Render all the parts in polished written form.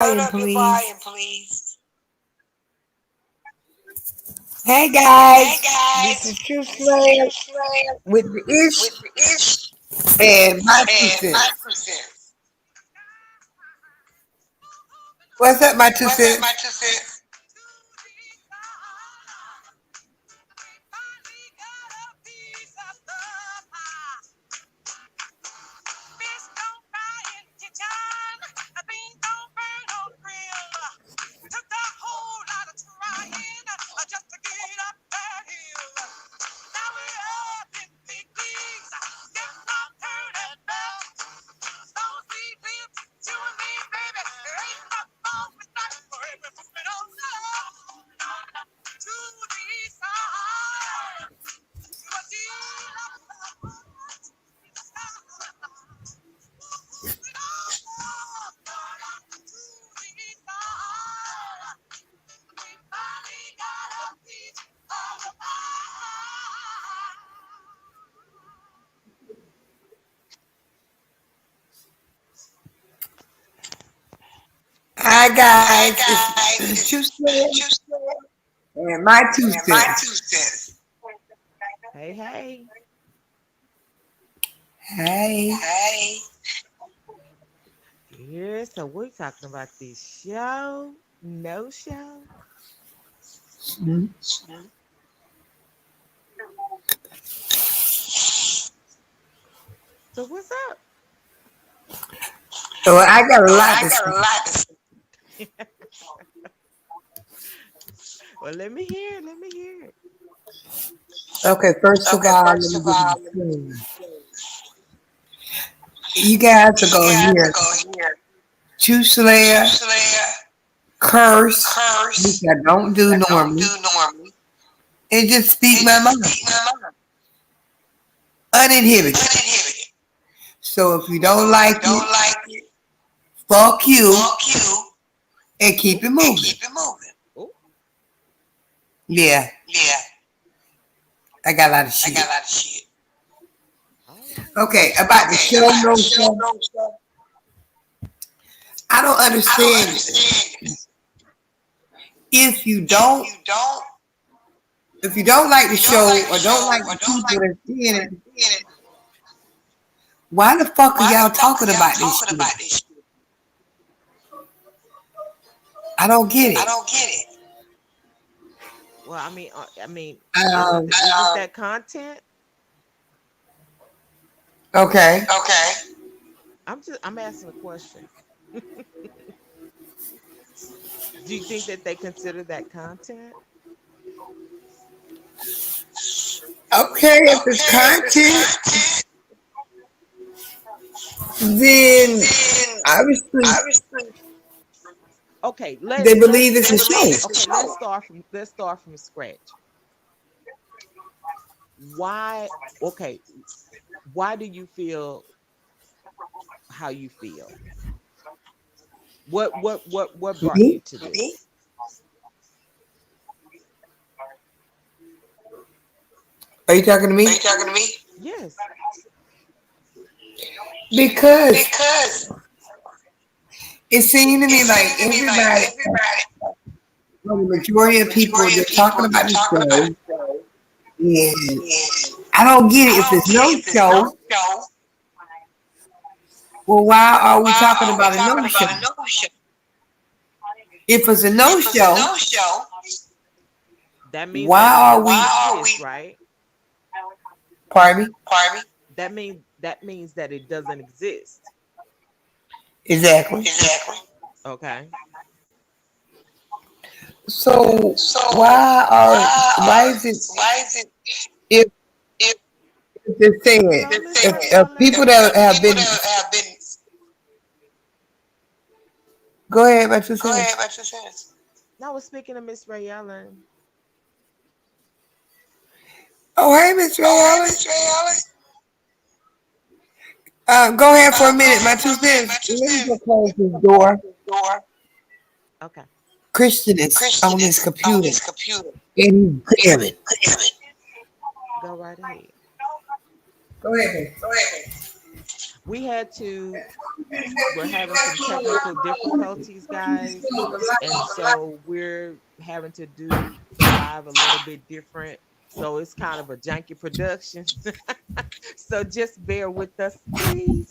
Volume, please. Please. Hey Hey guys, this guys, is True this is Slave True Slave with the with Ish the Ish and my two and my cents. 2 cents. What's up, my two What's up, my cents? 2 cents? Hi Hi guys, guys, it's True this is Slave True Slave and my two and my cents. 2 cents. Hey, hey. Hey, Hey, Yeah, so we're talking about this show, no show. Mhm. So what's up? so I got a well, lot I to got say. a lot to say. Well, let me hear it. Let me hear it. Okay, first of Okay, all, let first me of give you all, a disclaimer. You guys are you gonna guys hear are going to hear True True Slayer Slayer curse, which curse, I don't which do I don't do normally, normally, and just speak and my just mind speak my mind uninhibited. uninhibited. So if you So don't if you like don't it, like it, fuck you fuck you and keep Oh, it and moving. keep it moving. oh, Yeah, Yeah, I got a lot of I got shit. a lot of shit. all right. Okay, about the Okay, show, about the no show, show. no show. I don't I don't understand this. understand this. If you If don't, you don't, if you don't like if the you don't show like the or don't show like or the don't people like that's people in it, that's in it, why the fuck are why the y'all fuck are talking y'all about this talking shit? about this shit? I don't get I it. don't get it. Well, I mean, Um, isn't that content? okay. Okay. I'm asking a question. Do you think that they consider that content? Okay, if it's Okay, if it's content, content, then then obviously obviously Okay, they let's believe it's they a believe show. it's a okay, show. let's start from scratch. Why okay, why do you feel how you feel? What brought you Me? to Me? this? Are you talking to Are you me? talking to me? Yes. Because Because it seemed to it me like seemed to me like everybody, everybody, well, the majority the of people, majority they're of people, talking they're about the talking about show. the show. And And I don't get it. I If don't it's get no it if it's no show, show. well, why are we Why talking are we about a talking no show? about a no show? If it's a no If it's a show, no show, That means why that it are doesn't we, why are exist, we? right? pardon me? Pardon me? That means that it doesn't exist. Exactly. Exactly. Okay. So So why is it, why is it if if they're saying, No, it's let's saying let let people them that if have people been, that have been go ahead, my two go ahead, cents. what you said. I was speaking to Miss Ray Ellen. Oh, hey, Miss Ray Oh, hey, Allen. Miss Ray Allen. Go ahead for a Go minute. My ahead for two a minute. cents. My two Let me go cents. close Let me this go close door. this door. Okay. Christian is on Christian his is on computer his computer. and he's And jamming. damn it. Go right ahead. Go ahead. Go ahead. we had to we're having some technical difficulties, guys, and so we're having to do the live a little bit different. So it's kind of a janky production. So just bear with us, please.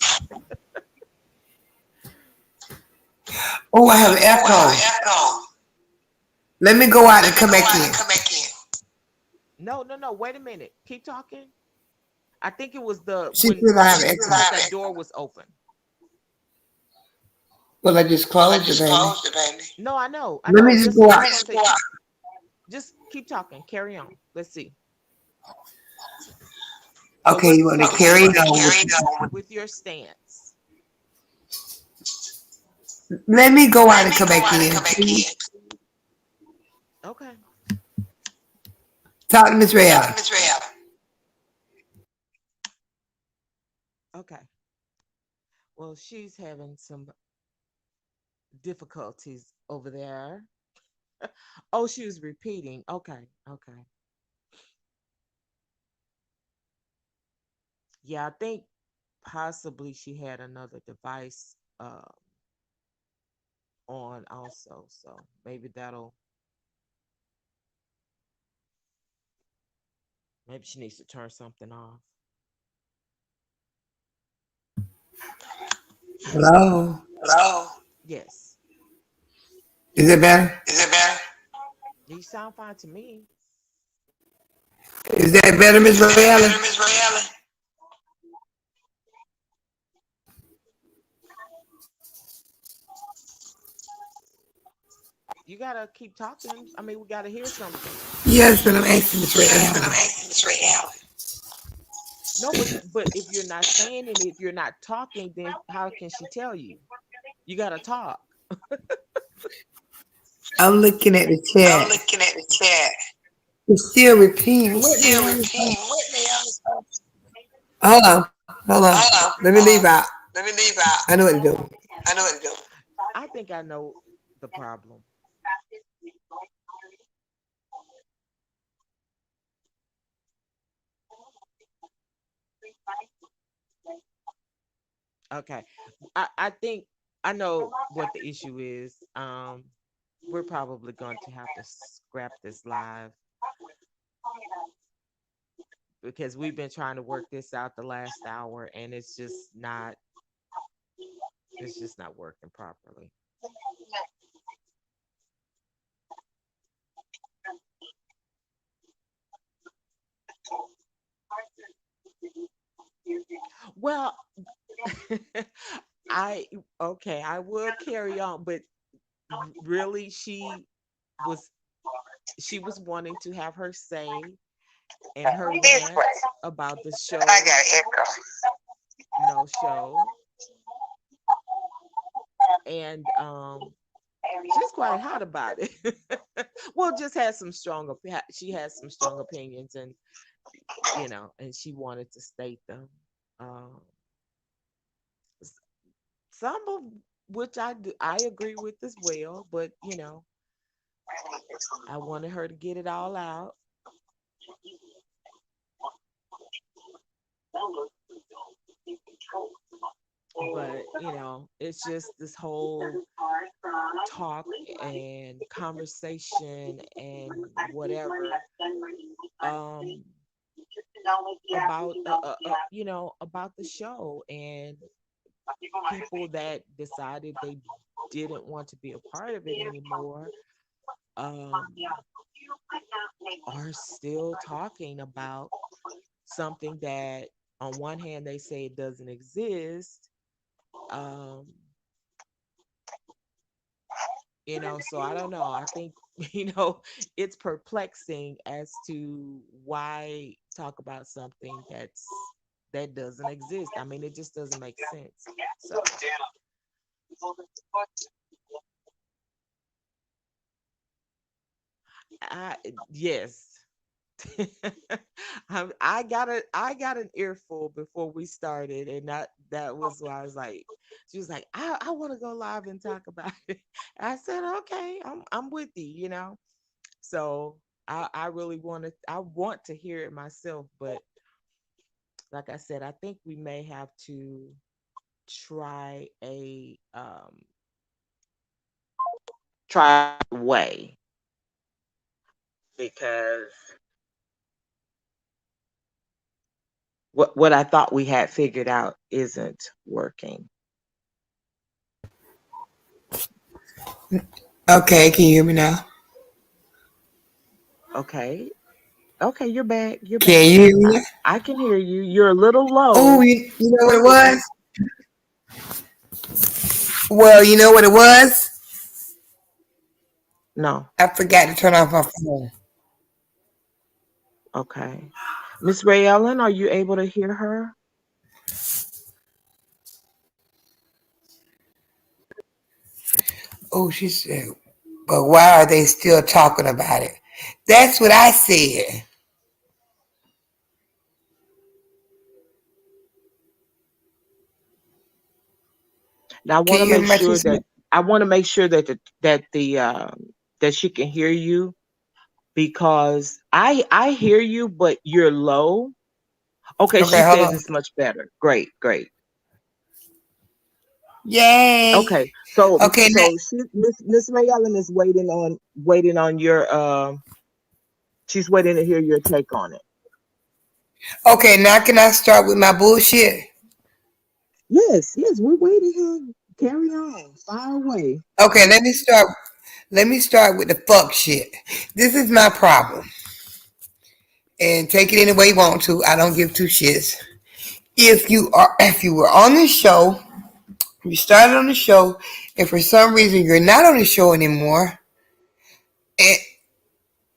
Oh, I have an Oh, I have echo. an echo. Let me go out and Let me come go back out in. and come back in. No, no, no. Wait a minute. Keep talking. I think it was the She when said I have it an seemed like echo. that door was open. Well, I just Well, I closed it, just baby. closed it, baby. No, I know. I Let know. me just Just go I out. just want Just to go out. just keep talking. Carry on. Let's see. So Okay, you want to so Okay, you carry want to on carry with? on with your stance. Let me go out Let and me come go back out and in. come back in. Okay. Talk to Miss Talk to Rayella. Miss Rayella. Okay. Well, she's having some difficulties over there. Oh, she was repeating. Okay. Okay. Yeah, I think possibly she had another device on also. So maybe she needs to turn something off. Hello. Hello. Yes. Is it better? Is it better? You sound fine to me. Is that better, Miss Is that Rayella? better, Miss Rayella? You gotta keep talking. I mean, we gotta hear something. Yes, but I'm asking Miss Yes, but I'm Rayella. asking Miss Rayella. No, but if you're not saying it, if you're not talking, then how can she tell you? You gotta talk. I'm looking at the I'm chat. looking at the chat. It's still repeating. It's What the still hell is that? repeating. What the hell is that? Hold on. Hold on. Hold on. Let me Hold leave on. out. Let me leave out. I know what to do. I know what to do. I think I know the problem. Okay. I think I know what the issue is. We're probably going to have to scrap this live because we've been trying to work this out the last hour and it's just not working properly. Well, I okay, I will carry on, but really was she was wanting to have her say and her This rant way. about the I show, got an echo. no show, and she's quite hot about it. Well, just has some she has some strong opinions, and and she wanted to state them. Um, s- some of which I agree with as well, but I wanted her to get it all out. But it's just this whole talk and conversation and whatever um about about the show and people that decided they didn't want to be a part of it anymore um are still talking about something that on one hand they say it doesn't exist. um so I don't know. I think it's perplexing as to why talk about something that doesn't exist. I mean, it just doesn't make sense. So I yes. I got an earful before we started, and that was why I was like, she was like, I want to go live and talk about it. I said, okay, I'm with you. So I really want to hear it myself, but like I said, I think we may have to. try try way, because what I thought we had figured out isn't working. Okay, can you hear me now? Okay. Okay, you're back. You're Can back. you hear me? I can hear you. You're a little Oh, low. you know what it was? Well, you know what it was? No. I forgot to turn off my phone. Okay. Miss Ray Ellen, are you able to hear her? Oh, she said, but why are they still talking about it? That's what I said. Now Can you hear me, my sister? I want to make sure that that she can hear you, because I hear you, but you're low. Okay, she Okay, hold says on. it's much better. Great, great. Yay. Okay, so Okay, Miss Ray Ellen is waiting on your she's waiting to hear your take on it. okay, now can I start with my bullshit? Yes, yes, we're waiting here. Carry on. Fire away. Okay, let me start. Let me start with the fuck shit. This is my problem. And take it any way you want to. I don't give two shits. If you were on this show, you started on the show, and for some reason you're not on the show anymore, and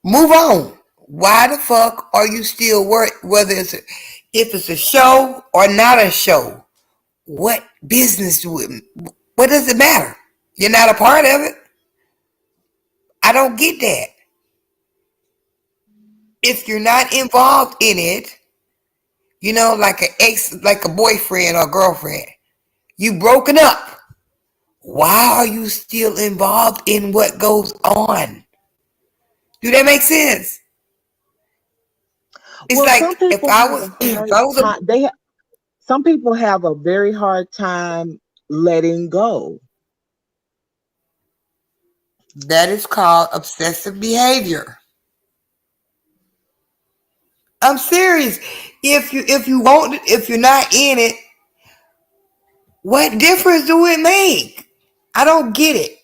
move on. Why the fuck are you still whether if it's a show or not a show? What business do it? What does it matter? You're not a part of it. I don't get that. If you're not involved in it, like like a boyfriend or girlfriend, you broken up. Why are you still involved in what goes on? Do that make sense? It's Well, some like if people I have was, a if hard I was a, time. Some people have a very hard time letting go. that is called obsessive behavior. I'm serious. If you're not in it, what difference do it make? I don't get it.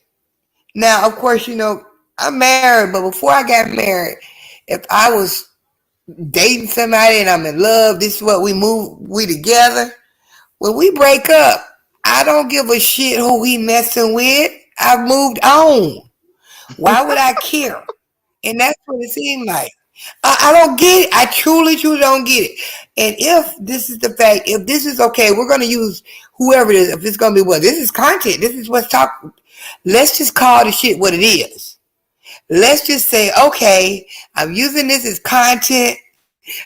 Now, of course, I'm married, but before I got married, if I was dating somebody and I'm in love, this is what we together. When we break up, I don't give a shit who he messing with. I've moved on. Why would I care? And that's what it seemed like. I don't get it. I truly, truly don't get it. And if this is the fact, if this is okay, we're going to use whoever it is. If it's going to be this is content. This is what's talking. Let's just call the shit what it is. Let's just say, okay, I'm using this as content.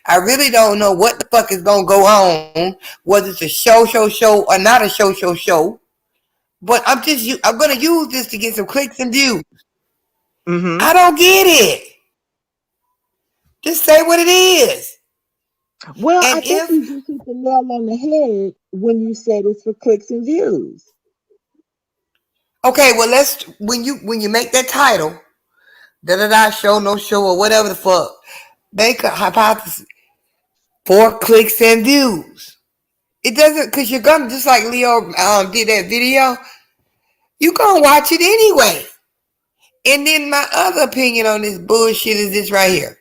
I really don't know what the fuck is going to go on, whether it's a show, or not a show. But I'm going to use this to get some clicks and views. Mm-hmm. I don't get it. Just say what it is. Well, I And think you just hit the nail on the head when you said it's for clicks and views. okay, well when you make that title, da da da show, no show, or whatever the fuck, make a hypothesis for clicks and views. It doesn't, because you're gonna, just like Leo did that video, you gonna watch it anyway. And then my other opinion on this bullshit is this right here.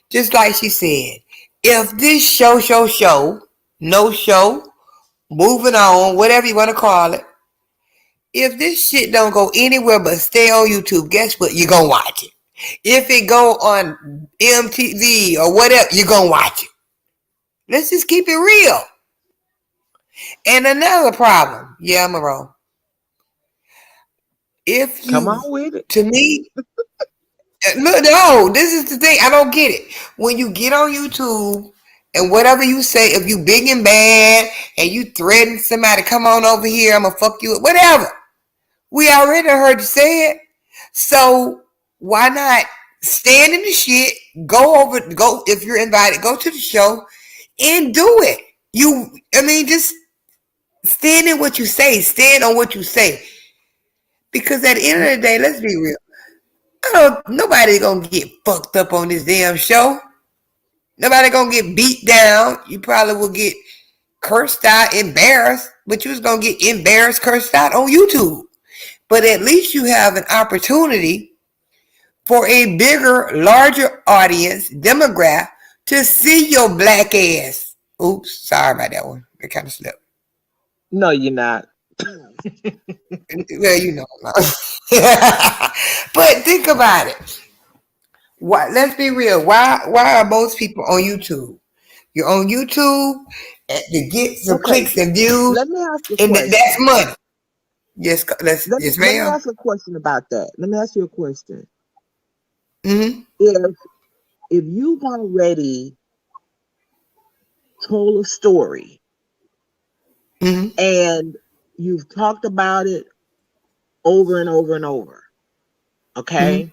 Just like she said, if this show, no show, moving on, whatever you want to call it, if this shit don't go anywhere but stay on YouTube, guess what? You're gonna watch it. If it go on MTV or whatever, you're gonna watch it. Let's just keep it real. And another problem, yeah, I'm wrong. If Come you, on with it. to me, no, this is the thing. I don't get it. When you get on YouTube and whatever you say, if you big and bad and you threaten somebody, come on over here, I'm gonna fuck you up, whatever. We already heard you say it. So why not stand in the shit, go if you're invited, go to the show and do it. Just stand in what you say. Stand on what you say. Because at the end of the day, let's be real. Nobody gonna get fucked up on this damn show. Nobody gonna get beat down. You probably will get cursed out, embarrassed, but you was gonna get embarrassed, cursed out on YouTube. But at least you have an opportunity for a bigger, larger audience demographic to see your black ass. Oops, sorry about that one. It kind of slipped. No, you're not. Well, you know. But think about it. Why? Let's be real. Why are most people on YouTube? You're on YouTube to get some clicks and views, Let me ask you a and question. that's money. Yes, yes, Let me ma'am. ask you a question about that. Let me ask you a question. Mm-hmm. If you've already told a story Mm-hmm. and you've talked about it over and over and over, okay?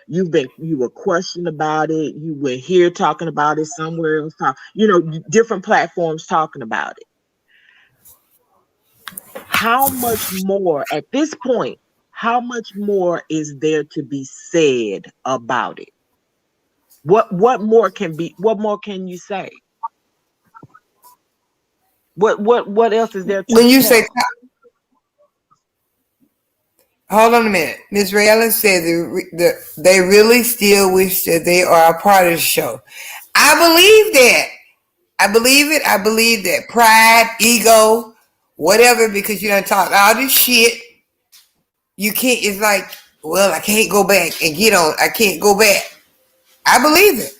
Mm-hmm. You were questioned about it. You were here talking about it, somewhere else, different platforms talking about it. How much more at this point? How much more is there to be said about it? What more can be? What more can you say? What else is there to When you say, tell? hold on a minute, Miss Ray Ellen said they really still wish that they are a part of the show. I believe that. I believe it. I believe that pride, ego, whatever, because you done talked all this shit. You can't. It's like, well, I can't go back and get on. I can't go back. I believe it.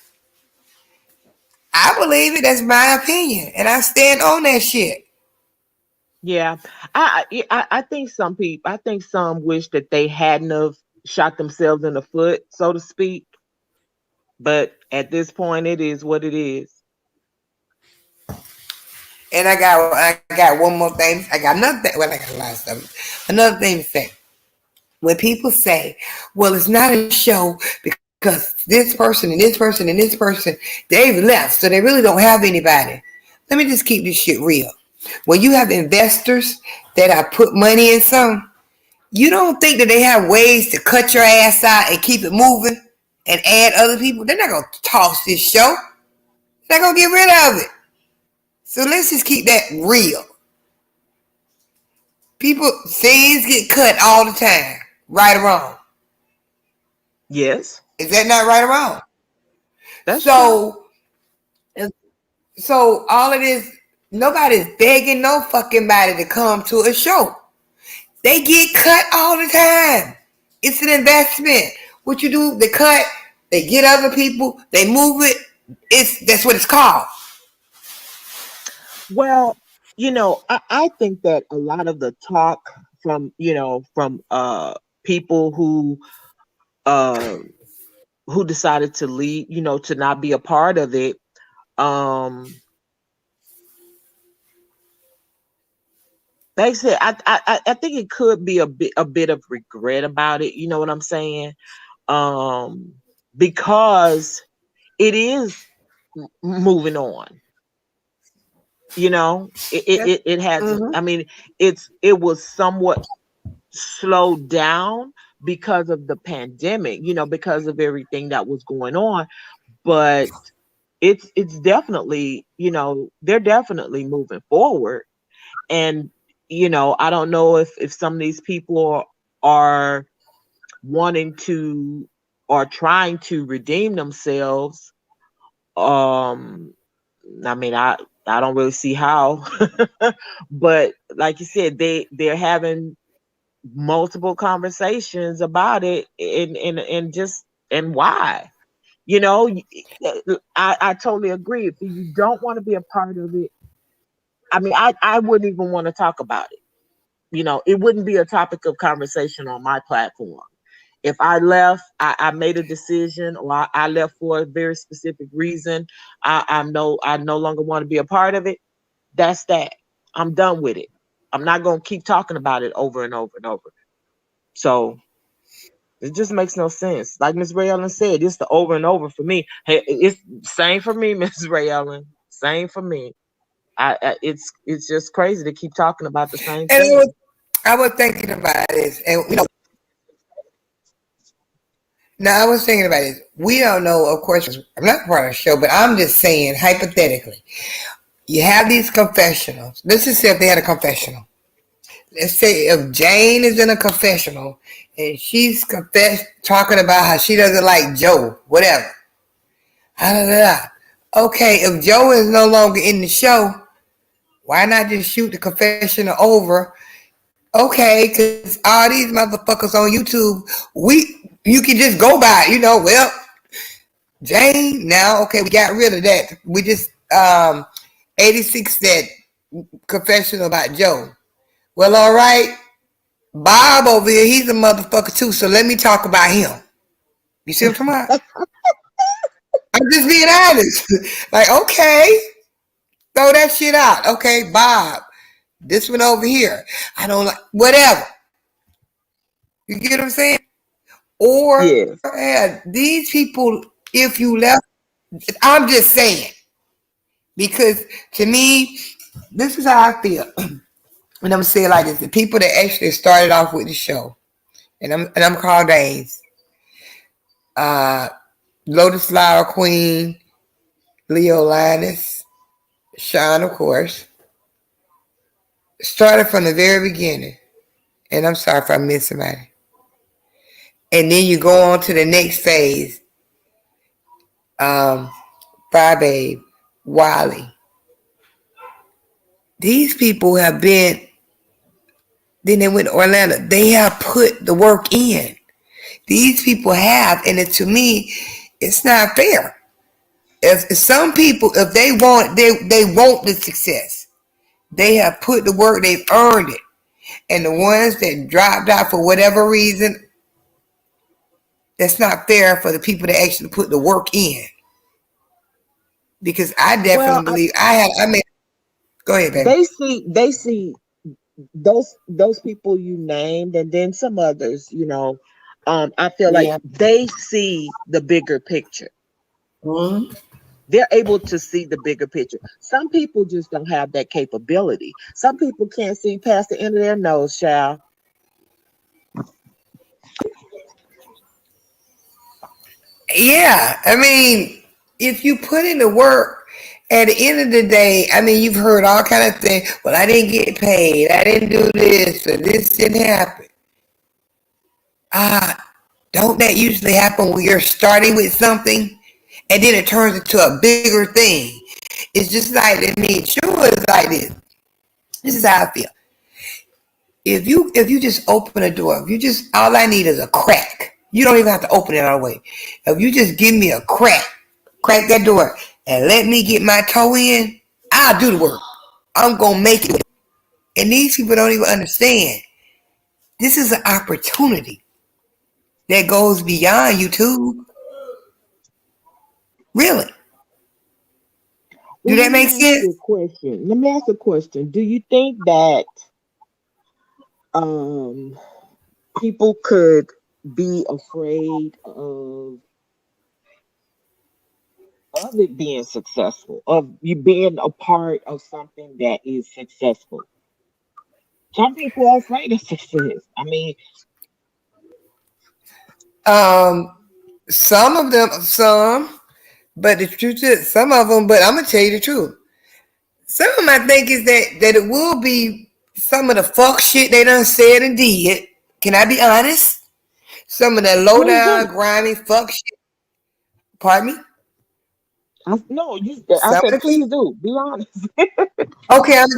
I believe it. That's my opinion, and I stand on that shit. Yeah, I think some people. I think some wish that they hadn't have shot themselves in the foot, so to speak. But at this point, it is what it is. And I got one more thing. I got another thing. Well, I got a lot of stuff. Another thing to say. When people say, "Well, it's not a show because this person and this person and this person they've left, so they really don't have anybody." Let me just keep this shit real. When you have investors that have put money in some, you don't think that they have ways to cut your ass out and keep it moving and add other people? They're not gonna toss this show. They're gonna get rid of it. So let's just keep that real. People, things get cut all the time, right or wrong. Yes, Is that not right or wrong? that's true. So, so all it is, nobody's begging no fucking body to come to a show. They get cut all the time. It's an investment. What you do, they cut, they get other people, they move it. That's what it's called. Well, I think that a lot of the talk from people uh who decided to leave, to not be a part of it, um like I said, I think it could be a bit of regret about it. You know what I'm saying? Um, because it is moving on. It hasn't. Mm-hmm. I mean, it was somewhat slowed down because of the pandemic. Because of everything that was going on. But it's definitely, they're definitely moving forward. And I don't know if some of these people are wanting to or trying to redeem themselves. um I mean, I don't really see how. But like you said, they're having multiple conversations about it, and just and why. you know y- I totally agree. If you don't want to be a part of it, I mean, I wouldn't even want to talk about it. It wouldn't be a topic of conversation on my platform. If I left, I made a decision, or I left for a very specific reason. I no longer want to be a part of it. That's that. I'm done with it. I'm not gonna keep talking about it over and over and over. So it just makes no sense. Like Miss Ray Ellen said, it's the over and over for me. Hey, it's same for me, Miss Ray Ellen. Same for me. It's just crazy to keep talking about the same And thing. I was thinking about this, and now I was thinking about this. We don't know, of course. I'm not part of the show, but I'm just saying hypothetically. You have these confessionals. Let's just say if they had a confessional. Let's say if Jane is in a confessional and she's talking about how she doesn't like Joe, whatever. Okay, if Joe is no longer in the show, why not just shoot the confessional over? Okay, because all these motherfuckers on YouTube, you can just go by, well, Jane, now, okay, we got rid of that. We just 86 that confessional about Joe. Well, all right, Bob over here, he's a motherfucker too, so let me talk about him. You see what I'm talking about? I'm just being honest. Like, okay, throw that shit out. Okay, Bob, this one over here, I don't like, whatever. You get what I'm saying? Or Yes. these people, if you left, I'm just saying, because to me, this is how I feel. And I'm saying like this: the people that actually started off with the show, and I'm called names. Lotus Flower Queen, Leo Linus, Sean, of course, started from the very beginning. And I'm sorry if I missed somebody. And then you go on to the next phase. Fry Babe, Wiley. These people have been. Then they went to Orlando. They have put the work in. These people have, and to me, it's not fair. If some people, if they want the success. They have put the work, they've earned it. And the ones that dropped out for whatever reason, that's not fair for the people that actually put the work in. Because I Well, definitely believe I mean, go ahead, baby. they see those people you named, and then some others, I feel like Yeah. they see the bigger picture. Mm-hmm. They're able to see the bigger picture. Some people just don't have that capability. Some people can't see past the end of their nose, child. Yeah. I mean, if you put in the work, at the end of the day, I mean, you've heard all kind of things. Well, I didn't get paid. I didn't do this, or this didn't happen. Don't that usually happen when you're starting with something and then it turns into a bigger thing? It's just like, I mean, sure, it's like this. This is how I feel. If you just open a door, if you just, all I need is a crack. You don't even have to open it all the way. If you just give me a crack that door, and let me get my toe in, I'll do the work. I'm gonna make it. And these people don't even understand. This is an opportunity that goes beyond YouTube. Really? Do Well, that make sense? let me ask you a question. Do you think that um people could be afraid of it being successful, of you being a part of something that is successful? Some people are afraid of success. I mean, Um, some of them, but the truth is, some of them. But I'm gonna tell you the truth. Some of them, I think, is that it will be some of the fuck shit they done said and did. Can I be honest? Some of that low please down, do. grimy fuck shit. Pardon me. No, you. I Some said, of the please do. Be honest. Okay, I'm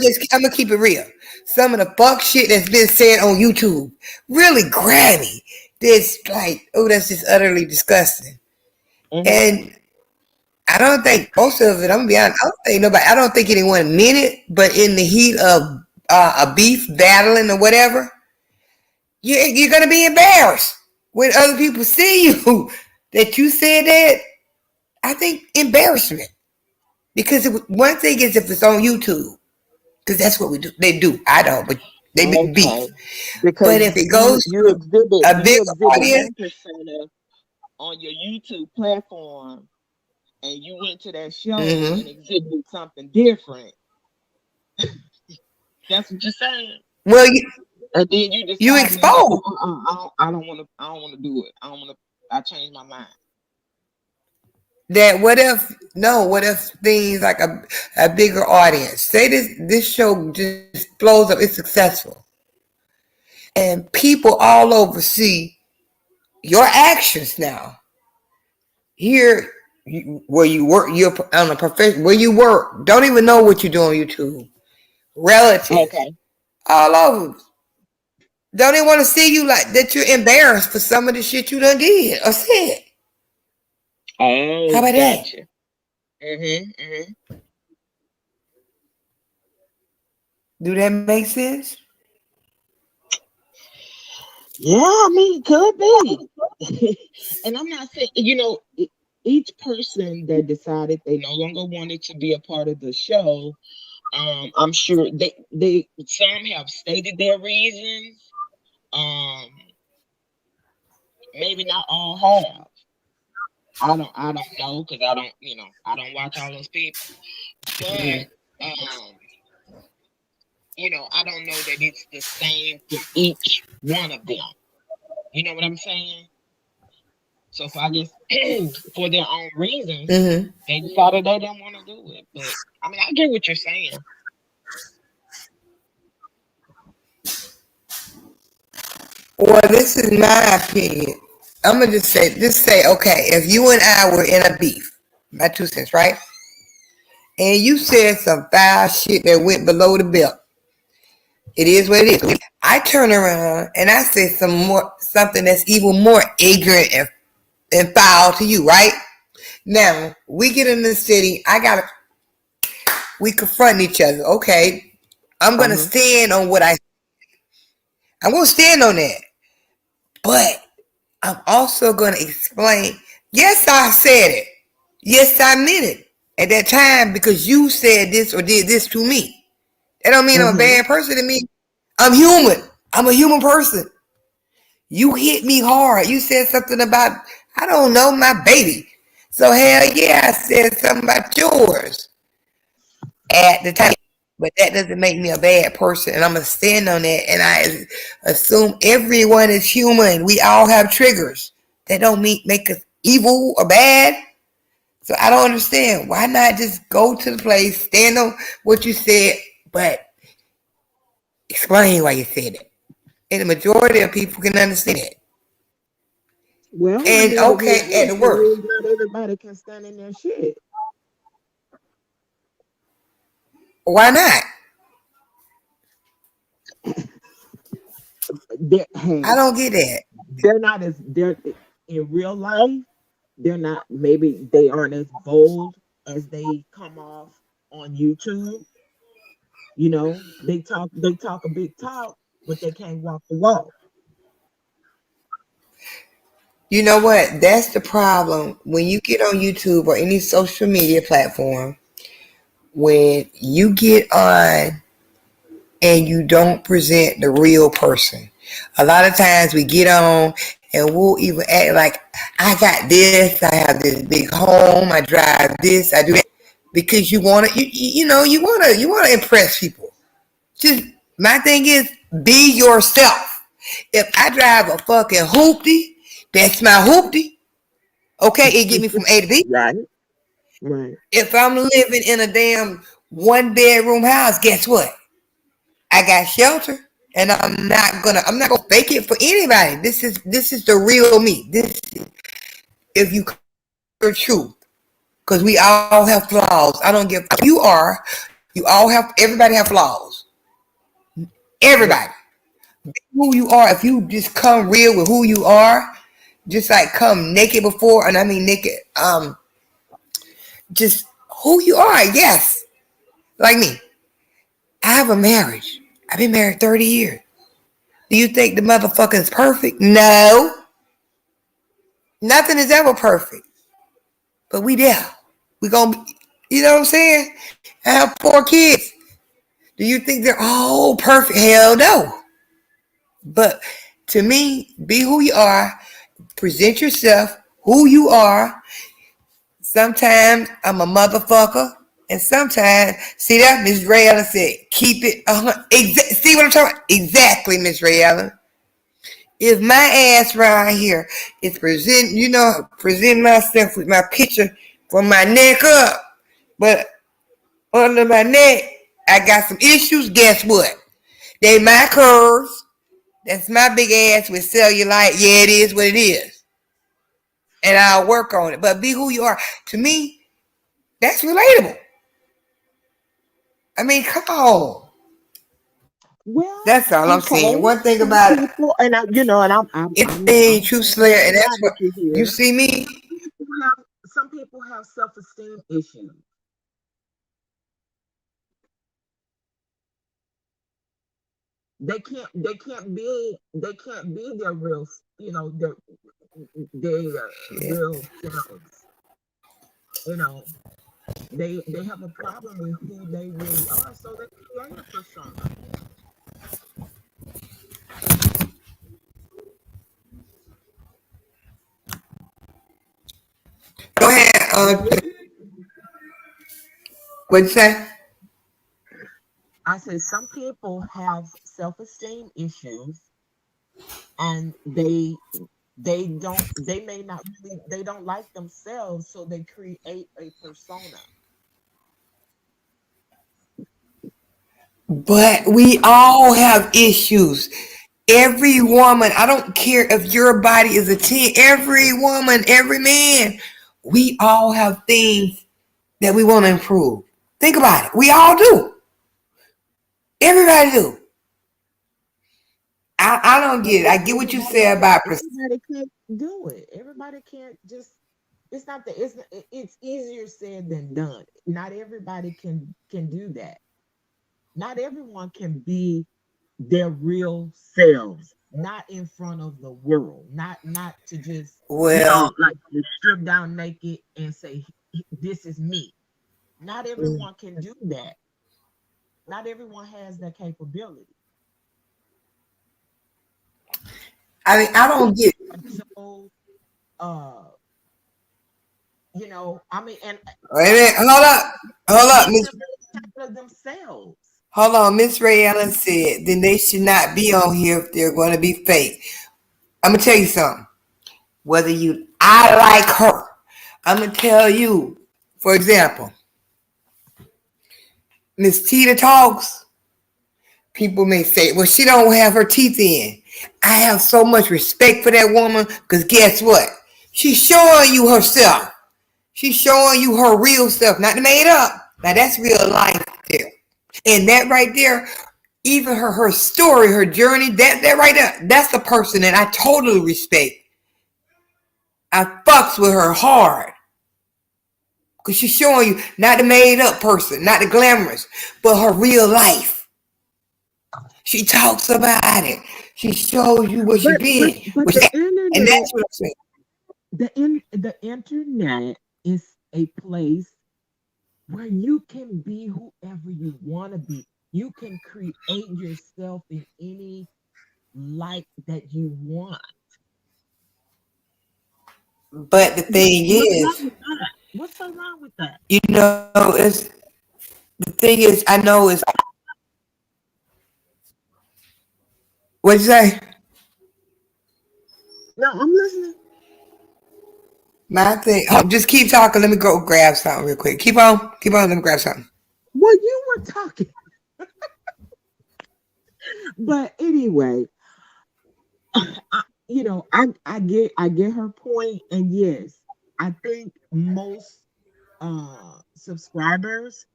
gonna keep it real. Some of the fuck shit that's been said on YouTube really grimy. This like, oh, that's just utterly disgusting. Hmm. And I don't think most of it. I'm gonna be honest. I don't think anyone meant it. But in the heat of a beef battling or whatever, you're gonna be embarrassed when other people see you that you said that. I think embarrassment because one thing is if it's on YouTube because that's what we do. They do. I don't, but they make Okay, beef. because But if it you goes you to exhibit a you bigger exhibit audience, one persona on your YouTube platform, and you went to that show mm-hmm. and exhibited something different. That's what you're saying. Well, And then you you decide, no, exposed I don't want to. I don't want to do it. I don't want to. I changed my mind. that. What if things like a bigger audience? Say this show just blows up. It's successful, and people all over see your actions now. Here, where you work, you're on a profession where you work. Don't even know what you do on YouTube. Relatives Okay. all over. Don't even want to see you like that. You're embarrassed for some of the shit you done did or said. How Oh, about that? gotcha. Mm-hmm. Do that make sense? Yeah, I mean, it could be. And I'm not saying, each person that decided they no longer wanted to be a part of the show, I'm sure they some have stated their reasons. Um, Maybe not all have. I don't know because I don't watch all those people. But um, I don't know that it's the same for each one of them. You know what I'm saying? So if I guess for their own reasons, Mm-hmm. they decided they didn't want to do it. But I mean, I get what you're saying. Well, this is my opinion. I'm gonna just say, okay, if you and I were in a beef, my 2 cents, right? And you said some foul shit that went below the belt. It is what it is. I turn around and I say something that's even more ignorant and foul to you, right? Now we get in the city. We confront each other. Okay, I'm gonna Uh-huh. stand on I'm gonna stand on that. But I'm also gonna explain. Yes, I said it. Yes, I meant it at that time because you said this or did this to me. That don't mean I'm a Mm-hmm. bad person to me. I'm human. I'm a human person. You hit me hard. You said something about, I don't know, my baby. So hell yeah, I said something about yours at the time. But that doesn't make me a bad person. And I'm going to stand on that. And I assume everyone is human. We all have triggers. That don't make us evil or bad. So I don't understand. Why not just go to the place, stand on what you said, but explain why you said it? And the majority of people can understand it. Well, I And mean, the okay, at the reality worst. is not everybody can stand in their shit. Why not? I Hey, don't get that. they're in real life. They're not. Maybe they aren't as bold as they come off on YouTube. They talk a big talk, but they can't walk the walk. You know what? That's the problem. When you get on YouTube or any social media platform, when you get on and you don't present the real person. A lot of times we get on and we'll even act like I got this, I have this big home, I drive this, I do that because you want to, you want to impress people. Just my thing is be yourself. If I drive a fucking hoopty, that's my hoopty. Okay, it get me from A to B. Right. Right. If I'm living in a damn 1 bedroom house, guess what? I got shelter, and I'm not gonna fake it for anybody. This is the real me. This if you are true, because we all have flaws. I don't give. You are. You all have. Everybody have flaws. Right. Everybody. Who you are. If you just come real with who you are, just like come naked before, and I mean naked. Just who you are. Yes, like me. I have a marriage. I've been married 30 years. Do you think the motherfucker is perfect? No. Nothing is ever perfect. But we there. We gonna, you know what I'm saying? I have 4 kids. Do you think they're all perfect? Hell no. But to me, be who you are. Present yourself, who you are. Sometimes I'm a motherfucker, And sometimes, see that Miss Ray Allen said, keep it. See what I'm talking about? Exactly, Miss Ray Allen. If my ass right here is present myself with my picture from my neck up, but under my neck, I got some issues. Guess what? They my curves. That's my big ass with cellulite. Yeah, it is what it is. And I'll work on it. But be who you are. To me, that's relatable. I mean, come on. Well, That's all I'm saying. okay. One thing Some about it, people, and anything True I'm Slayer, and that's glad what that you're you here. see me. Some people have self-esteem issues. They can't be their real, their Yeah. real selves. You know, they have a problem with who they really are, so they create a persona. Go ahead. What'd you say? I said some people have self-esteem issues, and they don't like themselves, so they create a persona. But we all have issues. Every woman, I don't care if your body is a 10, every woman, every man, we all have things that we want to improve. Think about it. We all do. Everybody do. I don't get it. I get what you say about Everybody can't do it. Everybody can't just. It's not that. It's easier said than done. Not everybody can do that. Not everyone can be their real selves. Not in front of the world. Not to just well, like to strip down naked and say this is me. Not everyone can do that. Not everyone has that capability. I mean, I don't get it. So, uh, I mean, and Wait a some minute. people Hold up, they Miss. simply tired of themselves. Hold on, Miss Ray Allen said, then they should not be on here if they're going to be fake. I'm gonna tell you something. I like her. I'm gonna tell you, for example, Miss Tita talks. People may say, well, she don't have her teeth in. I have so much respect for that woman because guess what? She's showing you herself. She's showing you her real self, not the made up. Now that's real life there. And that right there, even her story, her journey, that right there, that's the person that I totally respect. I fucks with her hard. Because she's showing you not the made up person, not the glamorous, but her real life. She talks about it. She shows you what she But been. but the And internet, that's what I'm saying. the internet is a place where you can be whoever you want to be. You can create yourself in any light that you want. But the thing What's wrong is, with that? What's so wrong with that? it's the thing is, I know is what'd you say? No, I'm listening. My thing. Oh, just keep talking. Let me go grab something real quick. Keep on. Keep on. Let me grab something. Well, you were talking, but anyway, I get her point, and yes, I think most subscribers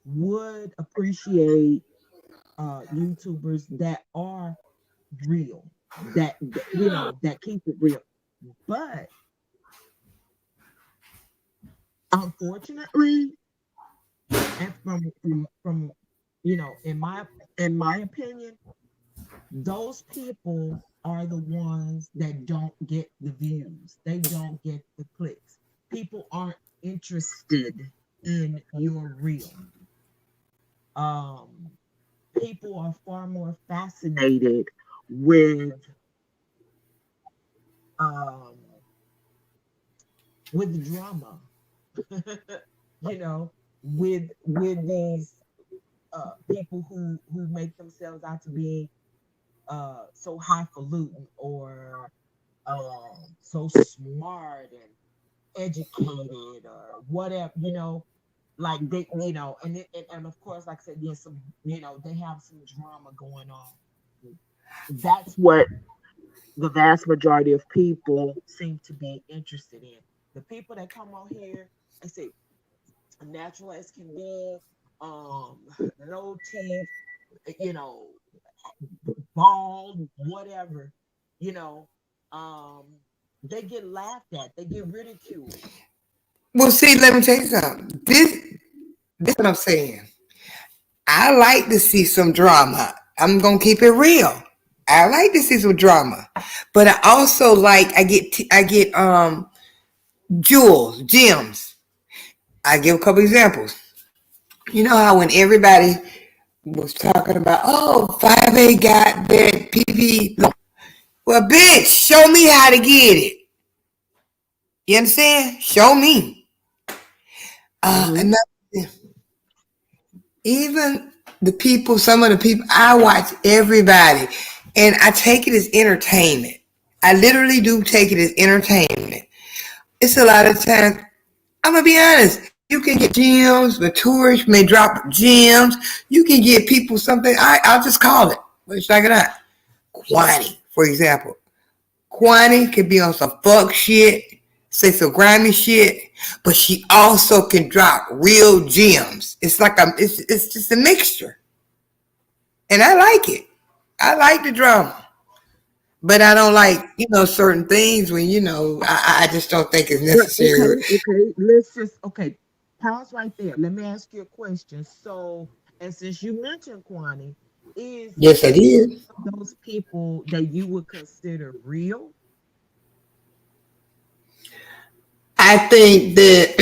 would appreciate YouTubers that are real, that keep it real. But unfortunately, and from in my opinion, those people are the ones that don't get the views. They don't get the clicks. People aren't interested in your real. Um, People are far more fascinated with um with drama. you know, with these people who make themselves out to be so highfalutin or so smart and educated or whatever, like they, and of course, like I said, yes, some, they have some drama going on. That's what the vast majority of people seem to be interested in. The people that come on here and say natural as can be, no teeth, you know, bald, whatever, you know, um, they get laughed at, they get ridiculed. Well, see, let me tell you something. This is what I'm saying. I like to see some drama. I'm gonna keep it real. I like to see some drama, but I also like I get jewels, gems. I give a couple examples. You know how when everybody was talking about, oh, 5A got that PV. Well, bitch, show me how to get it. You understand? Show me. Mm-hmm. And even the people, some of the people, I watch everybody, and I take it as entertainment. I literally do take it as entertainment. It's a lot of times. I'm gonna be honest. You can get gems, the tourists may drop gems. You can get people something. I'll just call it. Let's check it out. Kwani, for example. Kwani can be on some fuck shit, say some grimy shit, but she also can drop real gems. It's like it's just a mixture, and I like it. I like the drama, but I don't like certain things when I just don't think it's But necessary. okay, pause right there. Let me ask you a question. So, and since you mentioned Kwani, is Yes, I she did. one of those people that you would consider real? I think that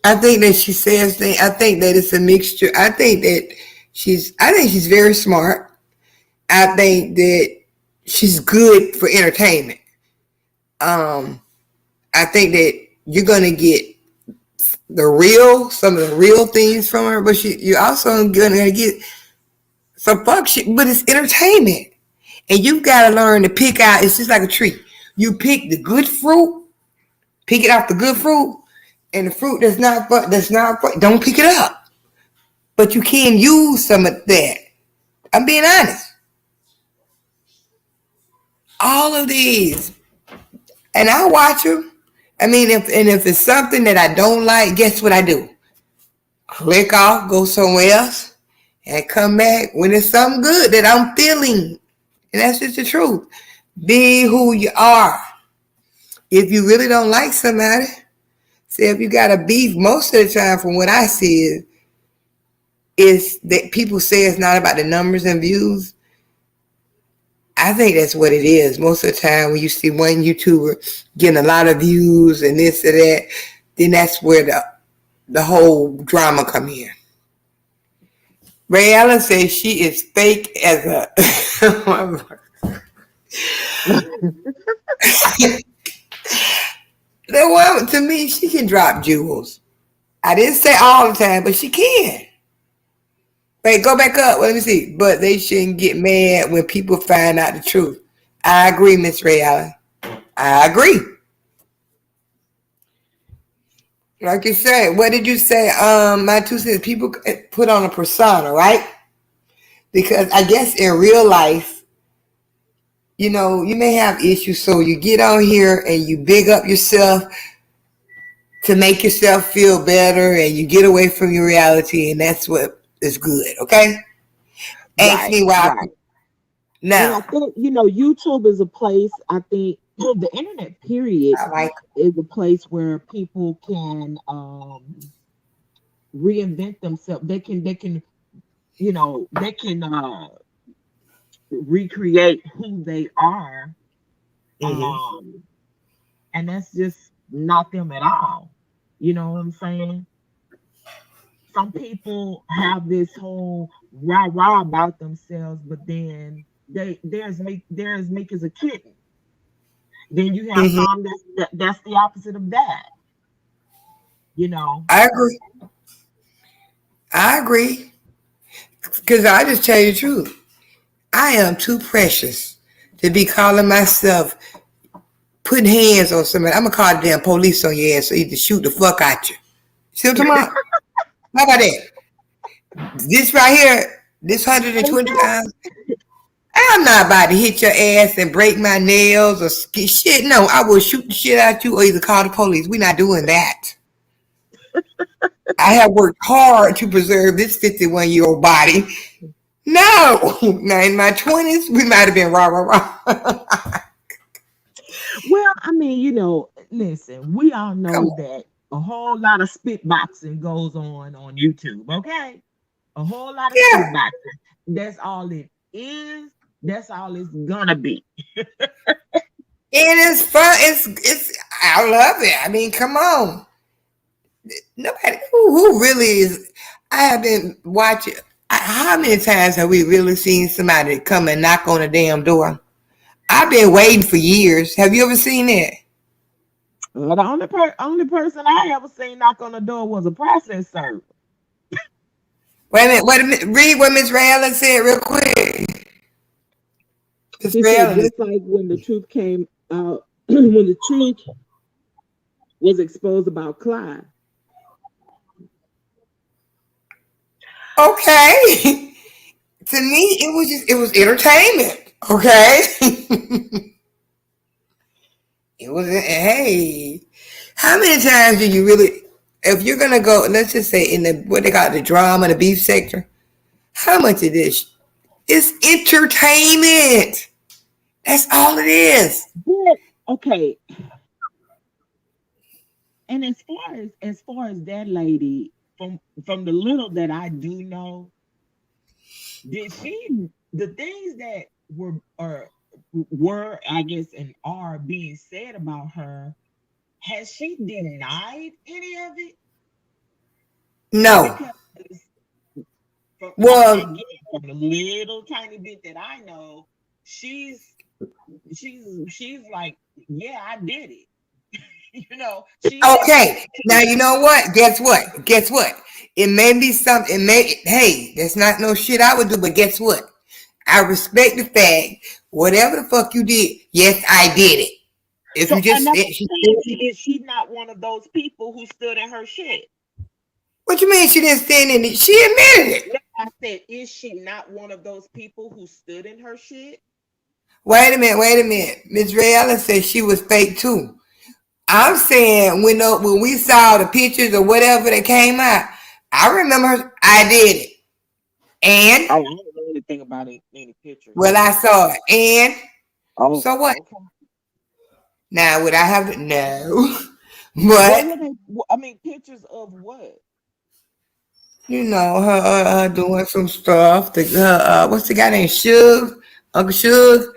I think that she says things. I think that it's a mixture. I think she's very smart. I think that she's good for entertainment. Um, I think that you're gonna get some of the real things from her, but you're also gonna get some fuck shit. But it's entertainment, and you've got to learn to pick out. It's just like a tree. You pick the good fruit, pick it off the good fruit, and the fruit don't pick it up. But you can use some of that. I'm being honest. All of these, and I watch them. I mean, if it's something that I don't like, guess what I do? Click off, go somewhere else, and come back when it's something good that I'm feeling. And that's just the truth. Be who you are. If you really don't like somebody, say if you got a beef, most of the time, from what I see, is that people say it's not about the numbers and views. I think that's what it is. Most of the time, when you see one YouTuber getting a lot of views and this or that, then that's where the whole drama come in. Ray Allen says she is fake as a. To me, she can drop jewels. I didn't say all the time, but she can. Wait, go back up. Let me see. But they shouldn't get mad when people find out the truth. I agree, Miss Ray Allen. I agree. Like you said, what did you say? My two cents. People put on a persona, right? Because I guess in real life, you may have issues, so you get on here and you big up yourself to make yourself feel better, and you get away from your reality, and that's what is good. Okay. Ask Right, me why. right. And I Now, think, YouTube is a place, I think, the internet period I like. is a place where people can reinvent themselves. They can recreate who they are. Mm-hmm. Um, and that's just not them at all. You know what I'm saying? Some people have this whole rah rah about themselves, but then they're as meek as a kitten. Then you have Mm-hmm. some that's the opposite of that. You know. I agree. I agree. Because I just tell you the truth. I am too precious to be calling myself putting hands on somebody. I'm going to call the damn police on your ass so you can shoot the fuck out you. See what I'm talking about? How about that? This right here, this 120 pounds, I'm not about to hit your ass and break my nails or shit. No, I will shoot the shit out you or either call the police. We're not doing that. I have worked hard to preserve this 51-year-old body. No. Now, in my 20s, we might have been rah. Well, I mean, you know, listen, we all know that a whole lot of spit boxing goes on YouTube, okay? A whole lot of spit boxing. That's all it is. That's all it's gonna be. And it's fun. It's. I love it. I mean, come on. Nobody who really is. I have been watching. How many times have we really seen somebody come and knock on a damn door? I've been waiting for years. Have you ever seen that? Well, the only person I ever seen knock on the door was a process server. Wait a minute. Read what Miss Raylan said real quick. She said, just like when the truth came out, when the truth was exposed about Clyde. Okay. To me, it was entertainment. Okay. It was, hey, how many times do you really, if you're going to go, let's just say in the, what they got, the drama, the beef sector, how much of this? It's entertainment. That's all it is. But, okay. And as far as that lady, from the little that I do know, did she, the things that were I guess and are being said about her, has she denied any of it? No. Because Well, from the little tiny bit that I know, she's like, yeah, I did it. You know. Okay. Now you know what? Guess what? It may be something. Hey, that's not no shit I would do. But guess what? I respect the fact, whatever the fuck you did, yes, I did it. If so you just is she not one of those people who stood in her shit? What you mean she didn't stand in it? She admitted it. I said, is she not one of those people who stood in her shit? Wait a minute. Ms. Rayella said she was fake too. I'm saying when we saw the pictures or whatever that came out, I remember I did it. And I don't know anything about any pictures. Well, I saw it. And so what? Okay. Now would I have to? No. But I mean, pictures of what? You know, her doing some stuff. What's the guy named Suge? Uncle Suge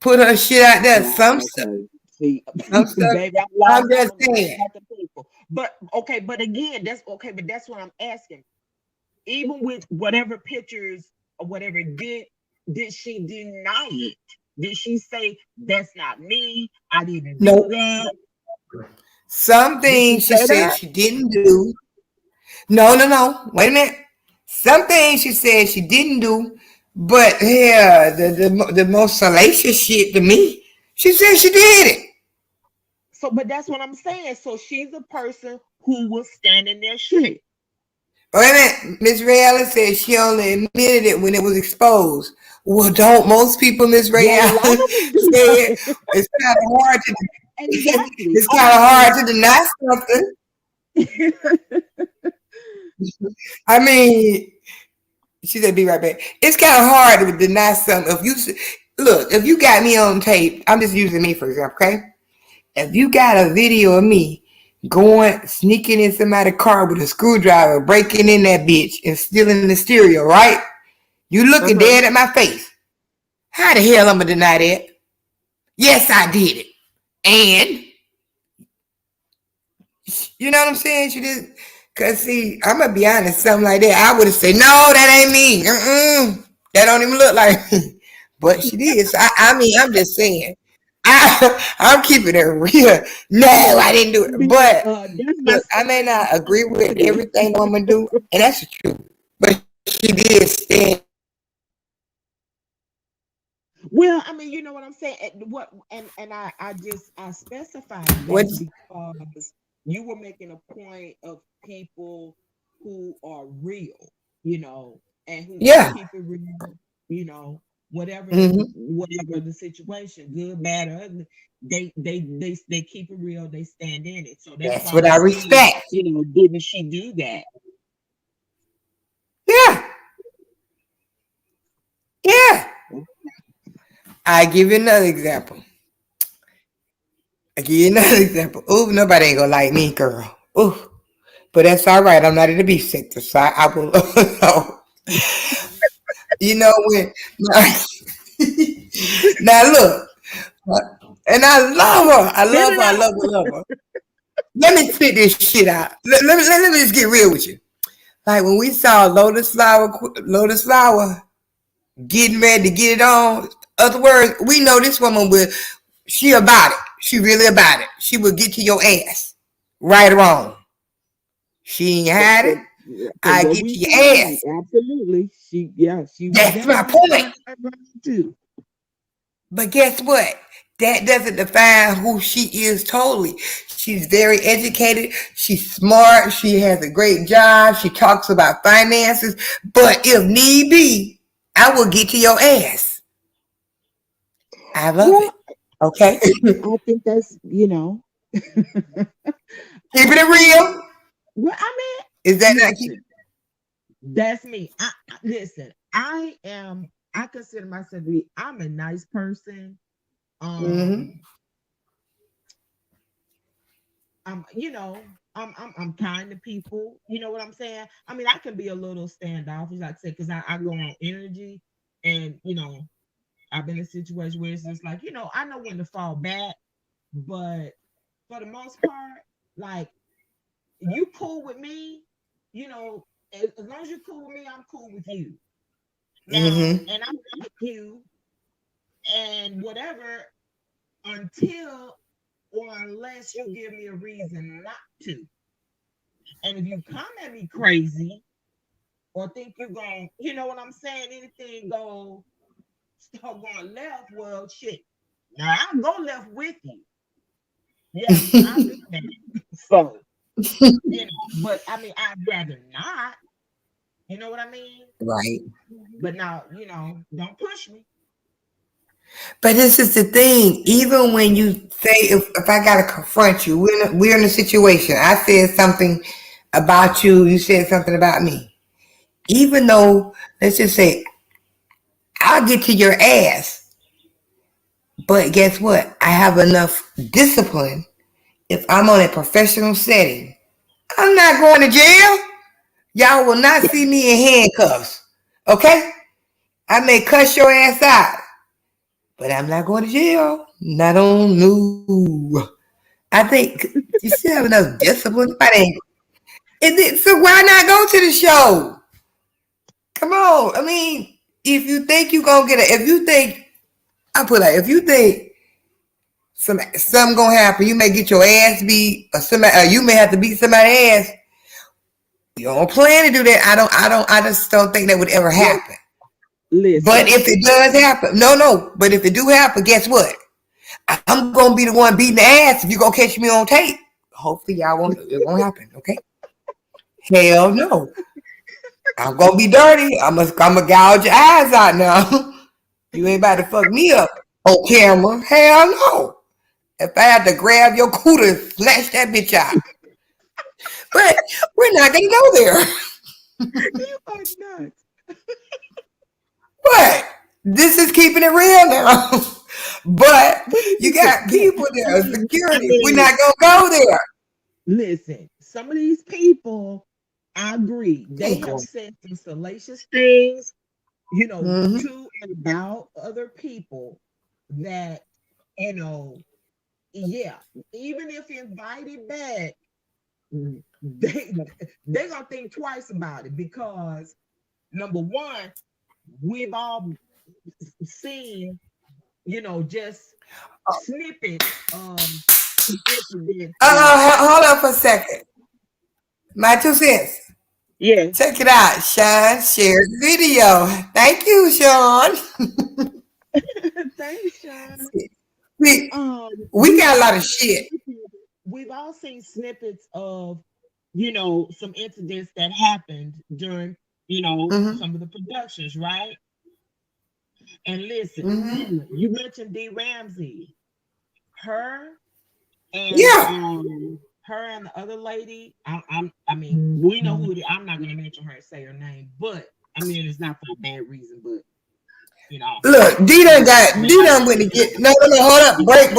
put her shit out there. Some stuff. See, Some stuff. baby, I'm just saying. But okay, but again, that's okay. But that's what I'm asking. Even with whatever pictures or whatever, did she deny it? Did she say that's not me? I didn't do that. Some things she said she didn't do. No. Wait a minute. Some things she said she didn't do, but yeah, the most salacious shit to me, she said she did it. So, but that's what I'm saying. So she's a person who was standing there shit. Wait a minute. Ms. Rayella said she only admitted it when it was exposed. Well, don't most people, Ms. Rayella, say it's kind of hard to exactly. It's kind of hard to deny something. I mean, she said, "Be right back." It's kind of hard to deny something. If you got me on tape, I'm just using me for example, okay? If you got a video of me sneaking in somebody's car with a screwdriver, breaking in that bitch and stealing the stereo, right? You looking dead at my face. How the hell I'm gonna deny that? Yes, I did it. And you know what I'm saying? She did. Cause see, I'm gonna be honest, something like that, I would have said, no, that ain't me. That don't even look like me. But she did. So I mean, I'm just saying, I I'm keeping it real. No, I didn't do it. But That's my look, I may not agree with everything the woman do, and that's the truth. But she did stand. well, I mean, you know what I'm saying. I specified What? that because you were making a point of people who are real, and who Yeah. keep it real, whatever Hmm. whatever the situation, good, bad, or ugly, they keep it real, they stand in it. So that's That's why I what I said, respect. didn't she do that? Yeah. Yeah. I give you another example. I give you another example. Ooh, nobody ain't gonna like me, girl. Ooh, but that's all right. I'm not in the beef sector, so I will. So, when now look, and I love her. I Spit love it her. I out. love her. Love her. Let me spit this shit out. Let me just get real with you. Like when we saw Lotus Flower getting ready to get it on. Other words, we know this woman will. She about it. She really about it. She will get to your ass, right or wrong. She ain't had it. From I what get to we your seen, ass. absolutely, she was That's my definitely point. trying that right too. But guess what? That doesn't define who she is totally. She's very educated. She's smart. She has a great job. She talks about finances. But if need be, I will get to your ass. I love Well, it. Okay? I think that's Keeping I it think, real. well, I Is that mean, not keep? listen, that's me. Listen, I consider myself to be, I'm a nice person. Um, Mm-hmm. I'm kind to people. You know what I'm saying? I mean, I can be a little standoffish, like I said, because I go on energy, and I've been in a situation where it's just like, I know when to fall back, but for the most part, like, you cool with me, as long as you're cool with me, I'm cool with you. Now, Mm-hmm. and I'm with you and whatever until or unless you give me a reason not to. And if you come at me crazy or think you're going, you know what I'm saying, anything start going left, well, shit. Now I'll go left with you. Yeah, I'll do that. So, but I mean, I'd rather not. You know what I mean? Right. But now, don't push me. But this is the thing. Even when you say, if I gotta confront you, we're in a situation. I said something about you. You said something about me. Even though, let's just say, I'll get to your ass. But guess what? I have enough discipline. If I'm on a professional setting, I'm not going to jail. Y'all will not see me in handcuffs. Okay? I may cuss your ass out, but I'm not going to jail. Not on no. I think you still have enough discipline. So why not go to the show? Come on. I mean, if you think you gonna get it, if you think I put like, if you think something gonna happen, you may get your ass beat, or somebody, or you may have to beat somebody's ass. You don't plan to do that. I just don't think that would ever Well, happen. But listen, if it does happen, no. But if it do happen, guess what? I'm gonna be the one beating the ass if you gonna catch me on tape. Hopefully, y'all won't. It won't happen. Okay. Hell no. I'm gonna be dirty. I'm gonna gouge your eyes out now. You ain't about to fuck me up on camera. Hell no. If I had to grab your cooter and slash that bitch out. But we're not gonna go there. you are nuts. But this is keeping it real now. But But you listen, got people I there, mean, I security. We're mean, not gonna go there. listen, some of these people, I agree, they Ain't have going. said some salacious things, Mm-hmm. to and about other people that, you know, yeah, even if invited back, they they gonna think twice about it because number one, we've all seen, just snippets of some incidents that Hold on for a second. My 2 cents. yeah. Check it out. Sean shared the video. Thank you, Sean. Thanks, Sean. We, Um, we we've got a lot all of shit. we've all seen snippets of, you know, some incidents that happened during, you know, Hmm. some of the productions, right? And listen, Hmm. you mentioned D. Ramsey, her and Yeah. her and the other lady. I mean, we know who it is. I'm not gonna mention her and say her name, but I mean it's not for a bad reason, but you know, Look, D done went to get. No, hold up. Break.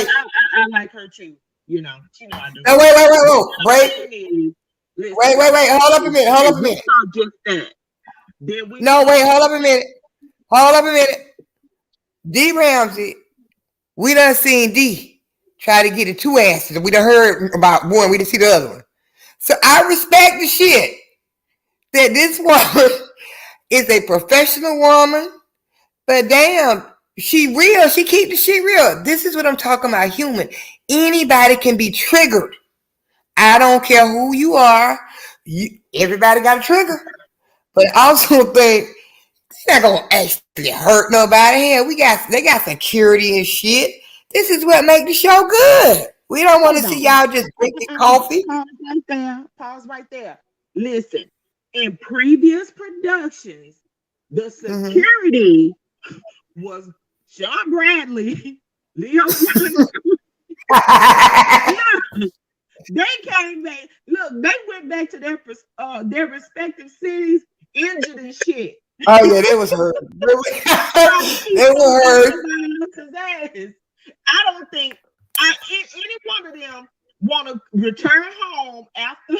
I like her too. You know, she know I do. No, wait. Break. Saying is, listen, Wait. Hold up a minute. we saw just that. Then we No, saw wait. Hold up a minute. D Ramsey. We done seen D try to get it 2 asses. We done heard about one. We didn't see the other one. So I respect the shit that this woman is a professional woman. But damn, she real. She keep the shit real. This is what I'm talking about. Human. Anybody can be triggered. I don't care who you are. Everybody got a trigger. But I also think they're not gonna actually hurt nobody. Hell, they got security and shit. This is what make the show good. We don't want to hold see on. y'all just drinking coffee. Pause right there. Pause right there. Listen, in previous productions, the security was Sean Bradley, Leo. They came back. Look, they went back to their respective cities, injured and shit. Oh yeah, they was hurt. They were hurt. I don't think any one of them want to return home after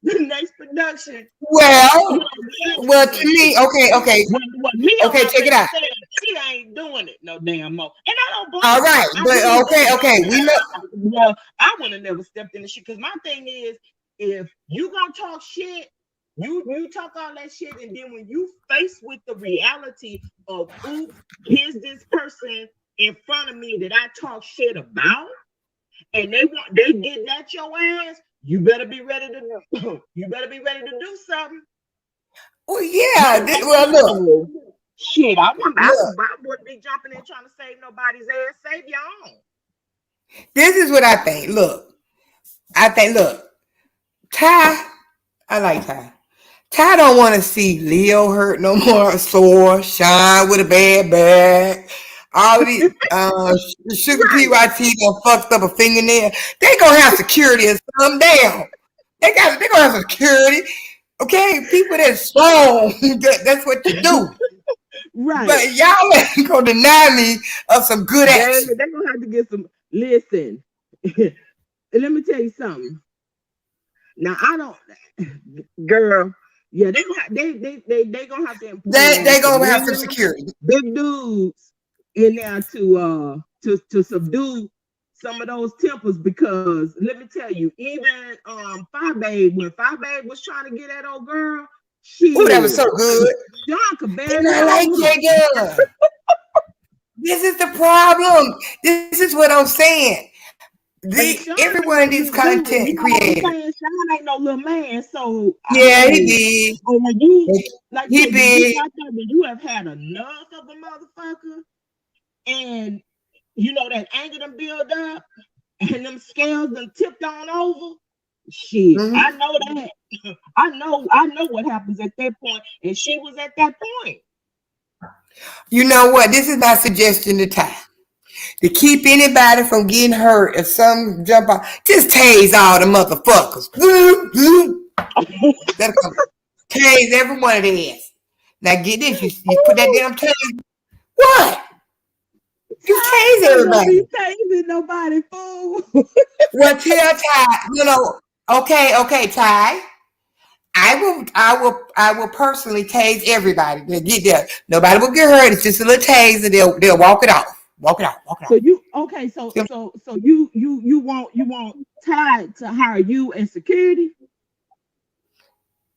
the next production. Well, to me, okay. Okay, check it out. She ain't doing it no damn more, and I don't blame All her. right, but okay. We know. Well, I would have never stepped in the shit because my thing is, if you gonna talk shit, you talk all that shit, and then when you face with the reality of, oops, here's this person in front of me that I talk shit about, and they getting at your ass, you better be ready to do something. Well, yeah. Well, look. Shit, I wouldn't be jumping in trying to save nobody's ass. Save your own. This is what I think. Look, Ty, I like Ty. Ty don't want to see Leo hurt no more, sore, Shine with a bad back. All of these Sugar PYT done fucked up a fingernail. They gonna have security and some down. They gonna have security. Okay, people that's strong, that's what you do. Right. But y'all ain't gonna deny me of some good action. They're gonna have to get some. Listen, let me tell you something. Now I don't, girl. Yeah, they gonna have to employ. They gonna have some security. Big dudes in there to subdue some of those tempers, because let me tell you, even Five Babe, when Five Babe was trying to get that old girl, that was so good. John could barely. I like that girl. This is the problem. This is what I'm saying. Every one of these content creators. Sean ain't no little man, so yeah, he did. When you like he did. When you have had enough of a motherfucker, and you know that anger done build up, and them scales done tipped on over. Shit, I know that. I know what happens at that point, and she was at that point. You know what? This is my suggestion to Ty. To keep anybody from getting hurt, if some jump out, just tase all the motherfuckers. Tase every one of their ass. Now get this, you put that damn tase. What? You tase everybody. You tasing nobody, fool. Well, tell Ty, okay, Ty. I will personally tase everybody to get there. Nobody will get hurt. It's just a little tase, and they'll walk it off. So you you want Ty to hire you and security?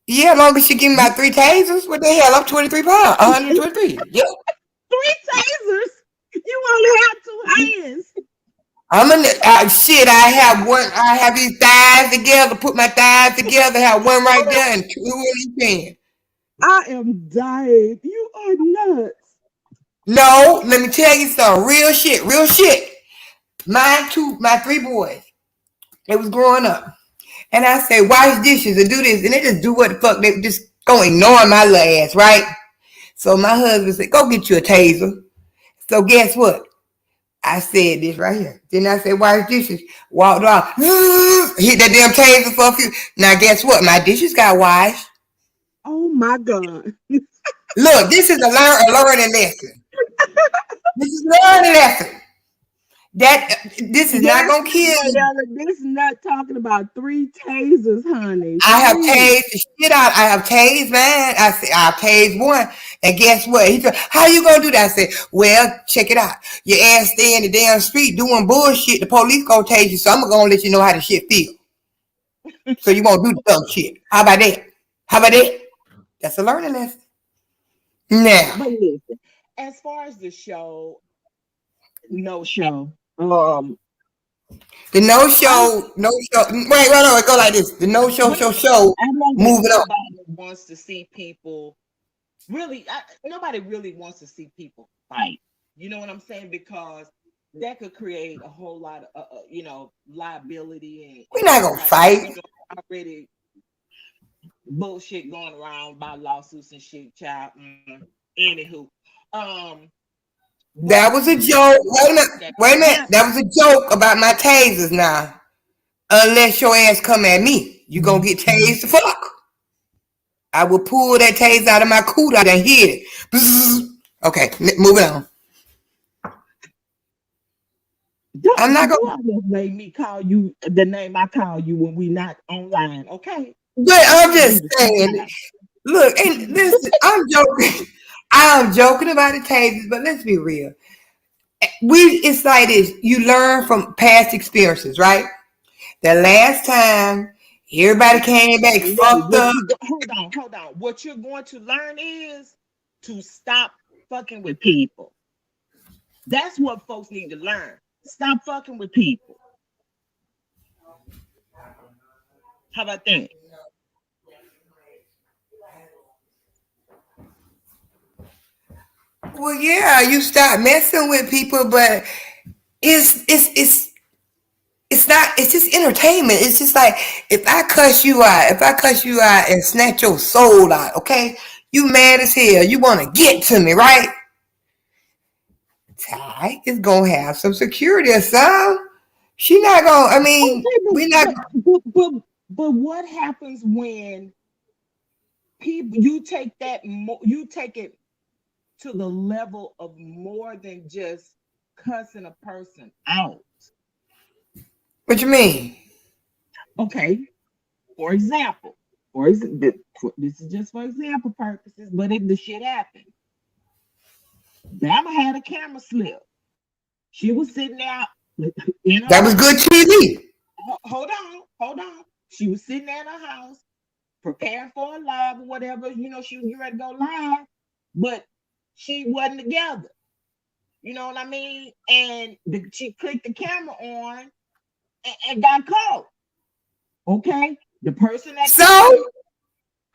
Yeah, as long as she give me about 3 tasers. What the hell? I'm 23 pounds, 123. Yeah. 3 tasers. You only have two hands. I'm gonna shit. I have one. I have these thighs together. Put my thighs together. Have one right there and two in each hand. I am dying. You are nuts. No, let me tell you something. Real shit. Real shit. My three boys. They was growing up, and I say wash dishes and do this, and they just do what the fuck. They just go ignore my little ass, right? So my husband said, "Go get you a taser." So guess what? I said this right here. Then I said, wash dishes. Walked off. Hit that damn taser for a few. Now guess what? My dishes got washed. Oh my God. Look, this is a learning lesson. This is a learning lesson. This is not gonna kill you. This nut talking about 3 tasers, honey. I have 3. tased the shit out. I have tased, man. I said I tased one, and guess what? He said, "How you gonna do that?" I said, "Well, check it out. Your ass stay in the damn street doing bullshit. The police gonna tase you, so I'm gonna let you know how the shit feel. So you won't do the dumb shit. How about that? How about that? That's a learning lesson." Now, But listen, as far as the show, no show. the no show. Wait, go like this. The no show. I know that Moving on. nobody wants to see people really. Nobody really wants to see people fight. You know what I'm saying? Because that could create a whole lot of, liability. We're not gonna fight. Already bullshit going around about lawsuits and shit, child. Anywho, That was a joke. Wait a minute. That was a joke about my tasers now. Unless your ass come at me, you gonna get tased the fuck. I will pull that taser out of my cooter and hit it. Bzzz. Okay, moving on. I'm not gonna. You almost made me call you the name I call you when we not online, okay? But I'm just saying. Look, and listen, I'm joking. I'm joking about the tasers, but let's be real. It's like this. You learn from past experiences, right? The last time everybody came back fucked up. Hold on. What you're going to learn is to stop fucking with people. That's what folks need to learn. Stop fucking with people. How about that? Well, yeah, you start messing with people, but it's not. It's just entertainment. It's just like if I cuss you out and snatch your soul out, okay? You mad as hell. You want to get to me, right? Ty is gonna have some security or something. She not gonna. I mean, we're not. But what happens when people you take it to the level of more than just cussing a person out? What you mean? Okay. For example, this is just for example purposes, but the shit happened. Bama had a camera slip. She was sitting there. That was good TV. Hold on. She was sitting there in her house, preparing for a live or whatever. You know, she was getting ready to go live, but she wasn't together. You know what I mean? And she clicked the camera on and got caught. Okay, the person that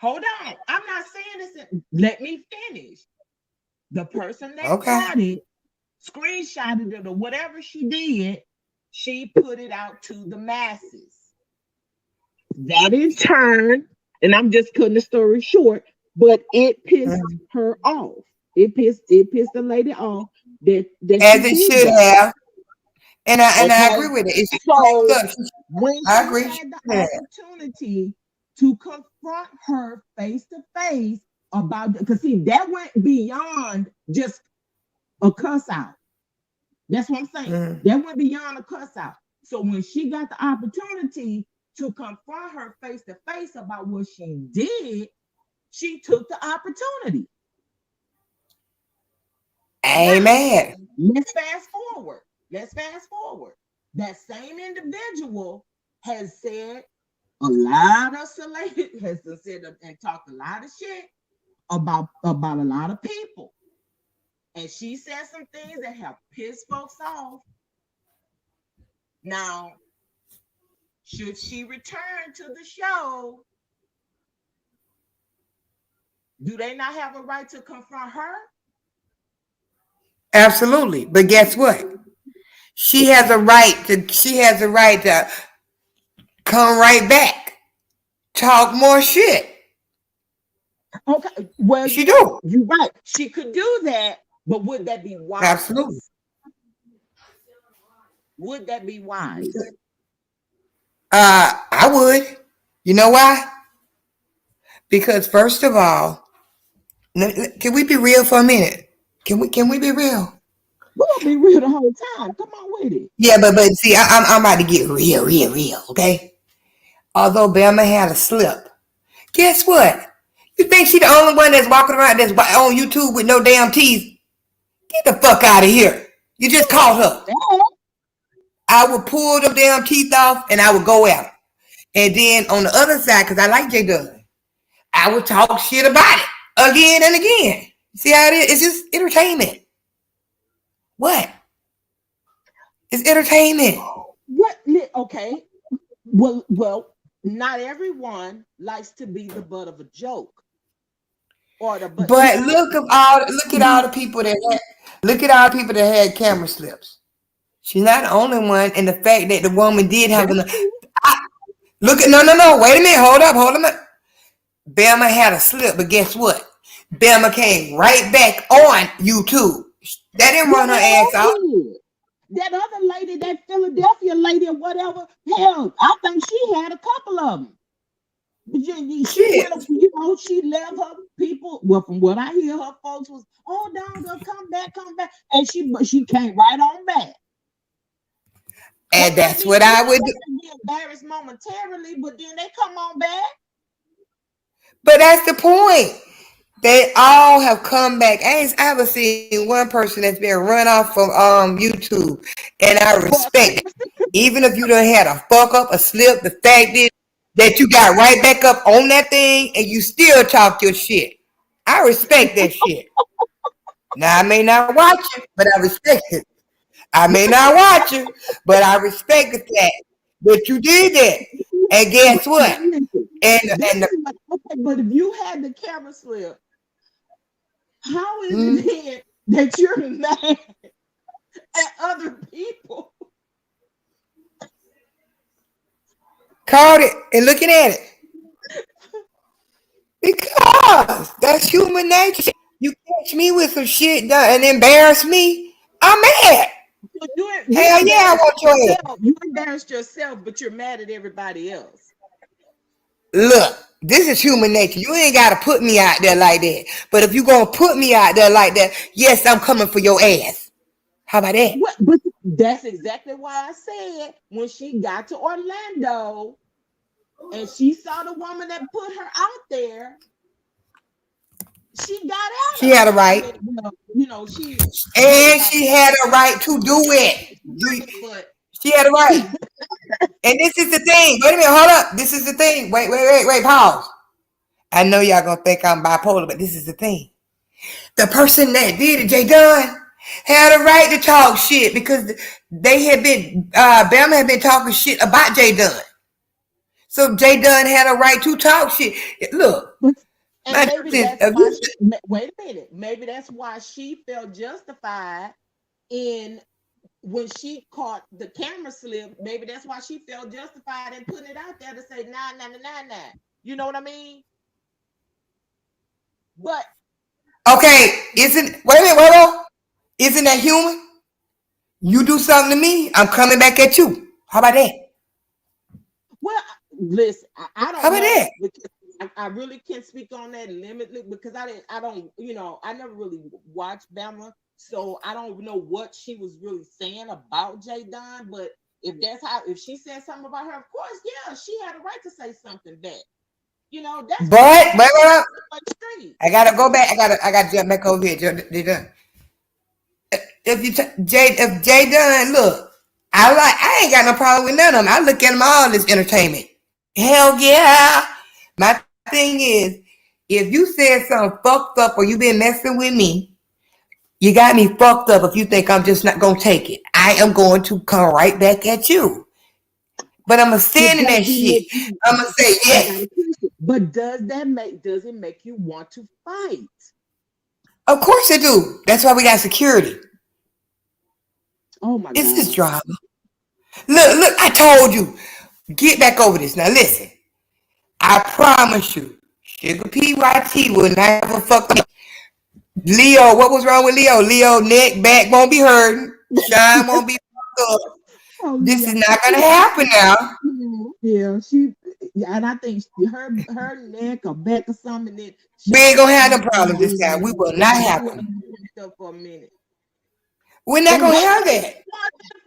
hold on. I'm not saying this. Let me finish. The person that got it, screenshotted it or whatever she did, she put it out to the masses. That in turn, and I'm just cutting the story short, but it pissed her off. It pissed the lady off that as it should have. And I agree with it. So when I agree. she had the opportunity to confront her face to face about, because see, that went beyond just a cuss out. That's what I'm saying. That went beyond a cuss out. So when she got the opportunity to confront her face to face about what she did, she took the opportunity. Amen. Now, let's fast forward. That same individual has said a lot of has said and talked a lot of shit about a lot of people. and she said some things that have pissed folks off. Now, should she return to the show? Do they not have a right to confront her? Absolutely. But guess what? She has a right to come right back. Talk more shit. Okay, well, She do. you're right. She could do that, but would that be wise? Absolutely. Would that be wise? I would. You know why? Because first of all, can we be real for a minute? Can we be real? We're gonna be real the whole time. Come on with it. Yeah, but see, I'm about to get real, okay? Although Bama had a slip, guess what? You think she the only one that's walking around that's on YouTube with no damn teeth? Get the fuck out of here. You just caught her. I would pull them damn teeth off and I would go at her. And then on the other side, because I like J Dunn, I would talk shit about it again and again. See how it is? It's just entertainment. What? It's entertainment. What? Okay. Well, not everyone likes to be the butt of a joke. Or the butt. But look at all the people that had camera slips. She's not the only one, and the fact that the woman did have no. Wait a minute, hold up. Bama had a slip, but guess what? Bama came right back on YouTube. That didn't run her ass out. That other lady, that Philadelphia lady or whatever, hell, I think she had a couple of them. She left her people. Well, from what I hear, her folks was, oh, down, come back, and she came right on back. And that's what I would do. Be embarrassed momentarily, but then they come on back. But that's the point. They all have come back. I ain't ever seen one person that's been run off from YouTube, and I respect it. Even if you done had a fuck up, a slip, the fact is that you got right back up on that thing and you still talk your shit. I respect that shit. Now I may not watch it, but I respect it. I may not watch it, but I respect the fact that you did that. And guess what? But if you had the camera slip, how is it that you're mad at other people? Caught it and looking at it. Because that's human nature. You catch me with some shit and embarrass me, I'm mad. Hell yeah, I want your ass. You embarrassed yourself, but you're mad at everybody else. Look, this is human nature. You ain't got to put me out there like that. But if you're going to put me out there like that, yes, I'm coming for your ass. How about that? But that's exactly why I said when she got to Orlando and she saw the woman that put her out there, she got out. She had a right. She had a right to do it. She had a right. And this is the thing. Wait a minute, hold up. This is the thing. Wait, pause. I know y'all gonna think I'm bipolar, but this is the thing. The person that did it, J Dunn, had a right to talk shit because they had been Bama had been talking shit about J Dunn. So J Dunn had a right to talk shit. Look. And maybe that's why wait a minute. Maybe that's why she felt justified in when she caught the camera slip. Maybe that's why she felt justified in putting it out there to say, nah. You know what I mean? But okay, wait a minute. Isn't that human? You do something to me, I'm coming back at you. How about that? Well, listen, I don't How about know that? I really can't speak on that limitedly because I never really watched Bama, so I don't know what she was really saying about J Dunn. But if she said something about her, of course, yeah, she had a right to say something back. That's. But I gotta go back. I gotta jump back over here. If J Dunn, look, I ain't got no problem with none of them. I look at them all as entertainment. Hell yeah. My thing is, if you said something fucked up or you been messing with me, You got me fucked up if you think I'm just not gonna take it. I am going to come right back at you. But I'm gonna stand in that shit. I'm gonna say yes. But does it make you want to fight? Of course I do. That's why we got security. Oh my It's this God. drama. Look, I told you. Get back over this. Now listen. I promise you, Sugar PYT will never fuck me. Leo, what was wrong with Leo? Leo neck, back won't be hurting. Shine won't be fucked up. Oh, This yeah. is not gonna happen now. Yeah, and I think her neck or back or something. Then We ain't gonna have no problem this time. We will not happen. For a minute. We're not gonna have that.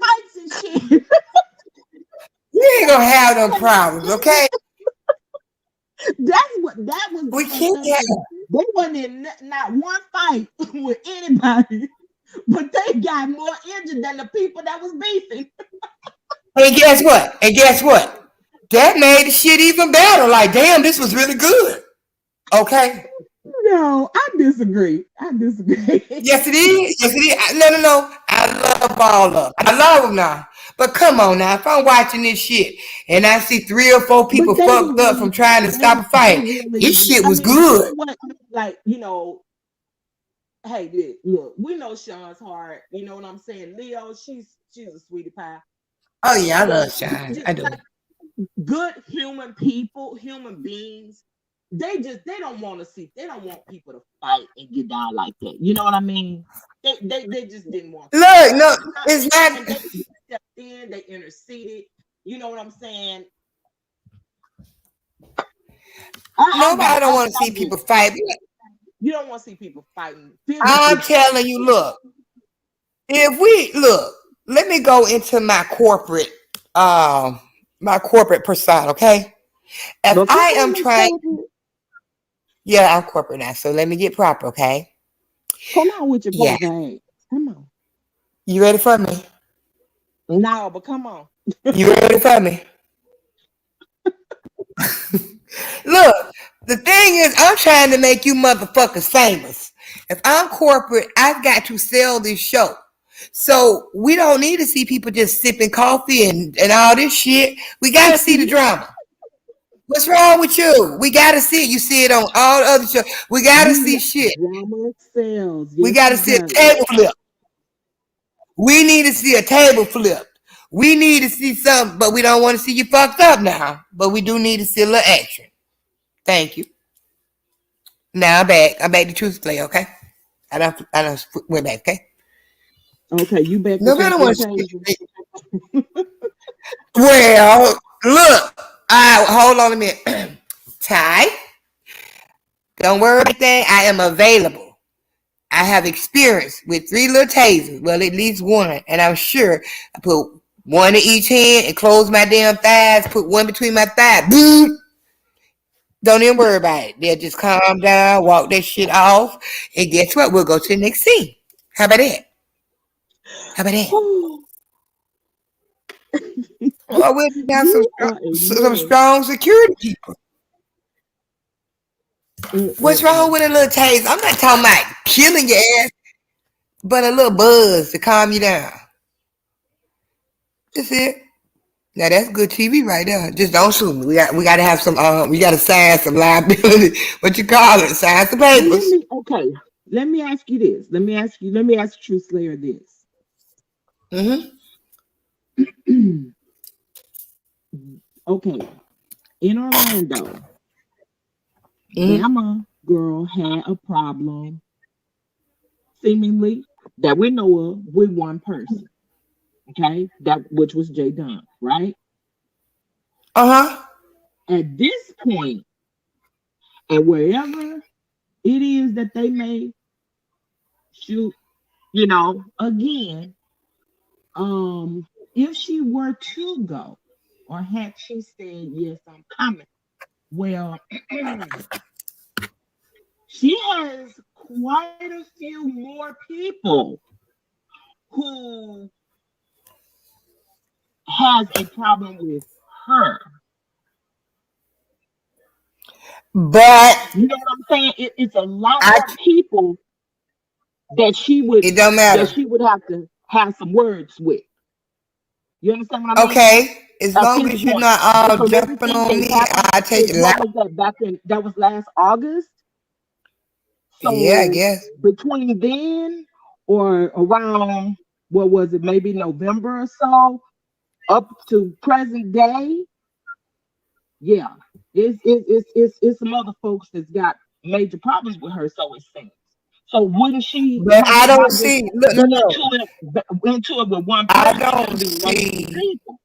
Fights and shit. We ain't gonna have no problems, okay? That was. We can't have. They wasn't in not one fight with anybody, but they got more injured than the people that was beefing. And guess what? That made the shit even better. Like, damn, this was really good. Okay? No, I disagree. Yes, it is. No. I love all of them. I love them now. But come on now. If I'm watching this shit and I see 3 or 4 people fucked up from trying to stop a fight, this shit was good. Like, hey, look, we know Sean's heart. You know what I'm saying? Leo, she's a sweetie pie. Oh, yeah, I love Sean. I do. Like, good human beings. They don't want people to fight and get down like that. You know what I mean? They just didn't want to. Look, no, it's not. They stepped in, they interceded. You know what I'm saying? Nobody don't want to see people fight. You don't want to see people fighting. I'm telling you, look. Let me go into my corporate persona, okay? If I am trying. Yeah, I'm corporate now, so let me get proper, okay? Come on with your proper. Come on. You ready for me? No, but come on. You ready for me? Look, the thing is, I'm trying to make you motherfuckers famous. If I'm corporate, I've got to sell this show. So we don't need to see people just sipping coffee and all this shit. We got to see the drama. What's wrong with you? We got to see it. You see it on all the other shows. We got to see shit. Drama sells. Yes, we got to see a table flip. We need to see a table flip. We need to see something, but we don't want to see you fucked up now. But we do need to see a little action. Thank you. Now I'm back. I'm back to Truth Play, okay? I don't went back, okay? Okay, you back. Nobody wants to. Well, look. Hold on a minute. Ty, don't worry about that. I am available. I have experience with 3 little tasers. Well, at least 1. And I'm sure I put 1 in each hand and close my damn thighs, put 1 between my thighs. Boom. Don't even worry about it. They'll just calm down, walk that shit off. And guess what? We'll go to the next scene. How about that? Well, we'll have some strong security people. What's wrong with a little taste? I'm not talking about killing your ass, but a little buzz to calm you down. That's it. Now that's good TV right there. Just don't sue me. We got to have some. We got to sign some liability. What you call it? Sign some papers. Okay. Let me ask you this. Let me ask Truth Slayer this. Okay. In Orlando, Bama girl had a problem, seemingly that we know of, with one person. Okay, which was Jay Dunn, right? At this point, and wherever it is that they may shoot, again, if she were to go, or had she said, yes, I'm coming, well, she has quite a few more people who has a problem with her. But you know what I'm saying? It's a lot more people that she would It don't that matter. she would have to have some words with. You understand what I mean? Okay, as A long as you're pinpoint not all because jumping everything on that me, happened I take since it what like, was that back in that was last August. yeah, I So guess. between then or around what was it, maybe November or so, up to present day, yeah, it's some other folks that's got major problems with her. So it seems. So wouldn't she But have I to don't not just see. Look, no, went no. into it with one I person? It couldn't don't be multiple see. people.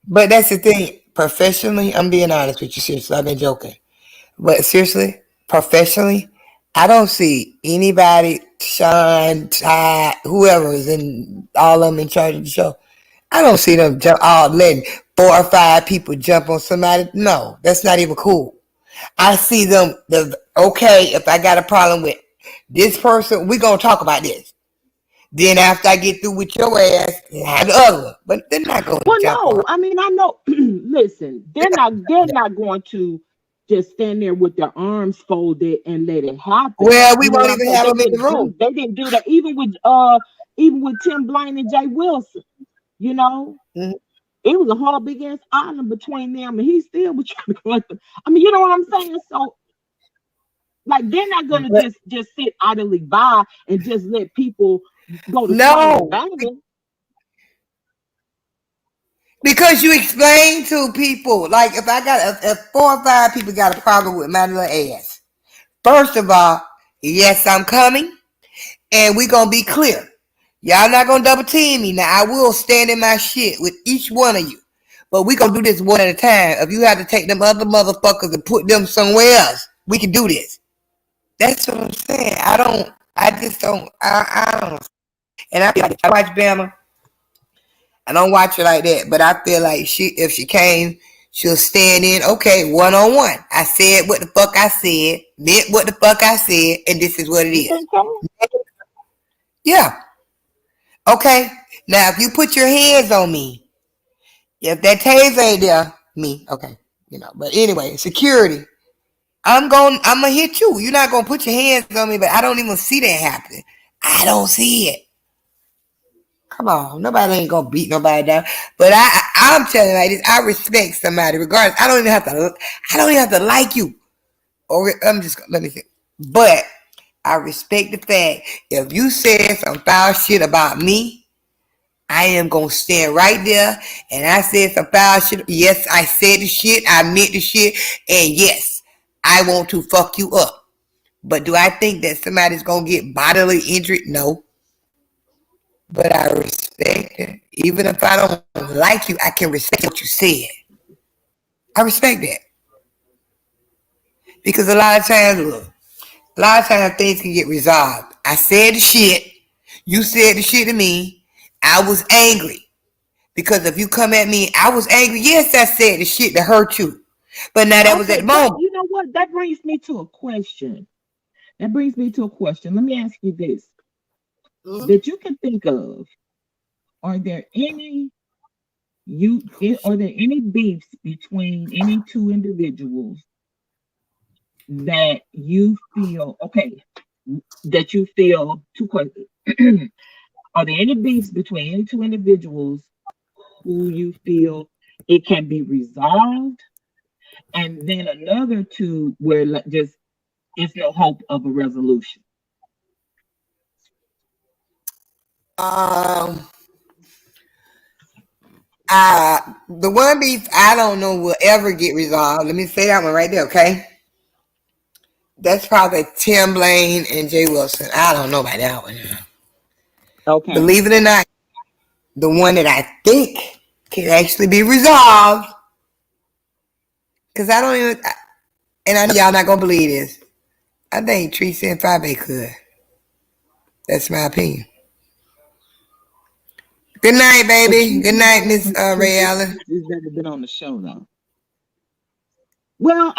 But that's the thing. Professionally, I'm being honest with you. Seriously, I've been joking. But seriously, professionally, I don't see anybody, Sean, Ty, whoever is in all of them in charge of the show. I don't see them jump all letting 4 or 5 people jump on somebody. No, that's not even cool. I see them. Okay, if I got a problem with this person, we gonna talk about this. Then after I get through with your ass, have the other one. But they're not gonna Well, jump on her. no, I mean I know. Listen, they're not going to just stand there with their arms folded and let it happen. Well, we You know won't what I'm even saying? have them in the room. They didn't do that even with Tim Blaine and Jay Wilson. You know, Mhm. it was a whole big ass island between them, and he still was trying to collect them. I mean, you know what I'm saying? So like they're not gonna But just sit idly by and just let people go to swinging and no, banging. because you explain to people, like if I got if 4 or 5 people got a problem with my little ass. First of all, yes, I'm coming, and we gonna be clear. Y'all not gonna double team me. Now I will stand in my shit with each one of you. But we gonna do this one at a time. If you have to take them other motherfuckers and put them somewhere else, we can do this. That's what I'm saying. I just don't I don't and I feel like I watch Bama. I don't watch her like that, but I feel like if she came, she'll stand in, okay, 1-on-1. I said what the fuck I said, meant what the fuck I said, and this is what it You is. think so? Yeah. Okay. Now if you put your hands on me, if that taser ain't there, me, okay. But anyway, security. I'm gonna hit you. You're not gonna put your hands on me, but I don't even see that happening. I don't see it. Come on, nobody ain't gonna beat nobody down. But I'm telling you like this. I respect somebody, regardless. I don't even have to. I don't even have to like you. Or I'm just let me think. But I respect the fact if you said some foul shit about me, I am gonna stand right there. And I said some foul shit. Yes, I said the shit. I meant the shit. And yes, I want to fuck you up. But do I think that somebody's gonna get bodily injured? No. But I respect it. Even if I don't like you, I can respect what you said. I respect that. Because a lot of times, look, a lot of times things can get resolved. I said the shit. You said the shit to me. I was angry. Because if you come at me, I was angry. Yes, I said the shit to hurt you. But now that was at Okay, the but moment. you know what? That brings me to a question. That brings me to a question. Let me ask you this: Mhm. that you can think of, are there any are there any beefs between any two individuals that you feel okay? That you feel two questions. Are there any beefs between any two individuals who you feel it can be resolved, and then another two where like just it's no hope of a resolution? Um, the one beef I don't know will ever get resolved. Let me say that one right there, okay? That's probably Tim Blaine and Jay Wilson. I don't know about that one. Okay. Believe it or not, the one that I think can actually be resolved, because I don't even, and I know y'all not gonna believe this. I think Teresa and Fabe could. That's my opinion. Good night, baby. Good night, Miss Ray Allen. Patrice's never been on the show though.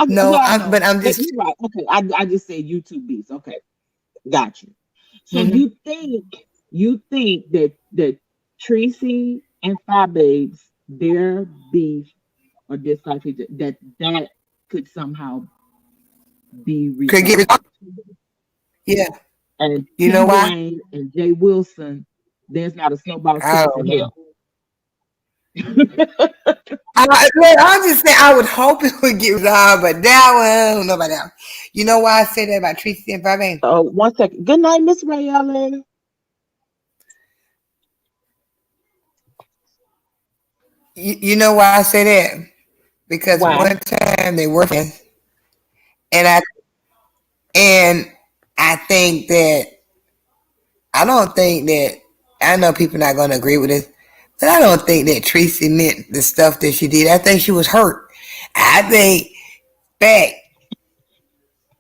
No, Well, no, but I'm just. you're right. Okay, I just said YouTube beats. Okay, got you. So Mhm. you think that Tracy and Five Babes, their beef or dislike that could somehow be Could get resolved. yeah. And You Tim know why? Wayne and Jay Wilson, there's not a snowball I chance don't in know. hell. I'm just saying I would hope it would get resolved, but that one I don't know about that one. You know why I say that about Tracy and Fabian? Oh, 1 second. Good night, Miss Ray Allen. You know why I say that? Because Why? one time they were friends, and I think that I don't think that I know people not going to agree with this, but I don't think that Tracy meant the stuff that she did. I think she was hurt. I think that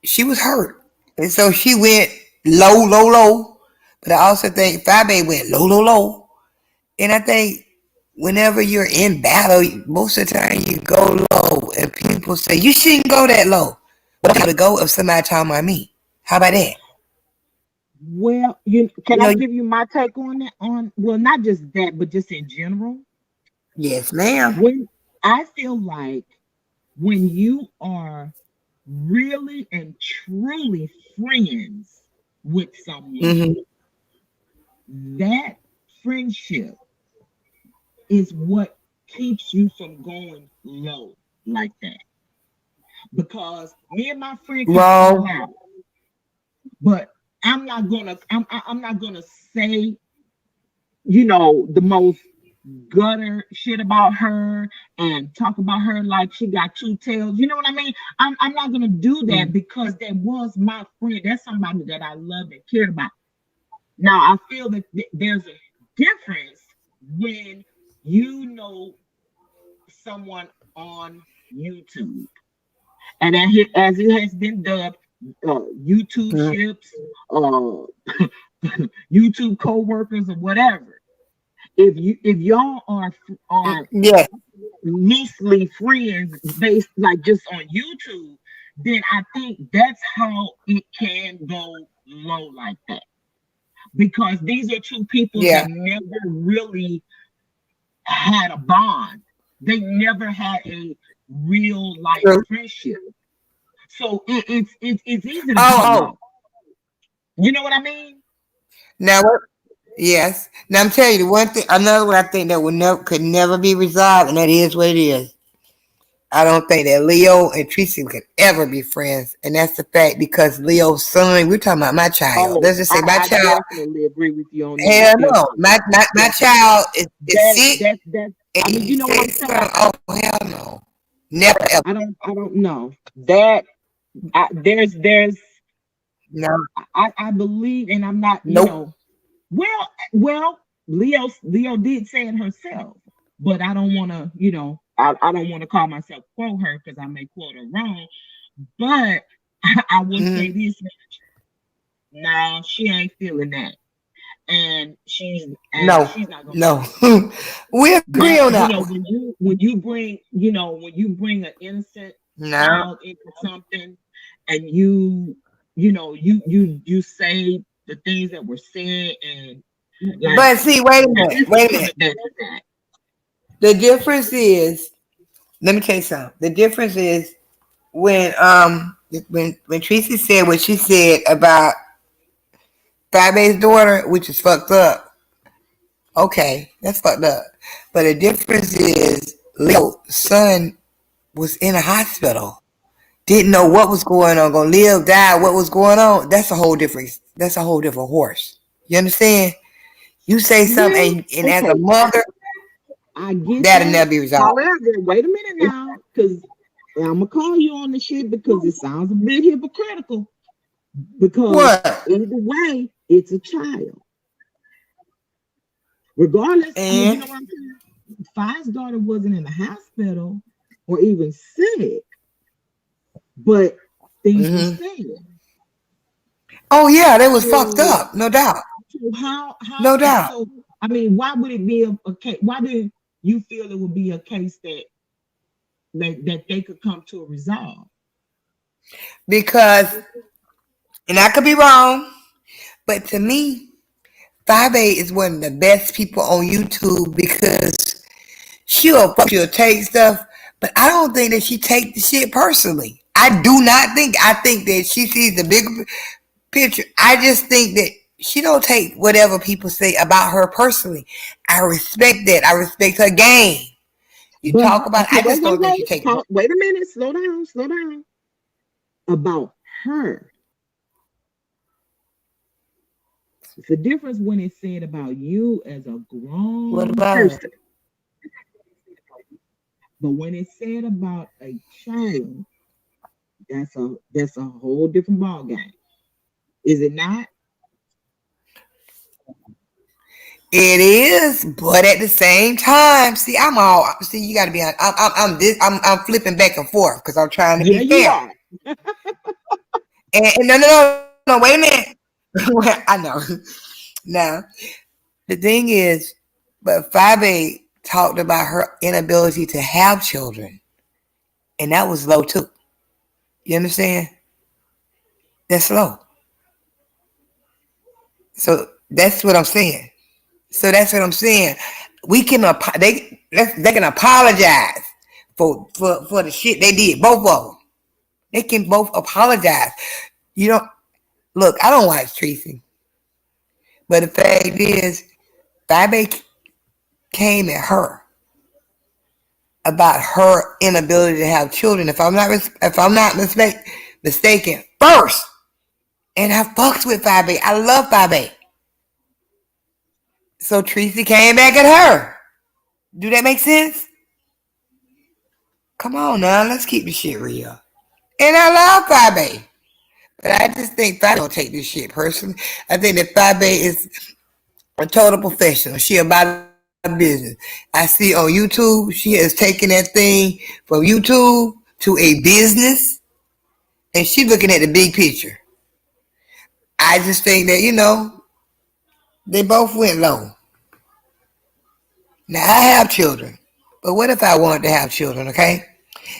she was hurt, and so she went low, low, low. But I also think Fabe went low, low, low, and I think whenever you're in battle, most of the time you go low, and people say you shouldn't go that low. But I'm gonna go if somebody talking about me. How about that? Well, can You I know, give you my take on that? Well, not just that, but just in general. yes, ma'am. When I feel like when you are really and truly friends with someone, that friendship is what keeps you from going low like that. Because me and my friend can fall Wrong. out, but I'm not gonna say, the most gutter shit about her and talk about her like she got two tails. You know what I mean? I'm not gonna do that because that was my friend. That's somebody that I loved and cared about. Now I feel that there's a difference when you know someone on YouTube, and as it has been dubbed, YouTube ships, YouTube co-workers or whatever. If y'all are Yeah. loosely friends based like just on YouTube, then I think that's how it can go low like that. Because these are two people Yeah. that never really had a bond. They never had a real life True. friendship. So it's easy to go Oh. low. You know what I mean? Now what? Yes. Now I'm telling you the one thing. Another one I think that could never be resolved, and that is what it is. I don't think that Leo and Tracy could ever be friends, and that's the fact because Leo's son. We're talking about my child. Oh, Let's just say my I child. definitely agree with you on that. Hell no, Definitely. my child is sick. That's And I mean, you know what I'm says, saying? oh hell no, never ever. I don't know. That there's No, I believe, and I'm not, nope. well, Leo did say it herself, but I don't want to, I don't want to call myself quote her because I may quote her wrong, but I will say this much. No, she ain't feeling that. And she's No, not gonna no. We agree on that. when you bring an innocent No, child into something and you say the things that were said and like, but see, wait a minute. The difference is, let me tell you something. The difference is when Tracy said what she said about Fabe's daughter, which is fucked up. Okay, that's fucked up. But the difference is Leo's son was in a hospital. Didn't know what was going on. Gonna live, die, what was going on. That's a whole different horse. You understand? You say something and as a mother, I get that'll that. never be resolved. However, wait a minute now, because I'm gonna call you on the shit because it sounds a bit hypocritical. Because What? either way, it's a child. Regardless, you know what I'm saying? Fi's daughter wasn't in the hospital or even sick, but things were said. Oh yeah, that was fucked up, no doubt. So how no doubt. So, I mean, why would it be a case? Why do you feel it would be a case that they could come to a resolve? Because, and I could be wrong, but to me, Fabe is one of the best people on YouTube because she'll take stuff, but I don't think that she take the shit personally. I do not think. I think that she sees the bigger picture. I just think that she don't take whatever people say about her personally. I respect that. I respect her game. You But talk about. I just don't think you take. wait a minute, slow down. About her. It's a difference when it's said about you as a What grown about her? person. But when it's said about a child, that's a whole different ball game. Is it not? It is, but at the same time, see, I'm all. See, you got to be on. I'm this. I'm flipping back and forth because I'm trying to Yeah, be you fair. are. And no. Wait a minute. I know. Now the thing is, but 5A talked about her inability to have children, and that was low too. You understand? That's low. So that's what I'm saying. We can they can apologize for the shit they did. Both of them. They can both apologize. You know, look, I don't watch Tracy, but the fact is, 5A came at her about her inability to have children. If I'm not mistaken, first. And I fucks with 5A. I love 5A. So Tracy came back at her. Do that make sense? Come on now, let's keep the shit real. And I love 5A. But I just think 5A don't take this shit personally. I think that 5A is a total professional. She about her business. I see on YouTube, she has taken that thing from YouTube to a business. And she's looking at the big picture. I just think that, they both went low. Now, I have children. But what if I wanted to have children, okay?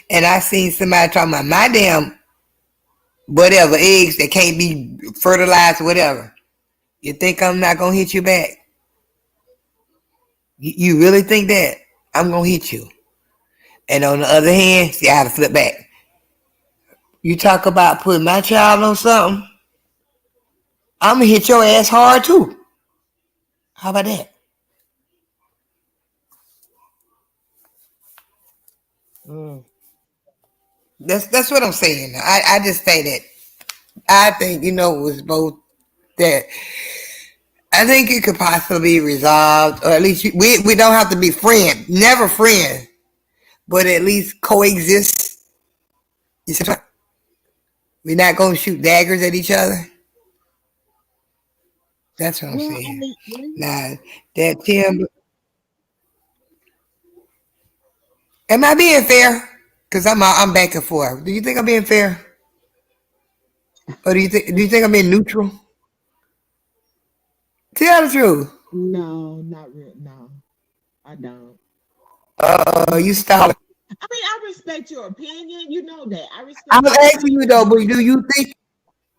And I seen somebody talking about my damn whatever, eggs that can't be fertilized or whatever. You think I'm not going to hit you back? You really think that? I'm going to hit you. And on the other hand, see, I had to flip back. You talk about putting my child on something, I'm going to hit your ass hard too. How about that? Mm. That's what I'm saying. I just say that. I think, it was both that. I think it could possibly be resolved, or at least we don't have to be friends, never friends, but at least coexist. You see, we're not going to shoot daggers at each other. That's what I'm Well, I saying. mean, Now, that Tim, am I being fair? Because I'm back and forth. Do you think I'm being fair, or do you think I'm being neutral? Tell the truth. no, not real. No, I don't. You stalling. I mean, I respect your opinion. You know that. I I'm respect your asking you though, opinion. but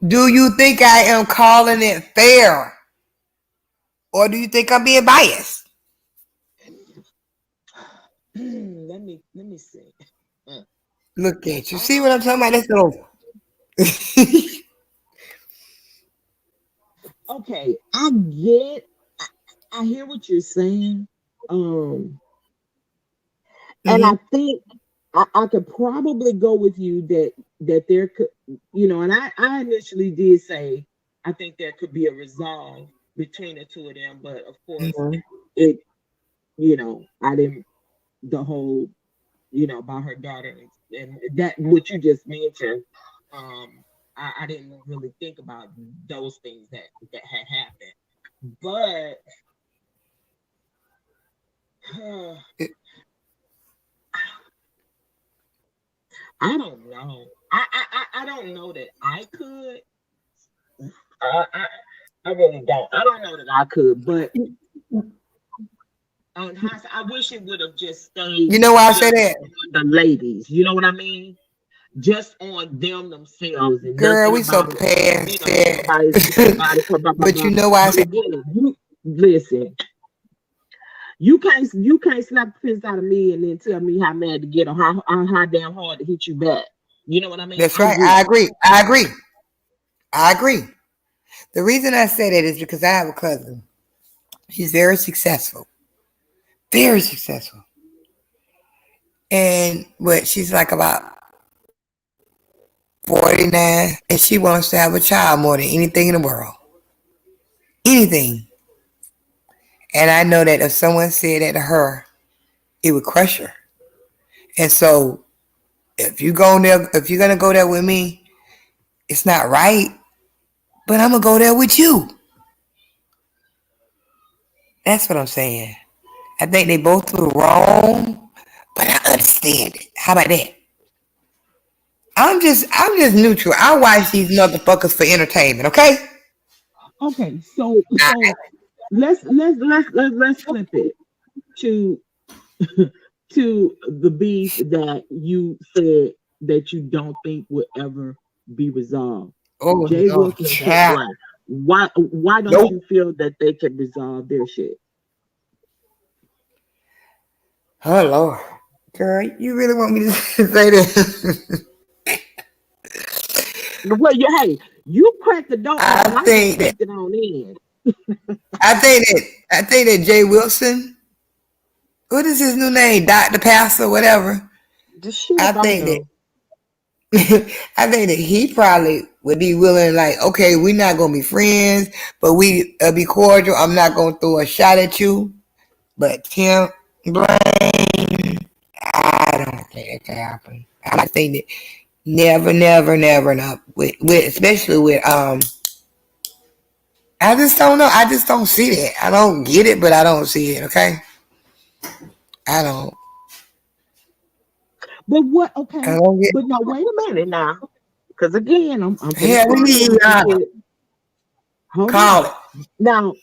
do you think I am calling it fair, or do you think I'm being biased? Let me see. Look at you. See Uh, what I'm talking about? That's little. okay, I hear what you're saying. Um, and Mhm. I think I could probably go with you that there could, and I initially did say I think there could be a resolve between the two of them, but of course Mhm. it, I didn't the whole, about her daughter and that what you just mentioned. Um, I didn't really think about those things that had happened, but I don't know. I don't know that I could. I, I I really don't. I don't know that I could, but on hindsight, I wish it would have just stayed You know why I say just that, on the ladies. You know what I mean? Just on them themselves and girl? nothing We so about past somebody somebody that. blah, blah, But blah. you know why I But say, again, you listen. You can't slap the piss out of me and then tell me how mad to get or how damn hard to hit you back. You know what I mean? That's I'm right. with I you. agree. I agree. I agree. The reason I say that is because I have a cousin. She's very successful. Very successful. And what she's like about 49, and she wants to have a child more than anything in the world. Anything. And I know that if someone said that to her, it would crush her. And so if you're gonna go there with me, it's not right, but I'm gonna go there with you. That's what I'm saying. I think they both were wrong, but I understand it. How about that? I'm just neutral. I watch these motherfuckers for entertainment, okay? Okay, so let's flip it to to the beef that you said that you don't think will ever be resolved. Oh Jay no, Wilson and Tim child. Black. Why don't Nope. you feel that they can resolve their shit? Oh Lord. Girl, you really want me to say this? Well, you cracked the door I open. I think just that kicked it on in. I think that Jay Wilson, what is his new name? Dr. Pastor, whatever. Just shit I if I think know. that I think that he probably would be willing, like, okay, we're not gonna be friends, but we be cordial. I'm not gonna throw a shot at you. But Tim Blaine, I don't think that can happen. I think that never, never, never, no. With especially with I just don't know. I just don't see that. I don't get it, but I don't see it. Okay, I don't. But what? I Okay, don't get. but now wait a minute now, because again, I'm gonna Yeah, we call need you and to say, hold call on. it. Now,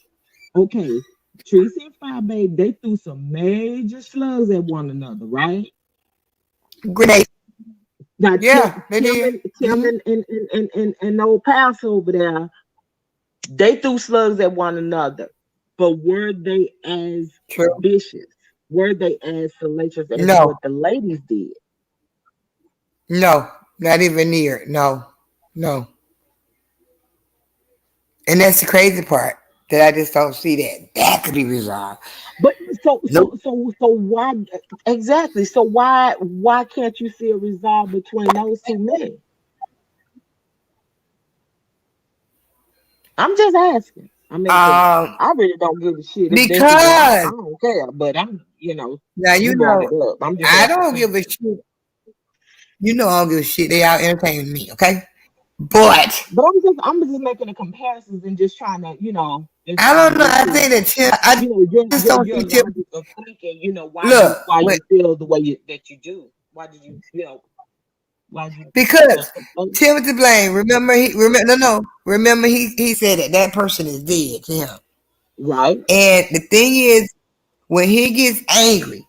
okay, Tracy and Fire Babe, they threw some major slugs at one another, right? Grenade. Now, Yeah, they Tim did. and old Pass over there, they threw slugs at one another, but were they as True. vicious? Were they as salacious as No, what the ladies did? no, not even near. No, no. And that's the crazy part that I just don't see that could be resolved. But Nope. so why exactly? So why can't you see a resolve between those two men? I'm just asking. I mean, 'cause Um, I really don't give a shit if they do. I because don't care. But now you brought it up. I'm just I asking don't give questions. a shit. You know I don't give a shit. They out entertaining me, okay? But But I'm just making the comparisons and just trying to, just I trying don't to know. get I to, think that I just don't your see Tim. logic of thinking, Look, why you feel the way that you do. Why did you, why did you because feel Timothy Blaine. Remember he said that person is dead to him. right? And the thing is, when he gets angry,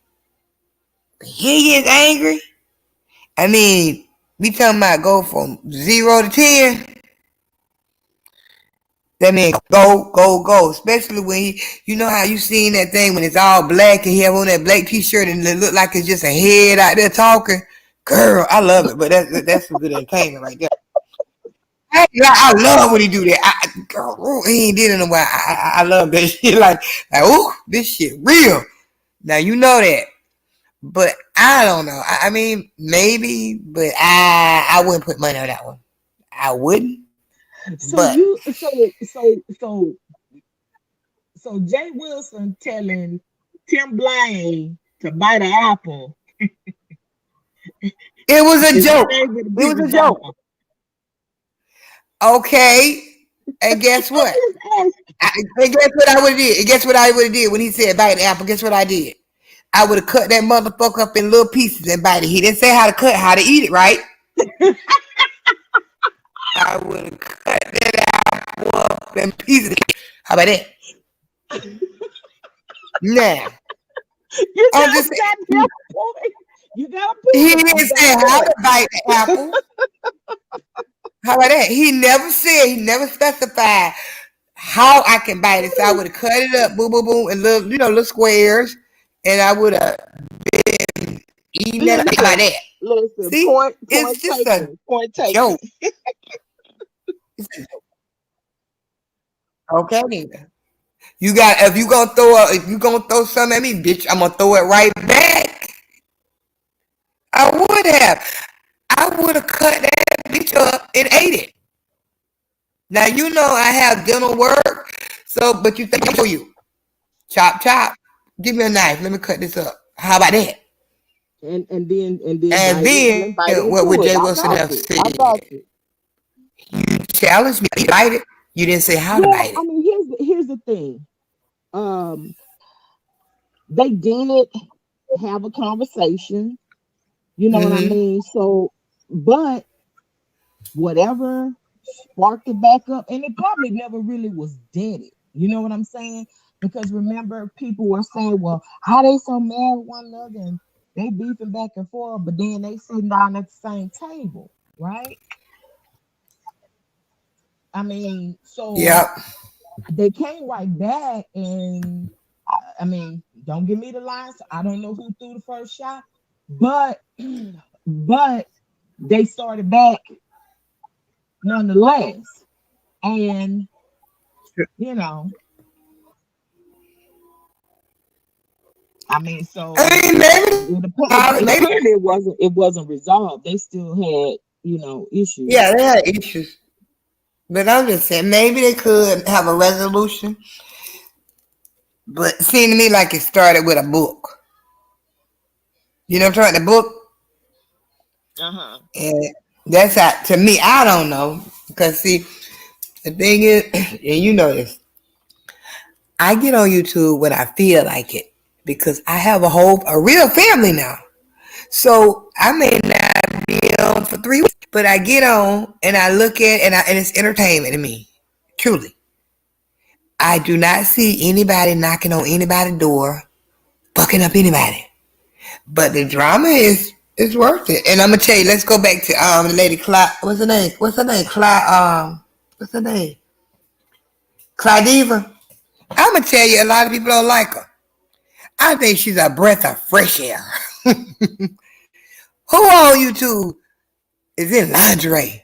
I mean, we talking about go from 0 to 10. That means go. Especially when you know how you seen that thing when it's all black and he have on that black t-shirt and it look like it's just a head out there talking. Girl, I love it, but that's some good entertainment right there. I love when he do that. Girl, he ain't did it in a while. I love that shit. Like, ooh, this shit real. Now you know that, but I don't know. I mean, maybe, but I wouldn't put money on that one. I wouldn't. So But so Jay Wilson telling Tim Blaine to bite an apple it was a is joke. unable to It be was a joke. resolved. Okay. And guess what? I'm just asking. And guess what I would have did? And guess what I would have did when he said bite the apple? Guess what I did? I would have cut that motherfucker up in little pieces and bite it. He didn't say how to eat it, right? I would have cut that apple up in pieces. How about that? Nah. You I'm got just saying, goddamn point. You got a he point. didn't say how to bite the apple. How about that? He never specified how I can bite it. So I would have cut it up, boom, boom, boom, and little squares, and I would have been eating that like that. Listen, See, point it's just a taken. Point taken. joke. It's a joke. Okay, nigga. You got if you gonna throw something at me, bitch, I'm gonna throw it right back. I would have. I would have cut that bitch up and ate it. Now you know I have dental work, so but you think for you. Chop chop. Give me a knife. Let me cut this up. How about that? And then And bite then into what would it. Jay I Wilson got have you. I said? got you. You challenged me to bite it. You didn't say how to Well, bite I it. mean, here's the thing. They didn't have a conversation. You know what I Mm-hmm. mean? So, but whatever sparked it back up, and it probably never really was dented. You know what I'm saying? Because remember, people were saying, "Well, how they so mad with one another and they beefing back and forth, but then they sitting down at the same table, right?" I mean, so Yep. they came right back, and I mean, don't give me the lines. I don't know who threw the first shot, but but they started back nonetheless, and you know, I mean, I so mean, maybe, maybe, apparently it wasn't resolved. They still had issues. yeah, they had issues. But I'm just saying, maybe they could have a resolution. But it seemed to me like it started with a book. You know what I'm talking about? The book? Uh-huh. And that's how, to me, I don't know. Because, see, the thing is, and you know this, I get on YouTube when I feel like it. Because I have a real family now. So I may not be on for 3 weeks, but I get on and I look at and it's entertainment to me. Truly. I do not see anybody knocking on anybody's door, fucking up anybody. But the drama is worth it. And I'm gonna tell you, let's go back to the lady Clyde. What's her name? What's her name? Clydiva. I'm gonna tell you, a lot of people don't like her. I think she's a breath of fresh air. Who on YouTube is in lingerie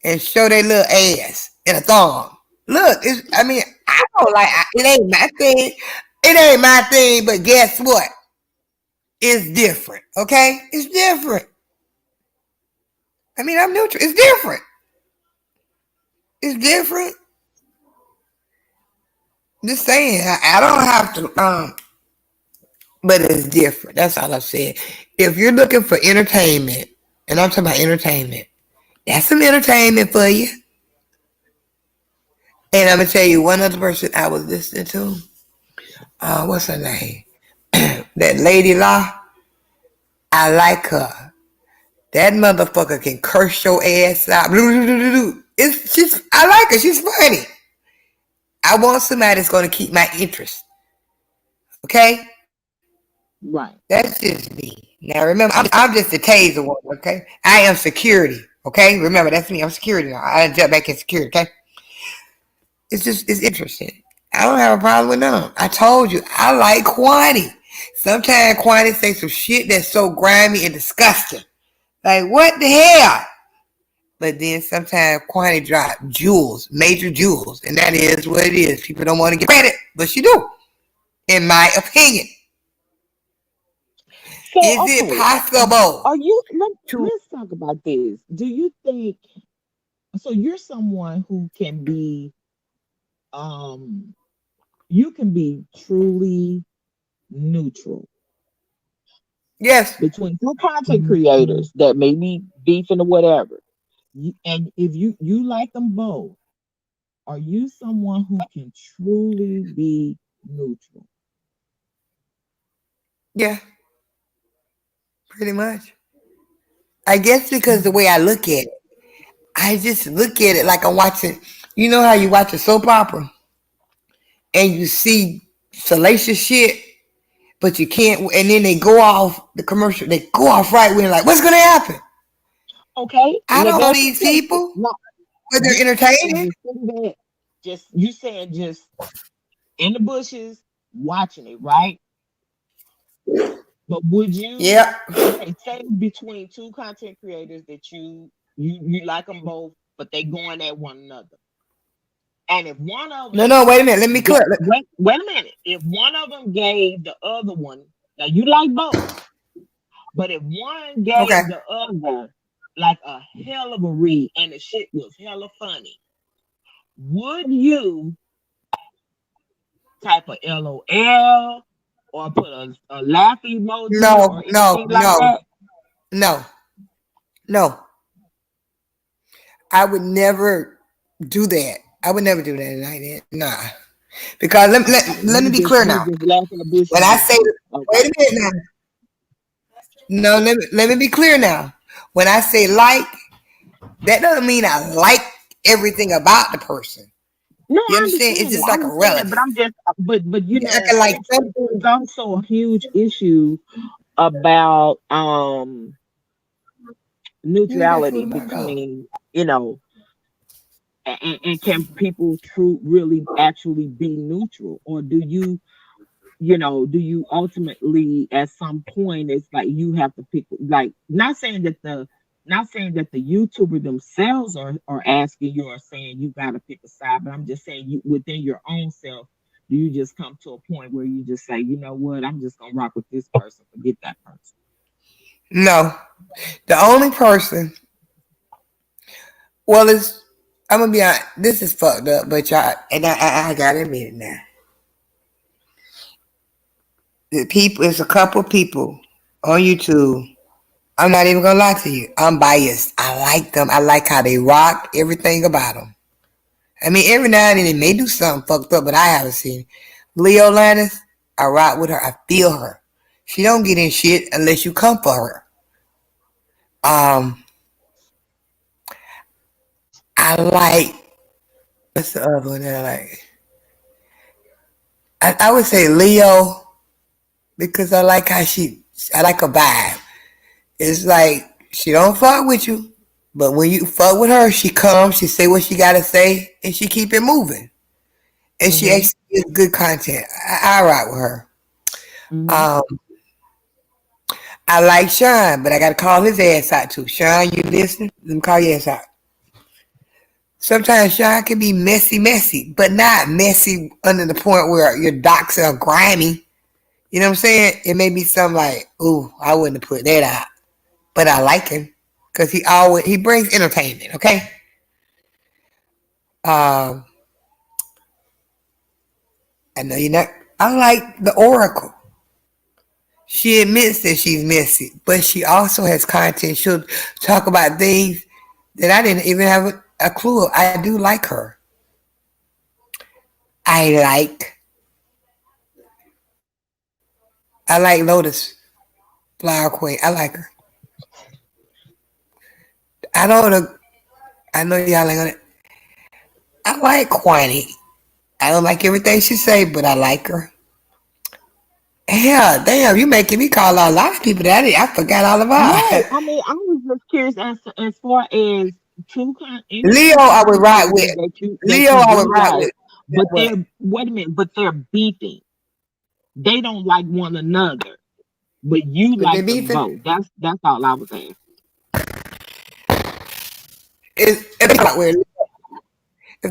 and show their little ass in a thong? Look, I mean, I don't like it. Ain't my thing. It ain't my thing. But guess what? It's different. Okay, it's different. I mean, I'm neutral. It's different. It's different. Just saying. I don't have to. But it's different. That's all I'm saying. If you're looking for entertainment, and I'm talking about entertainment, that's some entertainment for you. And I'm gonna tell you one other person I was listening to. What's her name? That Lady Law. I like her. That motherfucker can curse your ass out. I like her. She's funny. I want somebody that's gonna keep my interest. Okay? Right. That's just me. Now remember, I'm just a taser one, okay? I am security. Okay? Remember, that's me. I'm security now. I jump back in security, okay? It's interesting. I don't have a problem with none. I told you, I like Kwani. Sometimes Kwani say some shit that's so grimy and disgusting. Like, what the hell? But then sometimes Kwani drop jewels, major jewels, and that is what it is. People don't want to give credit, but she do, in my opinion. So Is it okay, possible are you? to? Let's talk about this. Do you think so? You're someone who can be um you can be truly neutral Yes. between two content creators that may be beefing or whatever. And if you like them both, are you someone who can truly be neutral? Yeah, pretty much. I guess because the way I look at it, I just look at it like I'm watching. You know how you watch a soap opera and you see salacious shit, but you can't. And then they go off the commercial. They go off right when like, what's gonna happen? Okay, I now don't know that's the these case. people, No, but they're you saying entertaining. just sitting there, just you saying just in the bushes watching it, right? But would you, Yep. okay, say between two content creators that you like them both, but they going at one another, and if one of No, them no, wait a minute. Let me get, clear. wait a minute, if one of them gave the other one, now you like both, but if one Okay. gave the other like a hell of a read and the shit was hella funny, would you type a LOL or put a laugh emoji No, or no, anything like no, that? no, no. I would never do that. I would never do that like that. Nah. Because let me be clear You now. just laughing a bit When I shy. say, wait Okay. a minute now. No, let me be clear now. When I say like, that doesn't mean I like everything about the person. No, You I understand? It's understand that. just I like a understand that, but relative. I'm just, but you I know, can like something. there's also a huge issue about You got food neutrality in my dog. between, you know, and can people true really actually be neutral, or do you, you know, do you ultimately at some point it's like you have to pick, like, not saying that the YouTuber themselves are asking you or saying you got to pick a side, but I'm just saying you within your own self, do you just come to a point where you just say, you know what, I'm just gonna rock with this person, forget that person? No. The only person, well, it's, I'm gonna be honest, this is fucked up, but y'all, and I gotta admit it now. The people, it's a couple people on YouTube. I'm not even gonna lie to you. I'm biased. I like them. I like how they rock. Everything about them. I mean, every now and then they may do something fucked up, but I haven't seen it. Leo Lannis, I rock with her. I feel her. She don't get in shit unless you come for her. Um, I like, what's the other one that I like? I would say Leo because I like how I like her vibe. It's like she don't fuck with you, but when you fuck with her, she comes, she say what she gotta say, and she keep it moving. And she Mm-hmm. actually gives good content. I rock with her. Mm-hmm. Um, I like Sean, but I gotta call his ass out too. Sean, you listen? Let me call your ass out. Sometimes Sean can be messy, messy, but not messy under the point where your docs are grimy. You know what I'm saying? It may be something like, ooh, I wouldn't have put that out. But I like him because he brings entertainment. Okay. Um, I know you're not. I like the Oracle. She admits that she's messy, but she also has content. She'll talk about things that I didn't even have a clue of. I do like her. I like I like Lotus Flower Queen. I like her. I don't. I know y'all ain't gonna. I like Quani. I don't like everything she say, but I like her. Hell, damn, you making me call out a lot of people that I forgot all about. No, I mean, I was just curious as far as any Leo, two I would content ride with. creators that Leo, you I would do ride like, with. but What? they're, wait a minute, but they're beefing. They don't like one another, but you If they like them beefing, both. That's all I was asking. if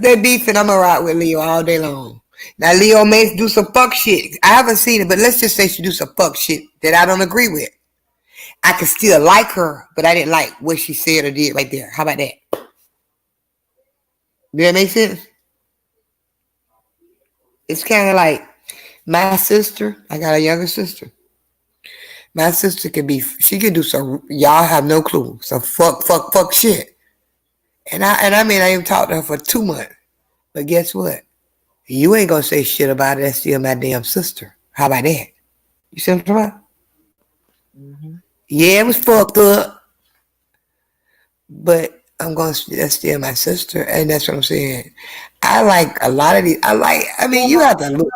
they beefing, I'm gonna ride with Leo all day long. Now Leo may do some fuck shit. I haven't seen it, but let's just say she do some fuck shit that I don't agree with. I can still like her, but I didn't like what she said or did right there. How about that? Does that make sense? It's kind of like my sister. I got a younger sister. My sister can be. She can do some. Y'all have no clue. Some fuck shit. And I mean I even talked to her for 2 months. But guess what? You ain't gonna say shit about it. That's still my damn sister. How about that? You see what I'm talking about? Hmm. Yeah, it was fucked up, but I'm gonna. That's still my sister, and that's what I'm saying. I like a lot of these. I like. I mean, you Well, have to look.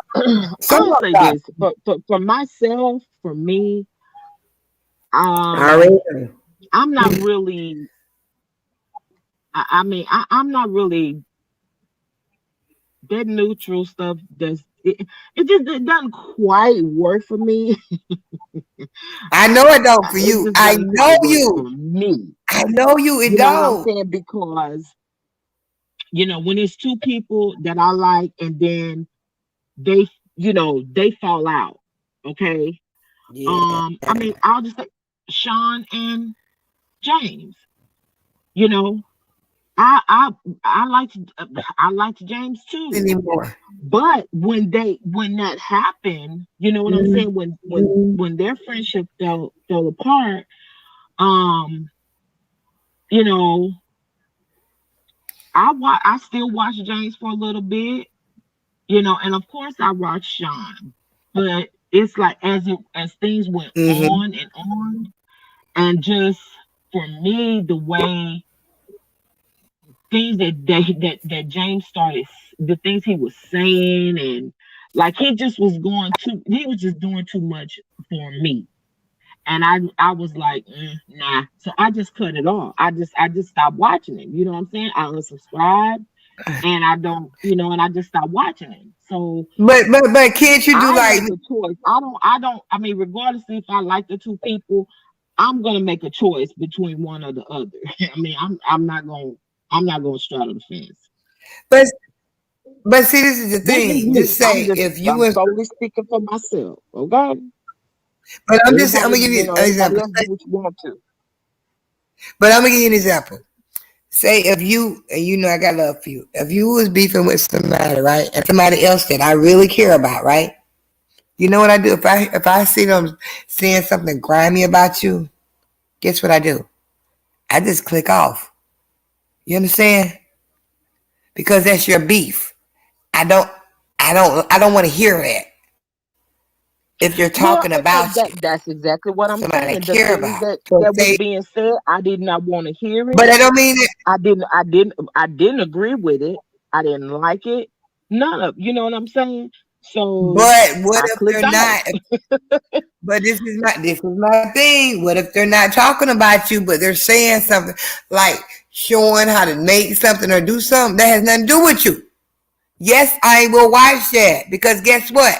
Some I'll of say them. this for myself, for me, I already um, know. I'm not really. I'm not really that neutral stuff. That's it doesn't quite work for me. I know it don't for It you. just I doesn't know quite work for you. me. I know you. It You know what I'm don't. saying? Because when it's two people that I like, and then they they fall out. Okay. Yeah. I mean, I'll just say Sean and James. You know, I I I liked James too. Anymore. But when that happened, you know what I'm Mhm. saying? When their friendship fell apart, um, you know, I still watch James for a little bit, and of course I watch Sean. But it's like as things went Mhm. on, and just for me, the way things that James started, the things he was saying, and like he was just doing too much for me. And I was like, nah. So I just cut it off. I just stopped watching it. You know what I'm saying? I unsubscribed, and I don't, and I just stopped watching it. So But can't you do I like make a choice. I mean, regardless if I like the two people, I'm gonna make a choice between one or the other. I mean, I'm not gonna straddle the fence. but but see this is the That's just thing. me. Just say if you I'm was solely speaking for myself. Okay. but I'm Everybody, gonna give you an everybody example. else do what you want to. But I'm gonna give you an example. Say if you and I got love for you. If you was beefing with somebody, right? And somebody else that I really care about, right? You know what I do? If I see them saying something grimy about you, guess what I do? I just click off. You understand? Because that's your beef. I don't I don't want to hear that. If you're talking Well, about you, that's exactly what I'm somebody I saying. The care things about. that So that was say, being said, I did not want to hear but it. I don't mean it. I didn't agree with it. I didn't like it. None of, you know what I'm saying? So But what I if clicked they're off. not? But this is my thing. What if they're not talking about you, but they're saying something like showing how to make something or do something that has nothing to do with you? Yes, I will watch that because guess what?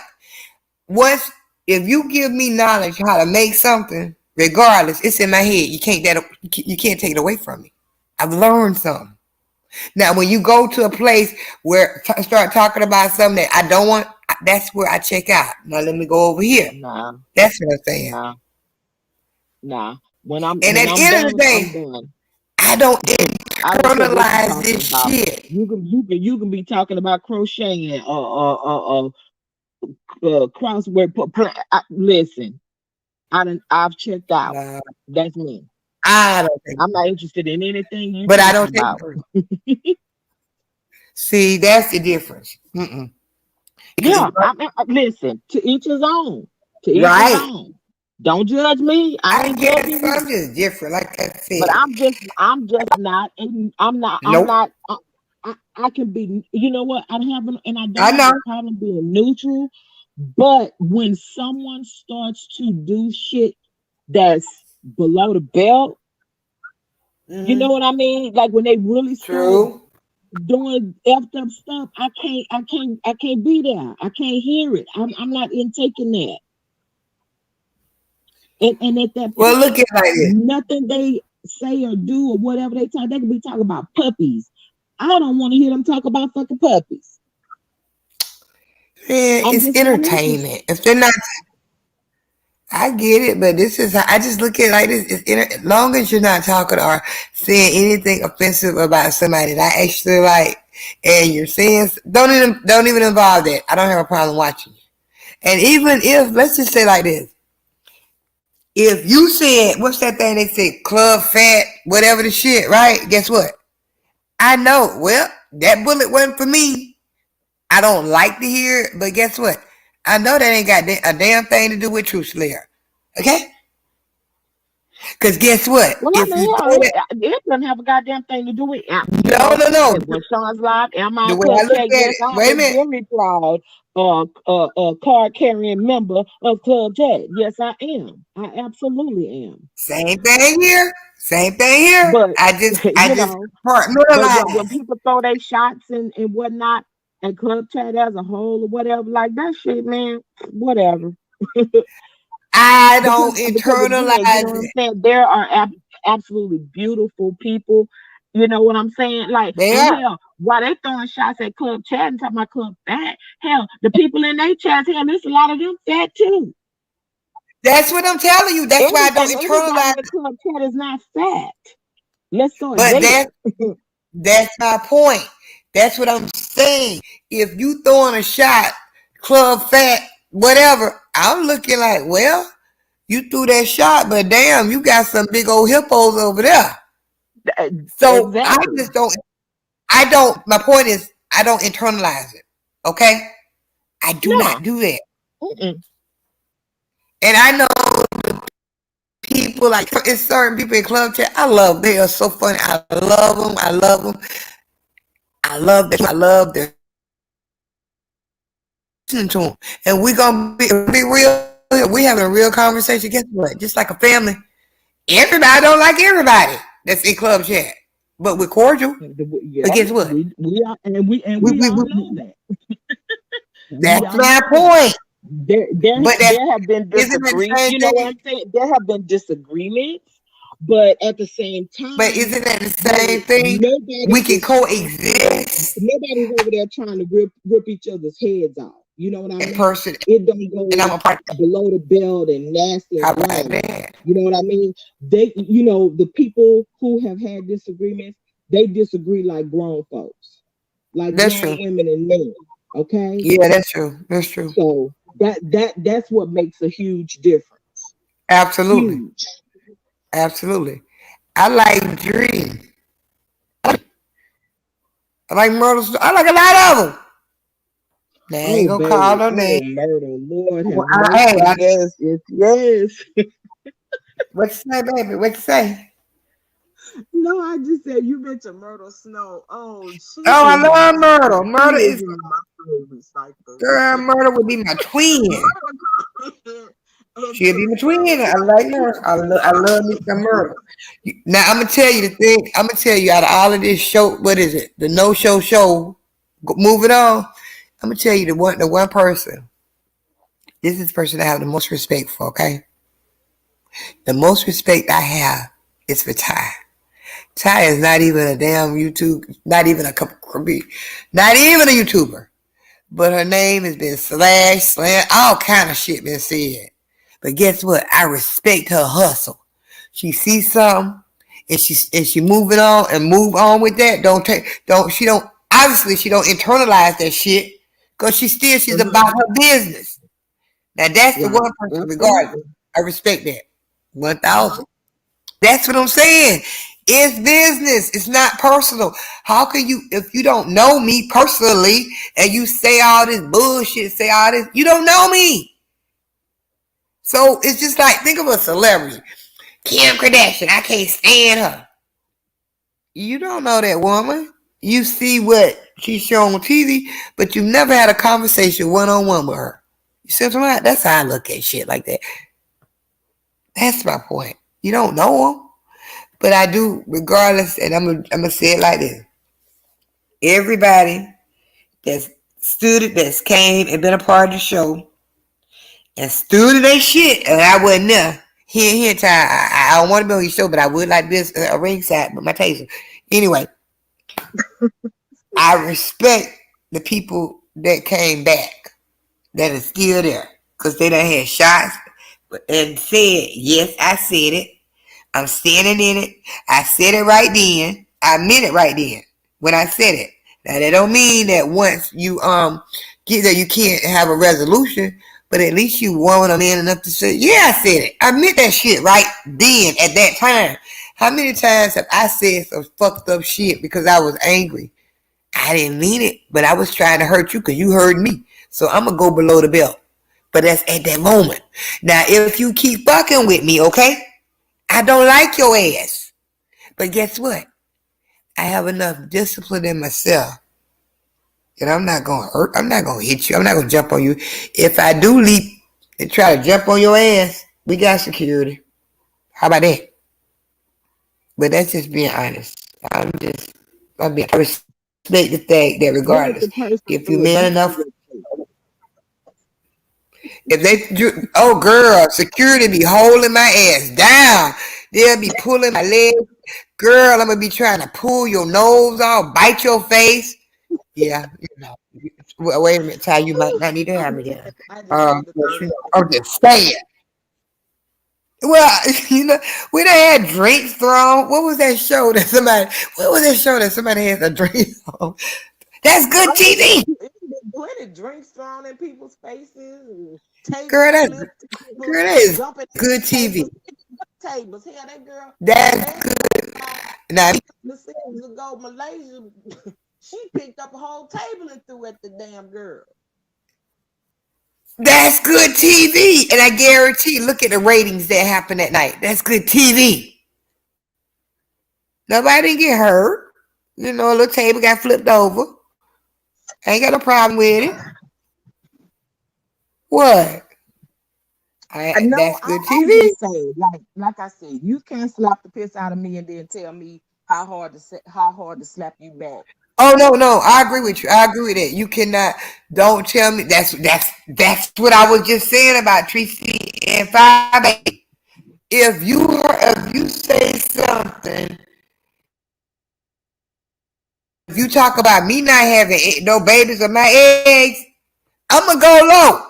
Once if you give me knowledge how to make something, regardless, it's in my head. You can't take it away from me. I've learned something. Now, when you go to a place where start talking about something that I don't want, that's where I check out. Now let me go over here. Nah, That's what I'm saying. nah, nah. When I'm And when at the I'm end of the done, I'm day, done. I don't I don't care what you're internalize talking this about. shit. You can be talking about crocheting or crossword. Listen, I've checked out. No, That's me. I don't think I'm so. not interested in anything you But I talking don't take about. it personal. See, that's the difference. Mm-mm. Because Yeah, I mean, listen. To each his own. To each his right, own. Don't judge me. I I ain't guess judging you. I'm just different. Like I But said, I'm just not. And I'm nope. not. I can be. You know what? I I don't have know. a problem being neutral. But when someone starts to do shit that's below the belt, you know Mm-hmm. what I mean? Like when they really start True. doing effed up stuff, I can't be there. I can't hear it. I'm not in taking that. And at that Well, look point, at it like this. nothing they say or do or whatever they can be talking about puppies. I don't want to hear them talk about fucking puppies. Man, I'm it's just not interested. entertainment. If they're not, I get it, but this is I just look at it like this. As long as you're not talking or saying anything offensive about somebody that I actually like, and you're saying don't even involve that. I don't have a problem watching you. And even if let's just say like this, if you said what's that thing they say, club fat, whatever the shit, right? Guess what? I know. Well, that bullet wasn't for me. I don't like to hear it, but guess what? I know that ain't got a damn thing to do with Truth Slayer. Okay? Because guess what? Well, I If mean, you hell, throw it, it, it doesn't have a goddamn thing to do with it. no, no, no. When Sean's live, am I The a way I look cupcake? at Yes, it, I am wait a a minute. very proud card carrying member of Club Ted. Yes, I am. I absolutely am. Same thing here. Same thing here. But I just you know, but when compartmentalize. people throw their shots and whatnot, and club chat as a whole or whatever, like that shit, man, whatever. I don't Because again, you know internalize what I'm it. saying? There are absolutely beautiful people. You know what I'm saying? Like, They and are. hell, while they throwing shots at club chat and talking about club fat, hell, the people in their chats, hell, there's a lot of them fat too. That's what I'm telling you. That's why I don't And everybody internalize in it. club chat is not fat. Let's start But there. that's my point. That's what I'm saying. If you throwing a shot, club fat, whatever, I'm looking like, well, you threw that shot, but damn, you got some big old hippos over there. So I Exactly. just don't. I don't. My point is, I don't internalize it. Okay, I do No. not do that. Mm-mm. And I know people like it's certain people in club chat. I love. They are so funny. I love them. I love them. I love them. I love their listening to them. And we gonna be real. We having a real conversation. Guess what? Just like a family. Everybody don't like everybody that's in club chat, but we're cordial. But Yeah, guess what? we are, and We, we we, all we know that. We that's all my know that. point. But that's There have been isn't that the disagreements. same You know what thing? I'm saying? There have been disagreements, but at the same But time, isn't that the same there thing? nobody We can is coexist nobody's over there trying to rip each other's heads off. You know what I in mean? person, It don't and I'm go a part of that. below the belt and nasty How and about grimy. that? You know what I mean? The people who have had disagreements, they disagree like grown folks, like That's grown true. women and men. Okay, Yeah, that's true. That's true. so that's what makes a huge difference. Absolutely. Huge. Absolutely. I like Dream. I like Myrtle. I like a lot of them. They ain't Oh, gonna call baby. no name. Oh, murder. Lord Well, have mercy. I, Yes, yes, yes. what you say, baby? What you say? No, I just said you mentioned Myrtle Snow. Oh, Oh, I love Myrtle. she Myrtle is is one of my favorite ciphers. girl. Myrtle would be my twin. Myrtle She'll be into my twin. I so like Myrtle. I love me some Myrtle. Now I'm gonna tell you the thing. I'm gonna tell you out of all of this show, what is it? The no show. Moving on. I'm gonna tell you the one person. This is the person I have the most respect for. Okay, the most respect I have is for Ty. Ty is not even a damn YouTube, not even not even a YouTuber. But her name has been slam, all kind of shit been said. But guess what? I respect her hustle. She sees something and she moving on and move on with that. She don't obviously she don't internalize that shit because she's Mhm. about her business. Now that's the Right. one person regardless. Absolutely. I respect that. 1,000. That's what I'm saying. It's business. It's not personal. How can you, if you don't know me personally and you say all this bullshit, say all this, you don't know me. So it's just like, think of a celebrity. Kim Kardashian. I can't stand her. You don't know that woman. You see what she's shown on TV, but you've never had a conversation one-on-one with her. You see what I'm saying? That's how I look at shit like that. That's my point. You don't know them. But I do, regardless, and I'm gonna say it like this. Everybody that's came and been a part of the show and stood in their shit, and I wasn't there. Here, time. I don't want to be on your show, but I would like this a ringside, but my taser. Anyway, I respect the people that came back that are still there because they done had shots and said, yes, I said it. I'm standing in it. I said it right then. I meant it right then when I said it. Now that don't mean that once you get there you can't have a resolution, but at least you woman or man enough to say, yeah, I said it. I meant that shit right then at that time. How many times have I said some fucked up shit because I was angry? I didn't mean it, but I was trying to hurt you because you hurt me. So I'm gonna go below the belt. But that's at that moment. Now if you keep fucking with me, okay? I don't like your ass. But guess what? I have enough discipline in myself that I'm not gonna hurt. I'm not gonna hit you. I'm not gonna jump on you. If I do leap and try to jump on your ass, we got security. How about that? But that's just being honest. I respect respect the fact that What if regardless, the person if you threw a man dart enough, through your face? if they, oh girl, security be holding my ass down. They'll be pulling my leg. Girl, I'm gonna be trying to pull your nose off, bite your face. Yeah, you know. Wait a minute, Ty, you might not need to have me there. I just had to But, throw you know, that. I'm just saying. Well, you know, we done had drinks thrown. What was that show that somebody? What was that show that somebody had a drink on? That's good Oh, TV, it's been plenty drinks thrown in people's faces, and girl. tables That's flipped, people girl. That is jumping good TV. tables, tables. Hell, that girl That's last good. time, Now the seasons ago, Malaysia, she picked up a whole table and threw at the damn girl. that's good TV, and I guarantee. Look at the ratings that happened that night. That's good TV. Nobody didn't get hurt. You know, a little table got flipped over. Ain't got no problem with it. What? No, That's good I'm TV. just saying, like I said, you can't slap the piss out of me and then tell me how hard to slap you back. Oh no, I agree with you. I agree with that. You cannot. Don't tell me. That's what I was just saying about Tracy and Five. If you say something, if you talk about me not having no babies or my eggs, I'm gonna go low.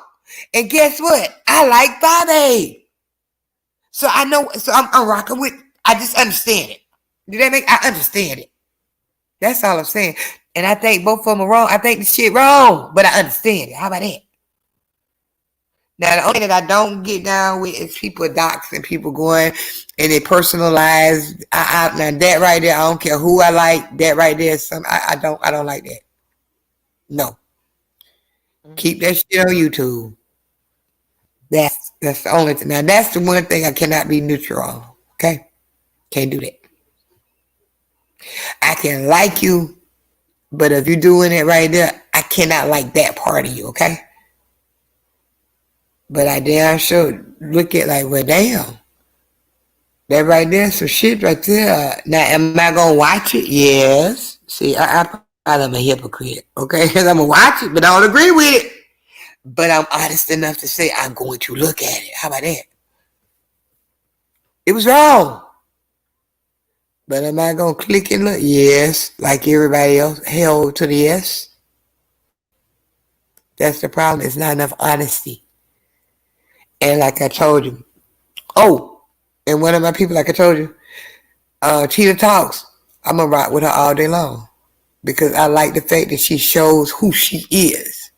And guess what? I like 5A. So I know. So I'm rocking with. I just understand it. Do that make? I understand it. That's all I'm saying. And I think both of them are wrong. I think the shit wrong, but I understand it. How about that? Now, the only thing that I don't get down with is people doxing people going and they personalize. Now that right there, I don't care who I like. That right there, I don't like that. No, keep that shit on YouTube. That's the only thing. Now that's the one thing I cannot be neutral on. Okay, can't do that. I can like you, but if you're doing it right there, I cannot like that part of you. Okay. But I damn sure look at like, well, damn. That right there, some shit right there. Now, am I going to watch it? Yes. See, I'm a hypocrite, okay? Because I'm going to watch it, but I don't agree with it. But I'm honest enough to say I'm going to look at it. How about that? It was wrong. But am I going to click and look? Yes. Like everybody else, held to the yes. That's the problem. It's not enough honesty. And like I told you, and one of my people, like I told you, Cheetah Talks, I'm going to rock with her all day long because I like the fact that she shows who she is.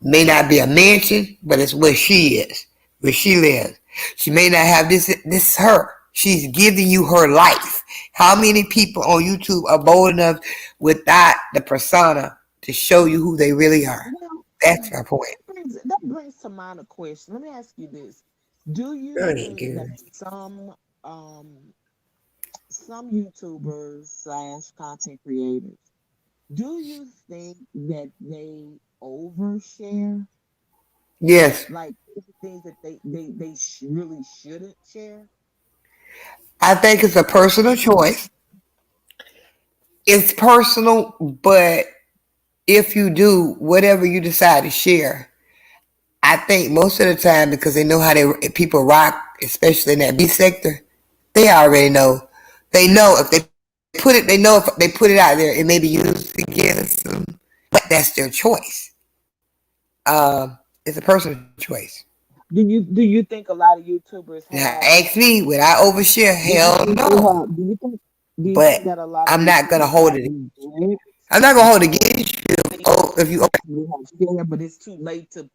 May not be a mansion, but it's where she is, where she lives. She may not have this is her. She's giving you her life. How many people on YouTube are bold enough without the persona to show you who they really are? Well, That's my point. that brings to mind a question. Let me ask you this: do you think that some YouTubers / content creators, do you think that they overshare? Yes, Like things that they really shouldn't share? I think it's a personal choice. It's personal, but if you do whatever you decide to share, I think most of the time because they know how people rock, especially in that B sector, they already know. They know if they put it, they know if they put it out there, it may be used against them, but that's their choice. It's a personal choice. Do you think a lot of YouTubers Now, have? ask me, would I overshare? Do you Hell think they no. have? Do you think But that a lot of I'm not gonna YouTubers hold have it. regrets? I'm not gonna hold it against you. If you We have shared, but it's too late to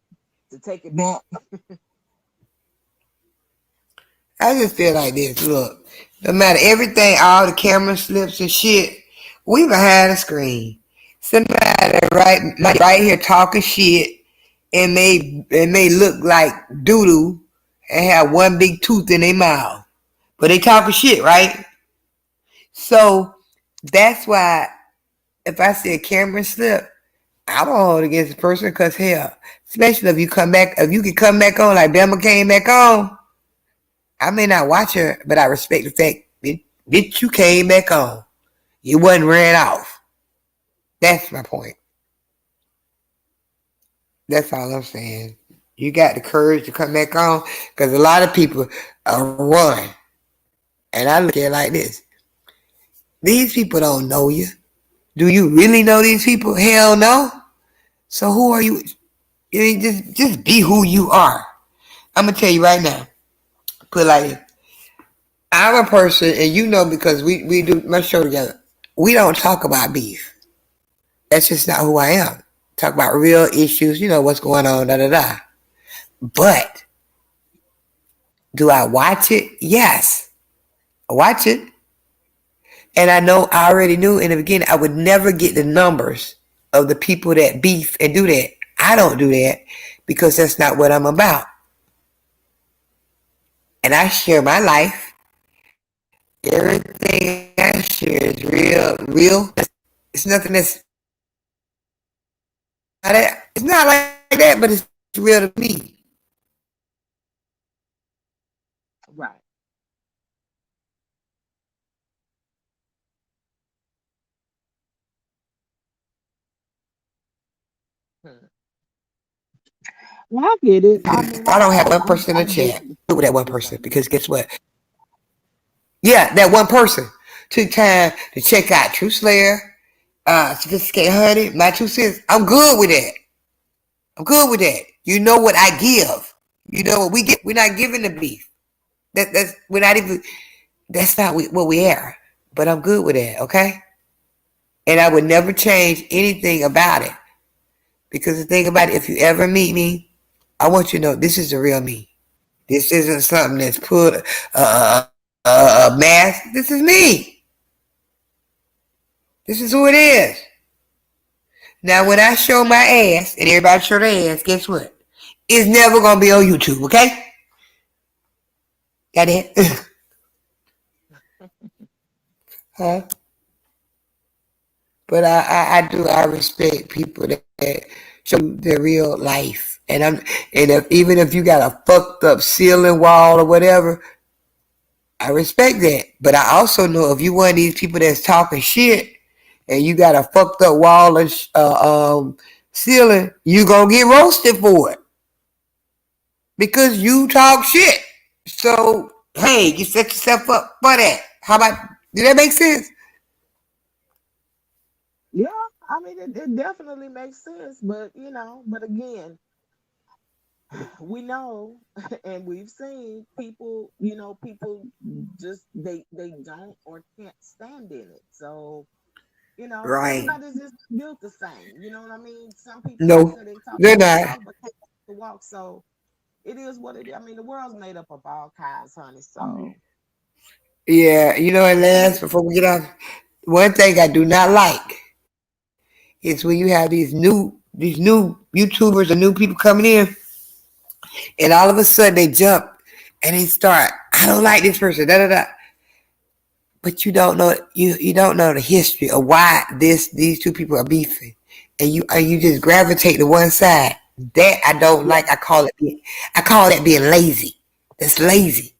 take it back. I just feel like this. Look, no matter everything, all the camera slips and shit, we behind the screen. Somebody right here talking shit and may look like doo doo and have one big tooth in their mouth, but they talking shit, right? So that's why if I see a camera slip, I don't hold it against the person because hell, especially if you can come back on like Bama came back on. I may not watch her, but I respect the fact that you came back on. You wasn't ran off. That's my point. That's all I'm saying. You got the courage to come back on because a lot of people run. And I look at it like this. These people don't know you. Do you really know these people? Hell no. So who are you? Just be who you are. I'm gonna tell you right now. Put it like this. I'm a person, and you know because we do my show together. We don't talk about beef. That's just not who I am. Talk about real issues. You know what's going on. Da da da. But do I watch it? Yes, I watch it. And I know I already knew in the beginning I would never get the numbers of the people that beef and do that. I don't do that because that's not what I'm about. And I share my life. Everything I share is real. It's nothing that's not that. It's not like that, but it's real to me. Right. Hmm. Well, I get it. I mean, I don't have one person I in the get chat with that one what you're person saying. because guess what? Yeah, that one person took time to check out True Slayer, Sophisticated Honey, my 2 cents. I'm good with that. I'm good with that. You know what I give. You know what we get. We're not giving the beef. That's we're not even. That's not what we are. But I'm good with that. Okay. And I would never change anything about it because the thing about it, if you ever meet me, I want you to know this is the real me. This isn't something that's put a mask. This is me. This is who it is. Now, when I show my ass and everybody show their ass, guess what? It's never gonna be on YouTube. Okay. Got it? Huh? But I respect people that show their real life. And even if you got a fucked up ceiling wall or whatever, I respect that. But I also know if you one of these people that's talking shit and you got a fucked up wall and ceiling, you gonna get roasted for it because you talk shit. So hey, you set yourself up for that. How about? Did that make sense? Yeah, I mean, it definitely makes sense, but but again, we know and we've seen people, people just they don't or can't stand in it. So, Right. everybody's just built the same. You know what I mean? Some people, like I No, said, they talk they're the not. talk, but can't walk the walk. So it is what it is. I mean, the world's made up of all kinds, honey. So Yeah, and last before we get off, one thing I do not like is when you have these new YouTubers or new people coming in, and all of a sudden they jump and they start. I don't like this person. Da da da. But you don't know the history of why these two people are beefing, and you just gravitate to one side. That I don't Yeah, like. I call that being lazy. That's lazy.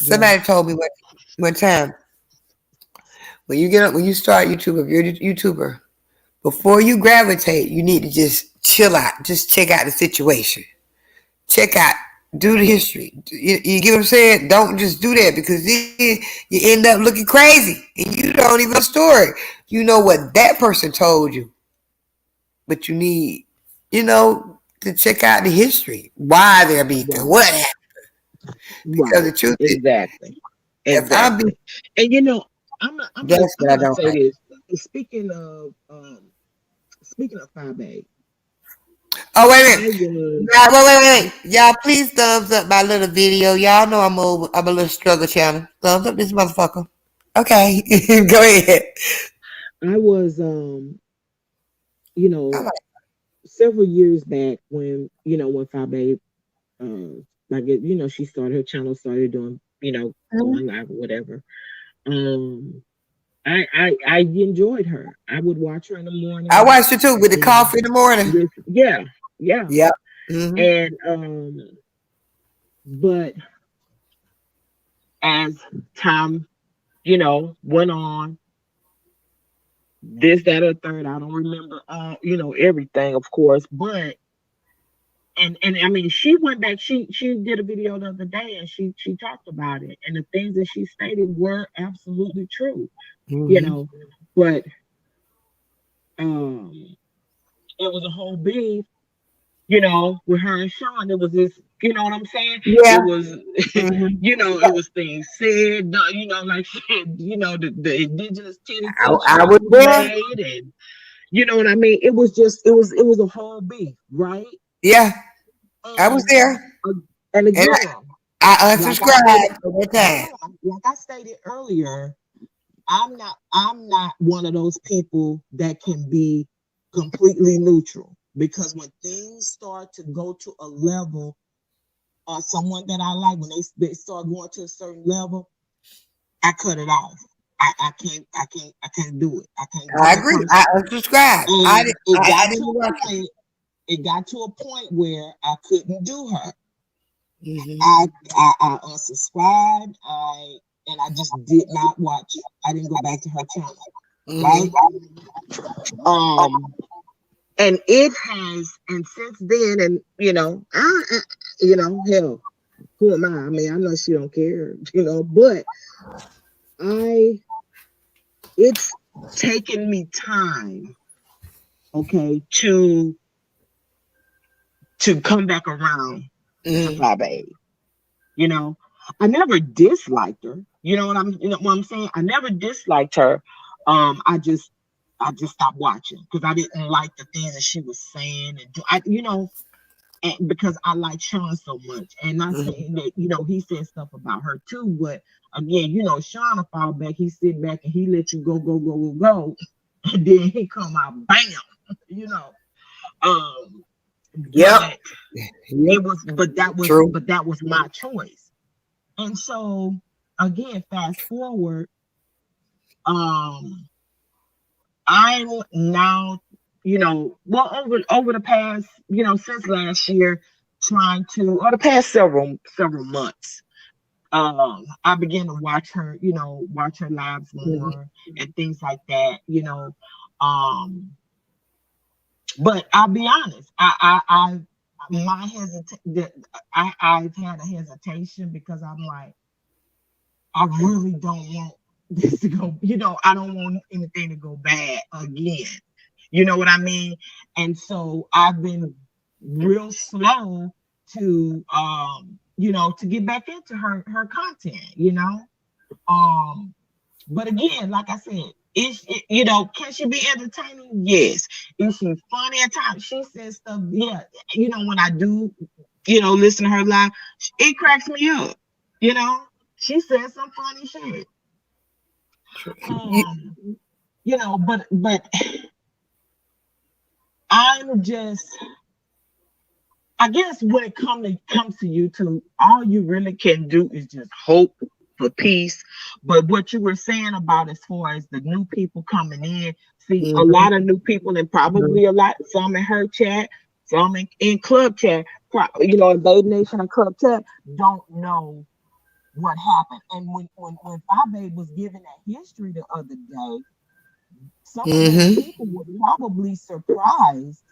yeah, Somebody told me one time when you start YouTube, if you're a YouTuber, before you gravitate, you need to just chill out. Just check out the situation. Check out, do the history. You get what I'm saying? Don't just do that because then you end up looking crazy and you don't even know the story. You know what that person told you, but you need, to check out the history. Why they're beefing, right, what happened. Because right. the truth is, Exactly, if I'm exactly. beefing, And that's I'm what I gonna don't say like. this. Speaking of speaking of 5A, Oh, wait a I minute. was Y'all, wait. Y'all, please thumbs up my little video. Y'all know I'm a little struggle channel. Thumbs up this motherfucker. Okay, go ahead. I was you I know like, several years back when 5A she started her channel, started doing going live or whatever. Um, I enjoyed her. I would watch her in the I morning, watched it too with the and coffee in the morning. yeah, yeah. Yep. Hmm. And but as time went on, this, that, or third. I don't remember, everything, of course, but and I mean, she went back. She did a video the other day, and she talked about it, and the things that she stated were absolutely true. You Mhm. know, but um, it was a whole beef. With her and Sean, it was this. You know what I'm saying? Yeah. It was, Mhm. it was things said. Like said, the indigenous titty I pictures was was there. made, and you know what I mean. It was a whole beef, right? Yeah, I was And there, uh, and and again, I like I stated, unsubscribed for that hold time. on, like I stated earlier, I'm not one of those people that can be completely neutral, because when things start to go to a level, or someone that I like, when they start going to a certain level, I cut it off. I can't do it. I can't do I that agree. I person. unsubscribed. And I didn't watch it. it got to a point where I couldn't do her. Mhm. I unsubscribed. I just did not watch it. I didn't go back to her channel, right? Mhm. Um, and it has, and since then, and hell, who am I? I mean, I know she don't care, but I, it's taken me time, okay, to come back around to Mhm. 5A. You know, I never disliked her. You know what I'm saying? I never disliked her. I just stopped watching because I didn't like the things that she was saying and and because I like Sean so much. And not Mhm. saying that, he said stuff about her too, but again, Sean will fall back, he sit back and he let you go, go, go, go, go, and then he come out bam, you know. Um, Yep. but Yep. it was but that was True. but that was my choice. And so again, fast forward, um, I'm now, well, over the past, since last year, trying to, or the past several months, I began to watch her lives Mhm. more and things like that, um, but I'll be honest, my hesitation, I've had a hesitation because I'm like, I really don't want this to go, I don't want anything to go bad again. You know what I mean? And so I've been real slow to get back into her content. Um, but again, like I said, can she be entertaining? Yes. Is she funny at times? She says stuff, yeah. When I do, listen to her live, it cracks me up. You know, she says some funny shit. You- Um, but I'm just, I guess when it comes to YouTube, all you really can do is just hope for peace. But what you were saying about as far as the new people coming in, see a Mhm. lot of new people, and probably some in her chat, some in club chat, in Babe Nation and club chat, don't know what happened. And when Five Babe was giving that history the other day, some of those Mhm. people were probably surprised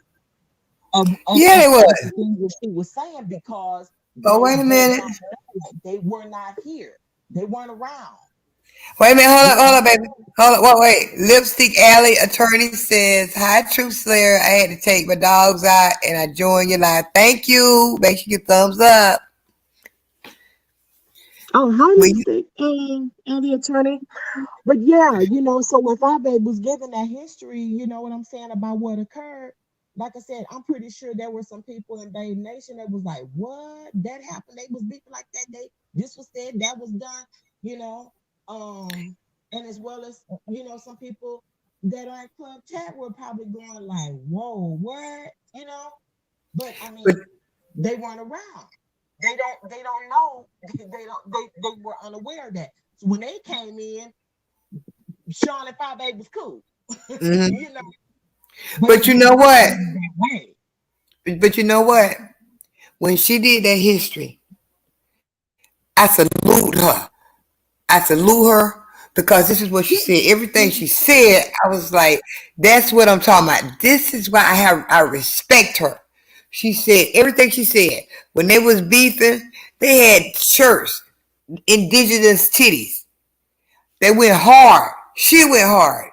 Yeah, it at the was. things that she was saying, because Oh, they wait a did minute. not know it. They were not here. They weren't around. Wait a minute. You Hold know. up, baby. Hold up. Wait. Lipstick Alley attorney says, "Hi, Truth Slayer. I had to take my dogs out and I joined your live. Thank you. Make sure you get thumbs up. Oh, hi, When you, Lipstick, and the attorney. But yeah, so when Five Babe was given that history, you know what I'm saying, about what occurred. Like I said, I'm pretty sure there were some people in Babe Nation that was like, "What? That happened? They was beefing like that? This was said, that was done." You know, and as well as some people that are in club chat were probably going like, "Whoa, what?" But I but mean, they weren't around. They don't know. They were unaware of that. So when they came in, Sean and Five Eight was cool. mhm. you know, but But it you did know not what? end that way. But you know what? When she did that history, I salute her. I salute her because this is what she said. Everything she said, I was like, that's what I'm talking about. This is why I respect her. She said everything she said. When they was beefing, they had shirts, indigenous titties. They went hard. She went hard.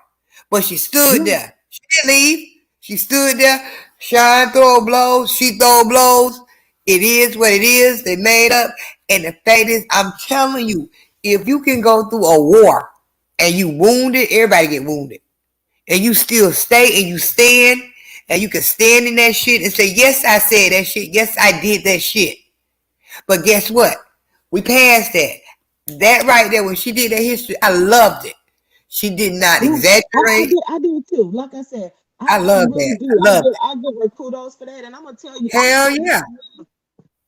But she stood there. She didn't leave. She stood there. Shine throw blows. She throw blows. It is what it is. They made up. And the fact is, I'm telling you, if you can go through a war and you wounded, everybody get wounded. And you still stay and you stand, and you can stand in that shit and say, yes, I said that shit. Yes, I did that shit. But guess what? We passed that. That right there, when she did that history, I loved it. She did not exaggerate. I do too. Like I said, I love really that. do. I love it. I give her kudos for that. And I'm going to tell you. Hell yeah.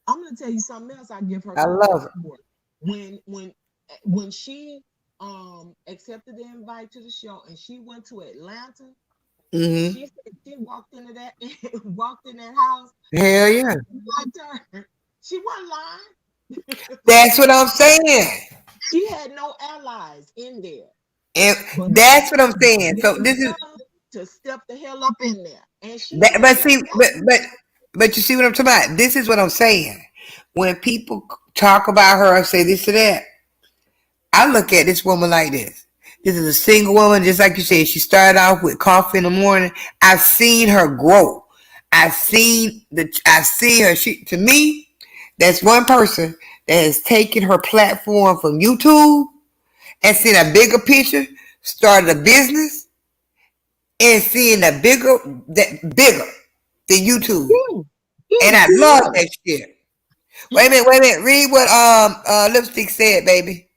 I'm going to tell you something else I give her. I love it. For. When she accepted the invite to the show and she went to Atlanta, Mm-hmm. she said she walked in that house. Hell yeah. She wasn't lying. That's what I'm saying. She had no allies in there. And that's what I'm saying. So this is to step the hell up in there. And she but you see what I'm talking about? This is what I'm saying. When people talk about her and say this or that, I look at this woman like this. This is a single woman, just like you said. She started off with coffee in the morning. I've seen her grow. I've seen her. She, to me, that's one person that has taken her platform from YouTube and seen a bigger picture, started a business, and seeing a bigger than YouTube. And I love that shit. Wait a minute. Read what Lipstick said, baby.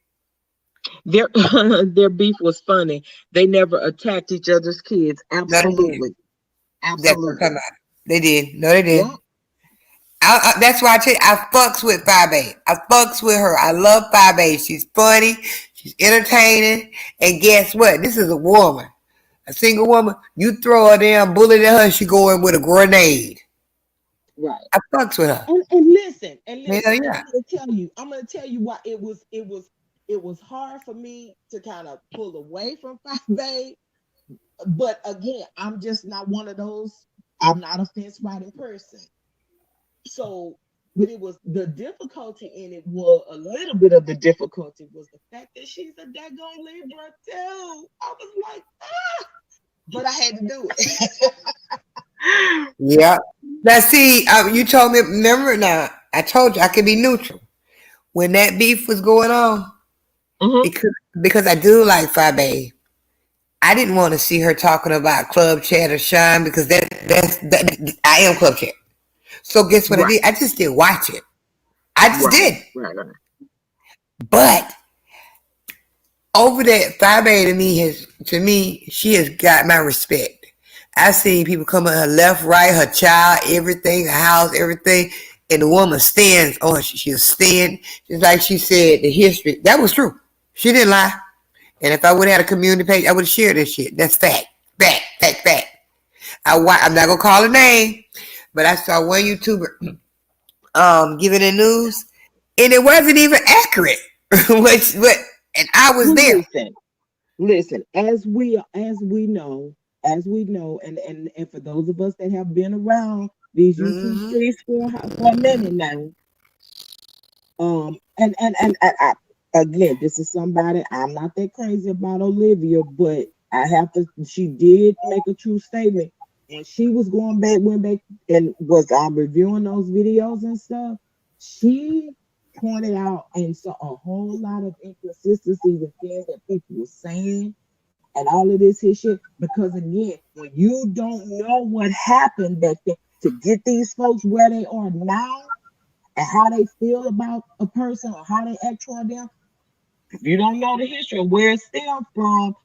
Their beef was funny. They never attacked each other's kids. Absolutely. Absolutely. They did. No, they did. Yeah. That's why I tell you, I fucks with 5A. I fucks with her. I love 5A. She's funny. She's entertaining. And guess what? This is a woman. A single woman. You throw a damn bullet at her, she go in with a grenade. Right. I fucks with her. And listen. Hell yeah. I'm gonna tell you why it was hard for me to kind of pull away from 5A. But again, I'm just not one of those. I'm not a fence riding person. So, but it was the difficulty in it was a little bit of the difficulty was the fact that she's a daggone Libra too. I was like, but I had to do it. Yeah. Now see, you told me, remember now, I told you I could be neutral. When that beef was going on, because I do like 5A, I didn't want to see her talking about Club Chat or Shine because that I am Club Chat. So guess what I did? I just didn't watch it. I just did. Right. But over that 5A to me, she has got my respect. I've seen people come on her left, right, her child, everything, her house, everything, and the woman stands on her. She'll stand, just like she said, the history. That was true. She didn't lie. And if I would have had a community page, I would have shared this shit. That's fact. I'm not going to call her name, but I saw one YouTuber giving the news, and it wasn't even accurate. And I was there. Listen, as we know, and for those of us that have been around these YouTube streets for a minute now, and I, again, this is somebody I'm not that crazy about Olivia, but she did make a true statement when she was went back and was reviewing those videos and stuff. She pointed out and saw a whole lot of inconsistencies and things that people were saying and all of this shit. Because again, when you don't know what happened to get these folks where they are now and how they feel about a person or how they act toward them, if you don't know the history of where it stemmed from,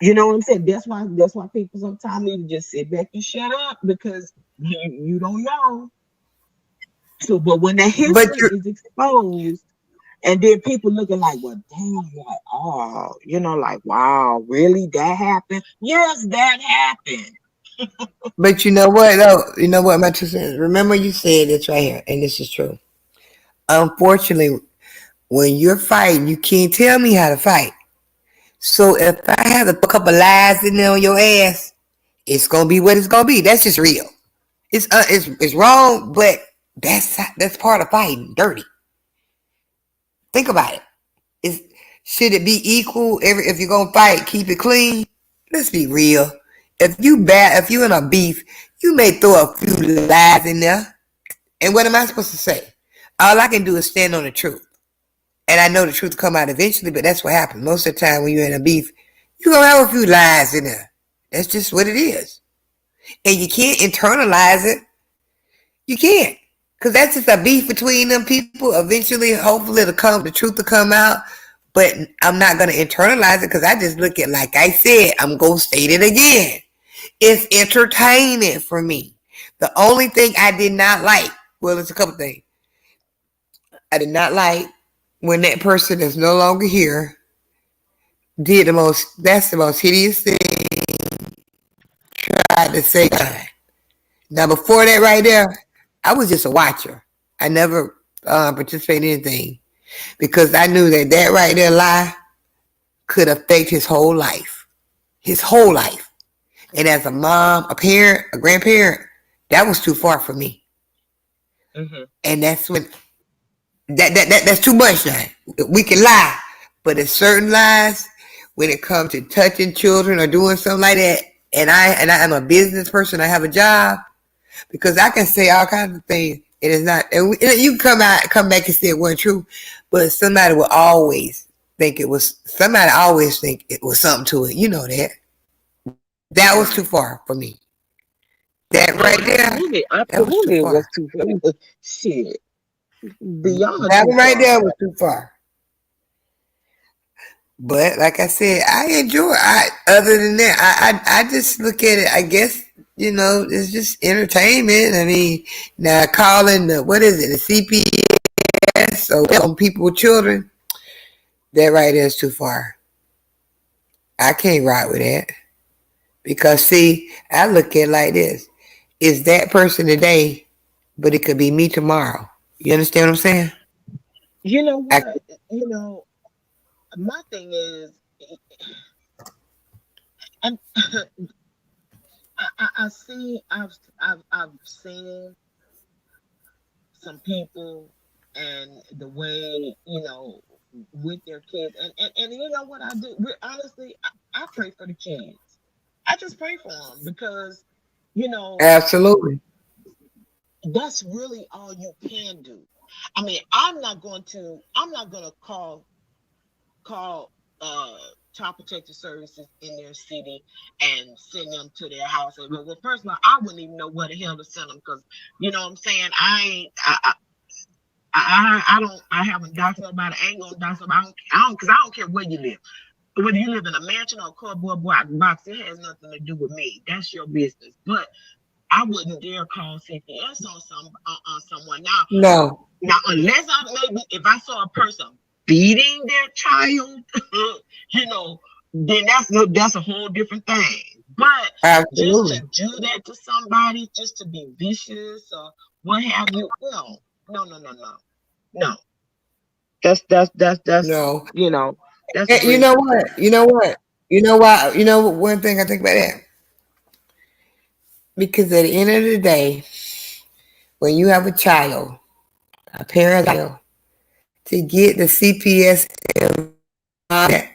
you know what I'm saying? That's why people sometimes need to just sit back and shut up because you don't know. So, but when that history is exposed, and then people looking like, well, damn, like, like, wow, really, that happened? Yes, that happened. But you know what, though? You know what, my two cents? Remember you said this right here, and this is true. Unfortunately, when you're fighting, you can't tell me how to fight. So if I have a couple lies in there on your ass, it's gonna be what it's gonna be. That's just real. It's wrong, but that's part of fighting dirty. Think about it. Is should it be equal? If you're gonna fight, keep it clean. Let's be real. If you in a beef, you may throw a few lies in there. And what am I supposed to say? All I can do is stand on the truth. And I know the truth come out eventually, but that's what happens. Most of the time when you're in a beef, you're gonna have a few lies in there. That's just what it is. And you can't internalize it. You can't. Because that's just a beef between them people. Eventually, hopefully the truth will come out. But I'm not gonna internalize it because I just look at, like I said, I'm gonna state it again. It's entertaining for me. The only thing I did not like, well, it's a couple things. I did not like when that person is no longer here did that's the most hideous thing, tried to say God. Now, before that right there, I was just a watcher. I never participated in anything because I knew that right there lie could affect his whole life. His whole life. And as a mom, a parent, a grandparent, that was too far for me. Mm-hmm. And that's when that's too much now. We can lie, but it's certain lies when it comes to touching children or doing something like that. And I am a business person. I have a job because I can say all kinds of things. It is not. And you come back and say it wasn't true, but somebody will always think it was. Somebody always think it was something to it. You know that. That was too far for me. That right there. Absolutely, it was too far. Shit. Beyond that one right there was too far. But like I said, I enjoy it. Other than that, I just look at it, I guess, it's just entertainment. I mean, now calling the CPS or on people with children, that right there is too far. I can't ride with that. Because see, I look at it like this. It's that person today, but it could be me tomorrow. You understand what I'm saying? You know what? My thing is, I've seen some people and the way, with their kids, and you know what I do? Honestly, I pray for the kids. I just pray for them because, absolutely, that's really all you can do. I mean, I'm not going to call child protective services in their city and send them to their house. Well, first of all, I wouldn't even know where the hell to send them because, you know what I'm saying? I haven't doxed nobody. I ain't gonna dox nobody. I don't care where you live. Whether you live in a mansion or a cardboard box, it has nothing to do with me. That's your business. But I wouldn't dare call CPS on someone now. No. Now, unless if I saw a person beating their child, then that's a whole different thing. But absolutely. Just to do that to somebody, just to be vicious or what have you, no. That's no. That's you know what? You know why? You know one thing I think about that? Because at the end of the day, when you have a child, a parent, to get the CPS, that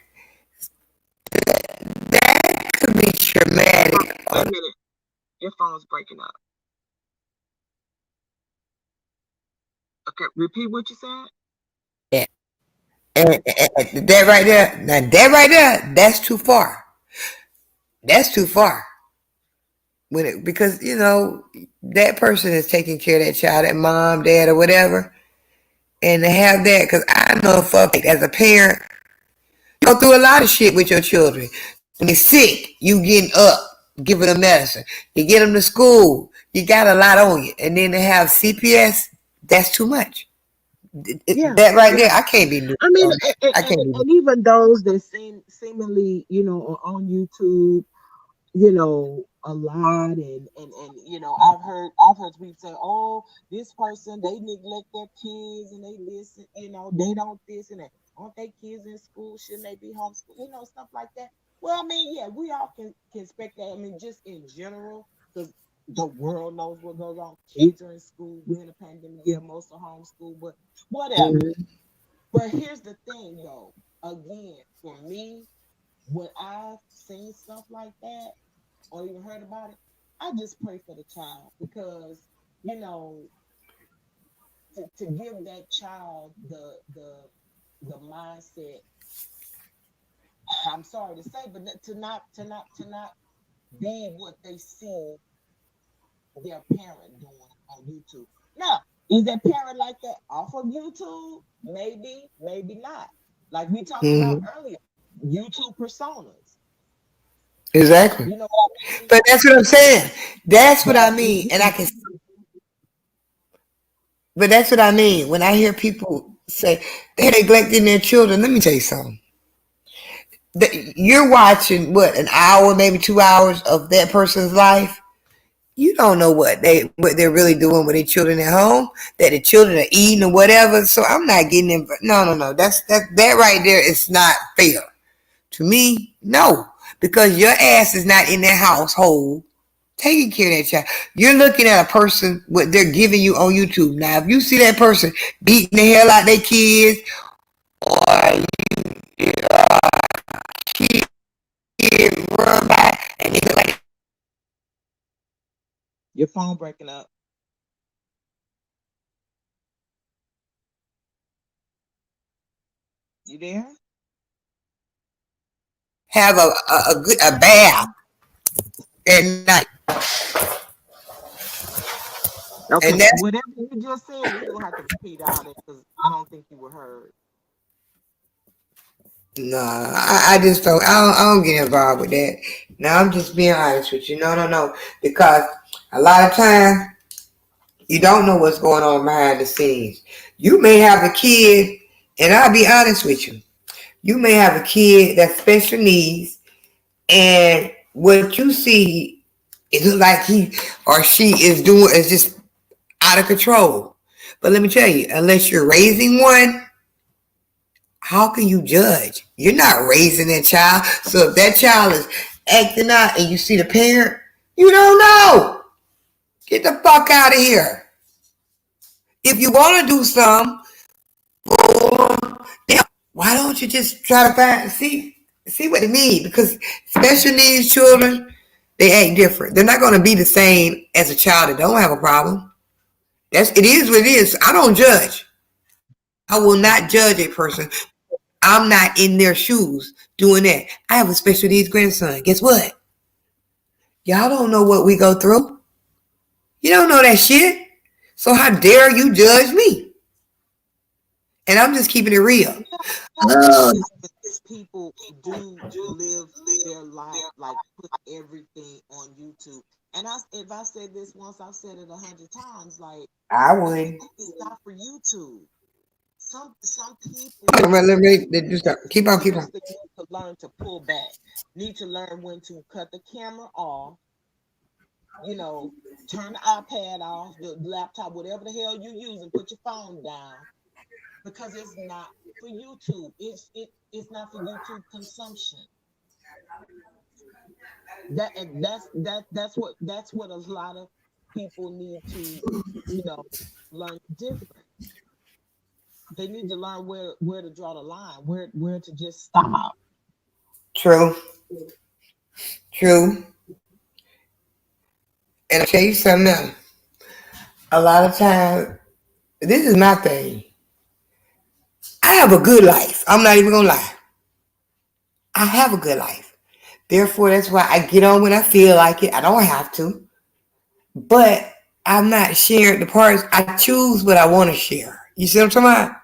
could be traumatic. Wait a minute. Your phone's breaking up. Okay, repeat what you said. Yeah. And that right there, that's too far. That's too far. Because that person is taking care of that child, that mom, dad, or whatever, and to have that, because I know as a parent, you go through a lot of shit with your children. When they're sick, you getting up, giving them medicine, you get them to school, you got a lot on you, and then to have CPS, that's too much. That right there, I can't be doing. I mean, and even those that seemingly, are on YouTube, a lot, and I've heard people say, oh, this person, they neglect their kids and they listen, they don't this and that. Aren't they kids in school? Shouldn't they be homeschooled? You know, stuff like that. Well, I mean, yeah, we all can expect that. I mean, just in general, because the world knows what goes on. Kids are in school. We're in a pandemic. Yeah, most are homeschooled, but whatever. Mhm. But here's the thing, though. Again, for me, when I've seen stuff like that or even heard about it, I just pray for the child because you know to give that child the mindset. I'm sorry to say, but to not be what they see their parent doing on YouTube. Now, is that parent like that off of YouTube? Maybe, maybe not. Like we talked about Mhm. earlier, YouTube personas. Exactly. You know what I mean? But that's what I'm saying. That's what I But mean. And I can, but that's what I mean. When I hear people say they're neglecting their children, let me tell you something. You're watching what, an hour, maybe 2 hours of that person's life. You don't know what they're really doing with their children at home, that the children are eating or whatever. So I'm not getting in. No, no, no. That right there is not fair to me. No, because your ass is not in that household taking care of that child. You're looking at a person what they're giving you on YouTube. Now, if you see that person beating the hell out of their kids, or kid run by and they look like, your phone breaking up. You there? have a bath at night, Okay, and that's whatever you just said, you're gonna have to repeat all that because I don't think you were heard. no. I just don't. I don't get involved with that. Now I'm just being honest with you. No, no, no. Because a lot of times you don't know what's going on behind the scenes. You may have a kid, and I'll be honest with you. You may have a kid that's special needs, and what you see, it looks like he or she is doing is just out of control. But let me tell you, unless you're raising one, how can you judge? You're not raising that child. So if that child is acting out and you see the parent, you don't know. Get the fuck out of here. If you want to do something, then why don't you just try to see what they need? Because special needs children, they act different. They're not going to be the same as a child that don't have a problem. It is what it is. I don't judge. I will not judge a person. I'm not in their shoes doing that. I have a special needs grandson. Guess what? Y'all don't know what we go through. You don't know that shit. So how dare you judge me? And I'm just keeping it real. Uh, People do live their life like put everything on YouTube. And if I said this once, I've said it 100 times. Like I win. it's not for YouTube. Some people Just keep on, keep on. seriously need to learn to pull back. Need to learn when to cut the camera off. You know, turn the iPad off, the laptop, whatever the hell you use, and put your phone down because it's not for YouTube. It's not for YouTube consumption. That's what a lot of people need to, you know, learn different. They need to learn where to draw the line, where to just stop. True, true. And I'll tell you something else. A lot of times, this is my thing. I have a good life. I'm not even gonna lie. I have a good life. Therefore, that's why I get on when I feel like it. I don't have to. But I'm not sharing the parts. I choose what I want to share. You see what I'm talking about?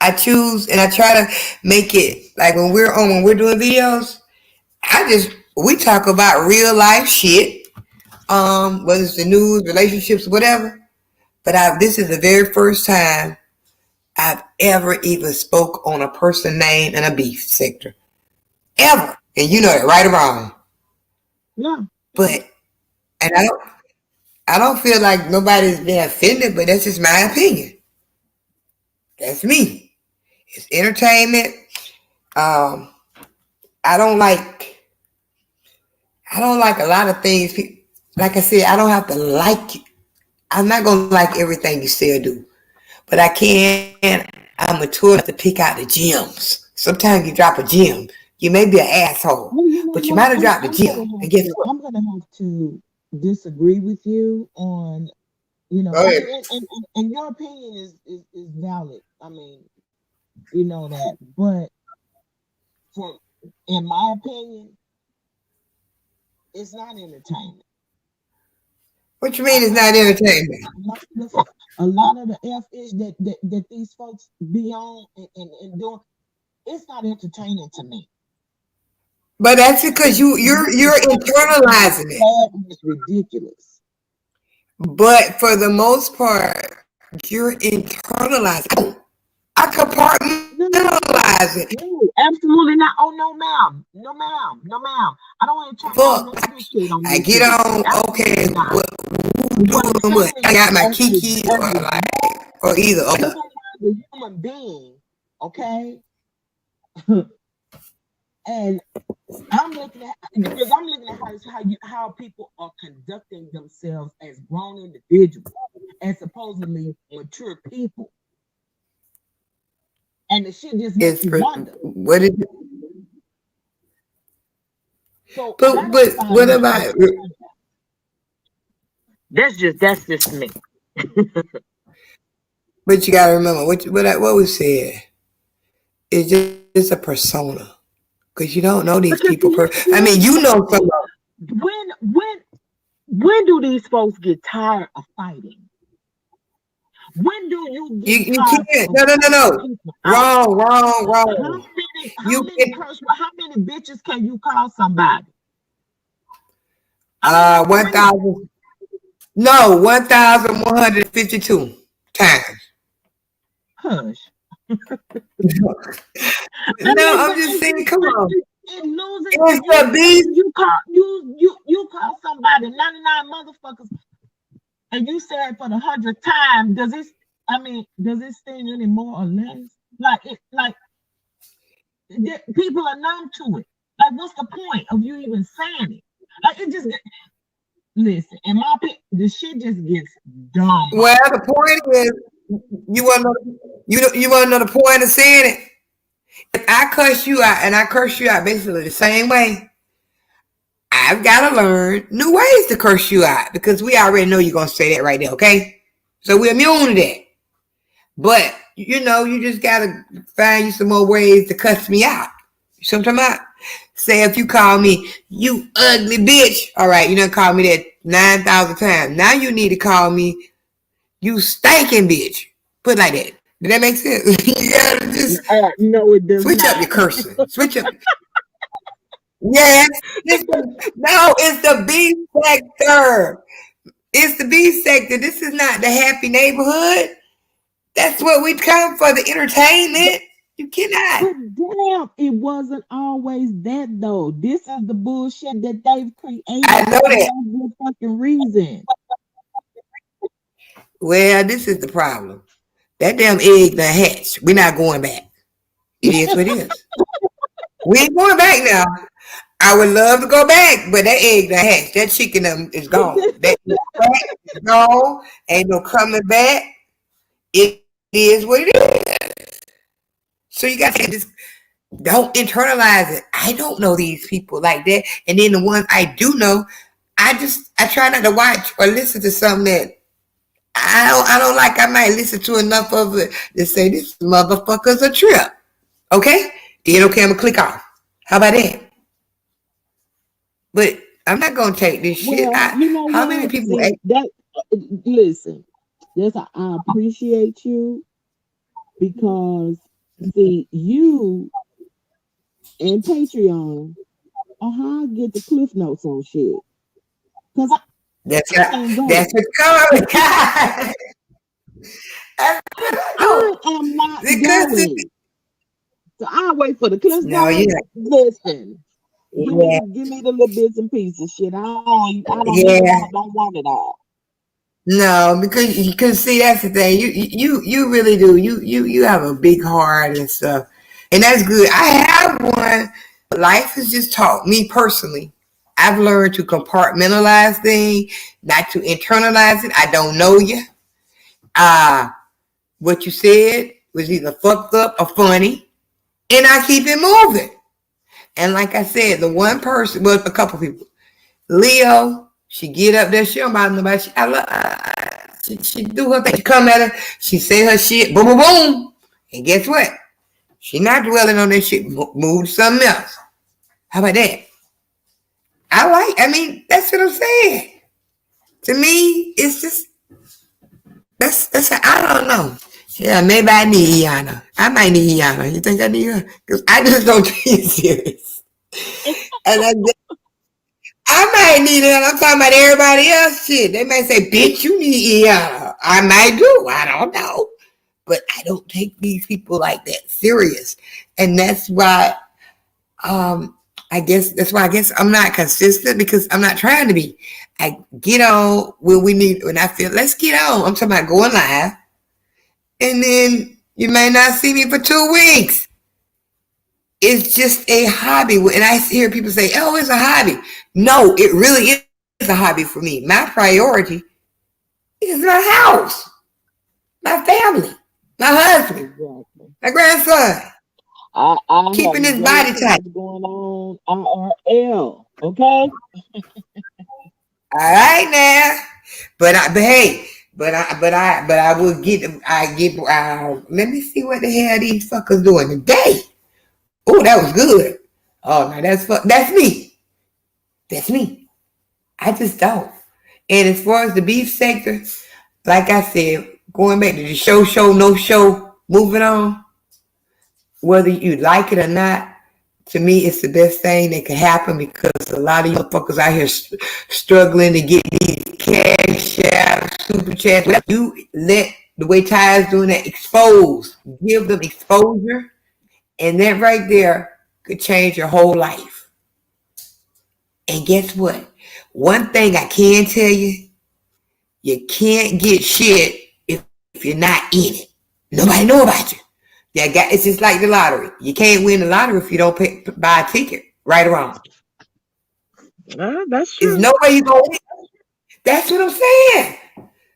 I choose and I try to make it like when we're doing videos, we talk about real life shit. Whether it's the news, relationships, whatever. But this is the very first time I've ever even spoke on a person name in a beef sector. Ever. And you know that, right or wrong. Yeah. But and I don't feel like nobody's been offended, but that's just my opinion. That's me. It's entertainment. Um, I don't like a lot of things. Like I said, I don't have to like you. I'm not gonna like everything you say or do, but I can. I'm mature enough to pick out the gems. Sometimes you drop a gem. You may be an asshole, Well, you know but you what? might have dropped a gem. And guess what? I'm gonna have to disagree with you on, Go I ahead. mean, and your opinion is valid. I mean, you know that, but for in my opinion, it's not entertainment. What you mean A it's lot not entertainment? a lot of the F-ish that these folks be on and doing, it's not entertaining to me. But that's because you're internalizing it. It's ridiculous. But for the most part, you're internalizing. I No, no, compartmentalize it. no, absolutely not. Oh no, ma'am. No, ma'am. No, ma'am. I don't want to internalize Fuck. none of this shit on I get YouTube. on. Okay, Absolutely not. what What I'm doing what? saying I is, got my Kiki or either. Okay. as a human being, okay, and I'm looking at how people are conducting themselves as grown individuals and supposedly mature people, and the shit just makes It's you for wonder. what is it? So But what about? that's just me. But you gotta remember what we said. It's just a persona because you don't know these Because people. see, I mean, you know some. when do these folks get tired of fighting? When do you get You tired can't. of No. people out? Wrong. How many bitches can you call somebody? I mean, 1,000. No, 1,152 times. hush. No, I'm just saying. Come on. It loses. It's the beast. You call somebody 99 motherfuckers, and you say it for the 100th time. Does it sting any more or less? People are numb to it. Like, what's the point of you even saying it? Like, it just listen. In my opinion, the shit just gets dumb. Well, the point is, you want to know the point of saying it. If I cuss you out and I curse you out basically the same way, I've got to learn new ways to curse you out because we already know you're gonna say that right there. Okay, so we're immune to that. But you just gotta find you some more ways to cuss me out. You see what I'm talking about? Say if you call me, you ugly bitch. All right, you done called me that 9,000 times. Now you need to call me, you stinking bitch. Put it like that. Did that make sense? You gotta just No, it does switch not. up your cursing. Switch up. Yes. It's the B sector. It's the B sector. This is not the happy neighborhood. That's what we come for, the entertainment. You cannot. But damn, it wasn't always that though. This is the bullshit that they've created. I know that. For no good fucking reason. Well, this is the problem. That damn egg done hatched. We're not going back. It is what it is. We ain't going back now. I would love to go back, but that egg done hatched. That chicken is gone. That is gone. Ain't no coming back. It is what it is. So you guys just don't internalize it. I don't know these people like that. And then the ones I do know, I try not to watch or listen to something that I don't like. I might listen to enough of it to say this motherfucker's a trip. Okay? Then okay, I'm gonna click off. How about that? But I'm not gonna take this shit. Well, you know How what? many people? See, listen, I appreciate you because see you and Patreon are how I get the cliff notes on shit. Cause That's what's coming. I am not going. So I'll wait for the cliff notes. No, yeah. Listen. Give me the little bits and pieces shit. I don't want it all. No, because see that's the thing. You really do. You have a big heart and stuff, and that's good. I have one. Life has just taught me personally. I've learned to compartmentalize things, not to internalize it. I don't know you. What you said was either fucked up or funny, and I keep it moving. And like I said, the one person, well, a couple people, Leo, she get up there, she don't bother nobody. She do her thing. She come at her, she say her shit, boom, boom, boom. And guess what? She not dwelling on that shit. Move to something else. How about that? I mean, that's what I'm saying. To me, it's just, I don't know. Yeah, maybe I need Iyanla. I might need Iyanla. You think I need her? Because I just don't take it serious. And I might need it. I'm talking about everybody else shit. They may say, bitch, you need Iyanla. I might do. I don't know. But I don't take these people like that serious. And that's why I guess I'm not consistent because I'm not trying to be. I get on when I feel let's get on. I'm talking about going live. And then you may not see me for 2 weeks. It's just a hobby. And I hear people say, oh, it's a hobby. No, it really is a hobby for me. My priority is my house, my family, my husband, my grandson. I Keeping have his body tight. going on IRL, okay? All right now. But I will let me see what the hell these fuckers doing today. Oh, that was good. Oh, no, that's me. That's me. I just don't. And as far as the beef sector, like I said, going back to the show, no show, moving on, whether you like it or not, to me, it's the best thing that could happen because a lot of you motherfuckers out here struggling to get these cash out, super chats. You let the way Ty's doing that give them exposure, and that right there could change your whole life. And guess what? One thing I can tell you, you can't get shit if you're not in it. Nobody know about you. It's just like the lottery. You can't win the lottery if you don't buy a ticket. Right or wrong? That's true. There's no way you go win. That's what I'm saying.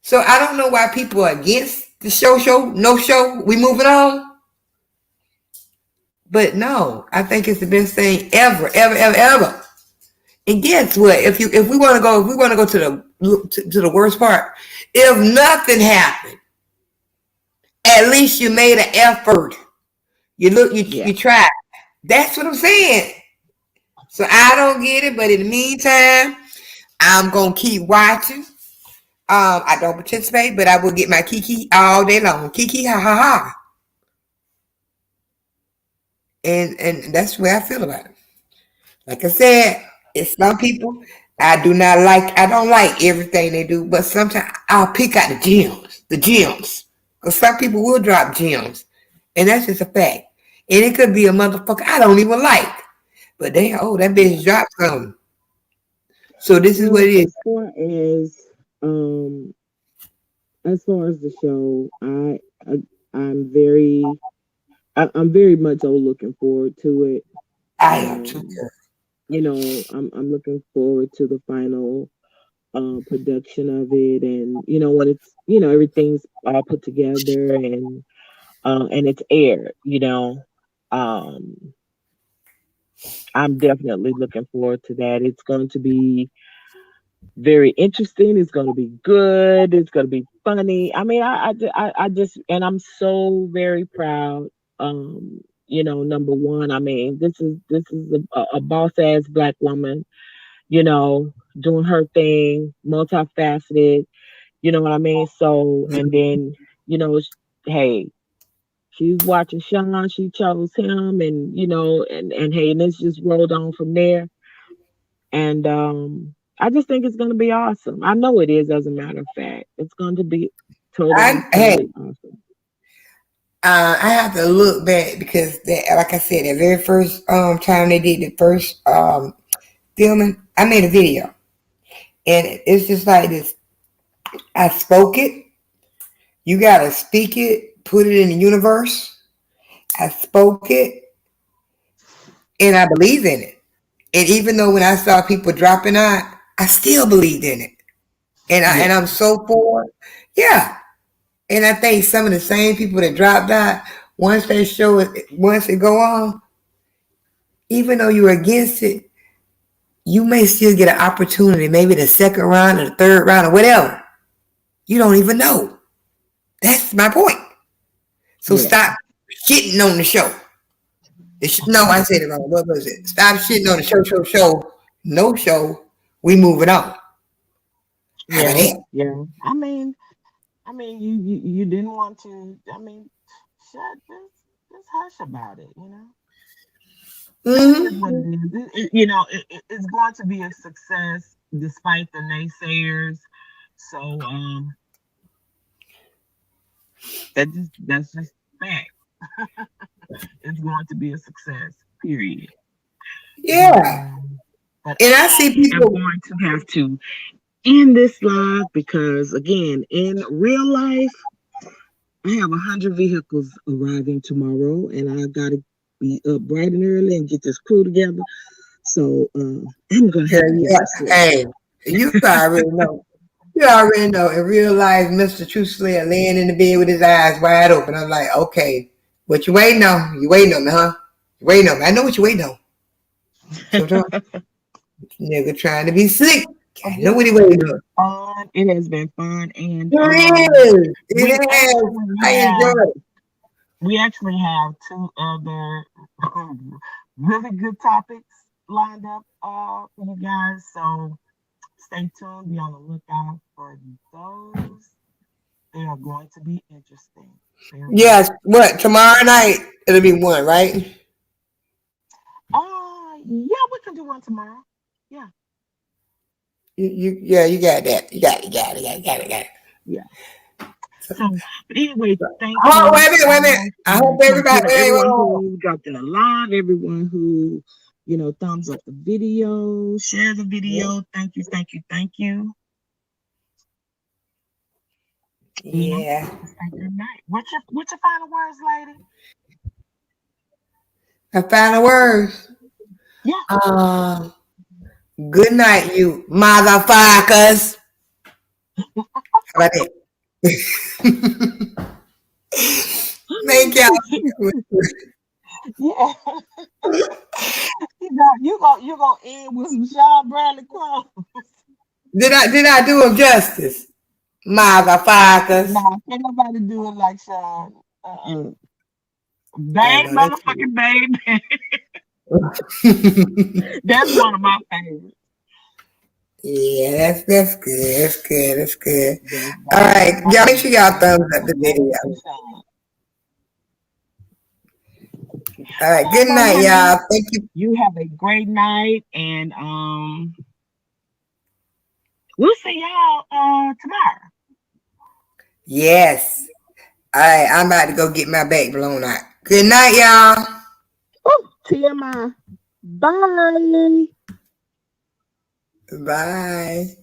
So I don't know why people are against the show, no show. We moving on. But no, I think it's the best thing ever. And guess what? If we want to go to the worst part, if nothing happened, at least you made an effort. You tried. That's what I'm saying. So I don't get it, but in the meantime, I'm gonna keep watching. I don't participate, but I will get my kiki all day long. Kiki, ha ha ha. And that's the way I feel about it. Like I said, it's some people I don't like everything they do, but sometimes I'll pick out the gems. Because some people will drop gems. And that's just a fact. And it could be a motherfucker I don't even like. But that bitch dropped something. So this is what it is. As far as the show, I'm very much looking forward to it. I am too. You know, I'm looking forward to the final production of it, and when it's everything's all put together and it's aired. I'm definitely looking forward to that. It's going to be very interesting. It's going to be good. It's going to be funny. I mean, I just, and I'm so very proud. Number one, I mean, this is a boss ass Black woman, doing her thing, multifaceted. You know what I mean? So, and then, hey, she's watching Sean, she chose him, and and hey, and it's just rolled on from there. And I just think it's going to be awesome. I know it is, as a matter of fact. It's going to be totally awesome. I have to look back because, like I said, the very first time they did the first filming, I made a video, and it's just like this. I spoke it. You gotta speak it, put it in the universe. I spoke it, and I believe in it. And even though when I saw people dropping out, I still believed in it. And I'm so for it. Yeah. And I think some of the same people that dropped out, once they show it, once it go on, even though you're against it, you may still get an opportunity, maybe the second round or the third round or whatever. You don't even know. That's my point. So stop shitting on the show. No, I said it wrong. What was it? Stop shitting on the show. No show. We moving on. How about that? Yeah. I mean, you didn't want to. I mean, just hush about it. You know. It is what it is. It's going to be a success despite the naysayers. So that's just fact. It's going to be a success. Period. Yeah. But And I see people are going to have to end this live because, again, in real life, I have 100 vehicles arriving tomorrow, and I got to be up bright and early and get this crew together. So I'm gonna have to get hey, you already know. You already know. In real life, Mr. True Slayer laying in the bed with his eyes wide open. I'm like, okay, what you waiting on? You waiting on me, huh? You waiting on me? I know what you waiting on. Nigga trying to be slick. I know what he waiting on. It has been fun, and it is. I enjoy it. We actually have 2 other really good topics lined up for you guys. So stay tuned. Be on the lookout for those. They are going to be interesting. Yes. What? Tomorrow night it'll be one, right? Yeah, we can do one tomorrow. Yeah. You got that. You got it. Yeah. So, but anyway, thank you. Oh, wait a minute. I hope everyone who dropped in a live, everyone who, thumbs up the video, share the video. Thank you. Yeah. Good night. What's your final words, lady? My final words. Yeah. Good night, you motherfuckers. How about that? Thank y'all. Yeah. you gonna end with some Sean Bradley quotes. Did I do him justice? Motherfuckers. Nah, can't nobody do it like Sean. Babe, motherfucking baby. That's one of my favorites. Yeah, that's good. All right, y'all make sure y'all thumbs up the video. All right, good night, y'all. Thank you. You have a great night, and we'll see y'all tomorrow. Yes. All right, I'm about to go get my back blown out. Good night, y'all. Oh, TMI. Bye. Bye.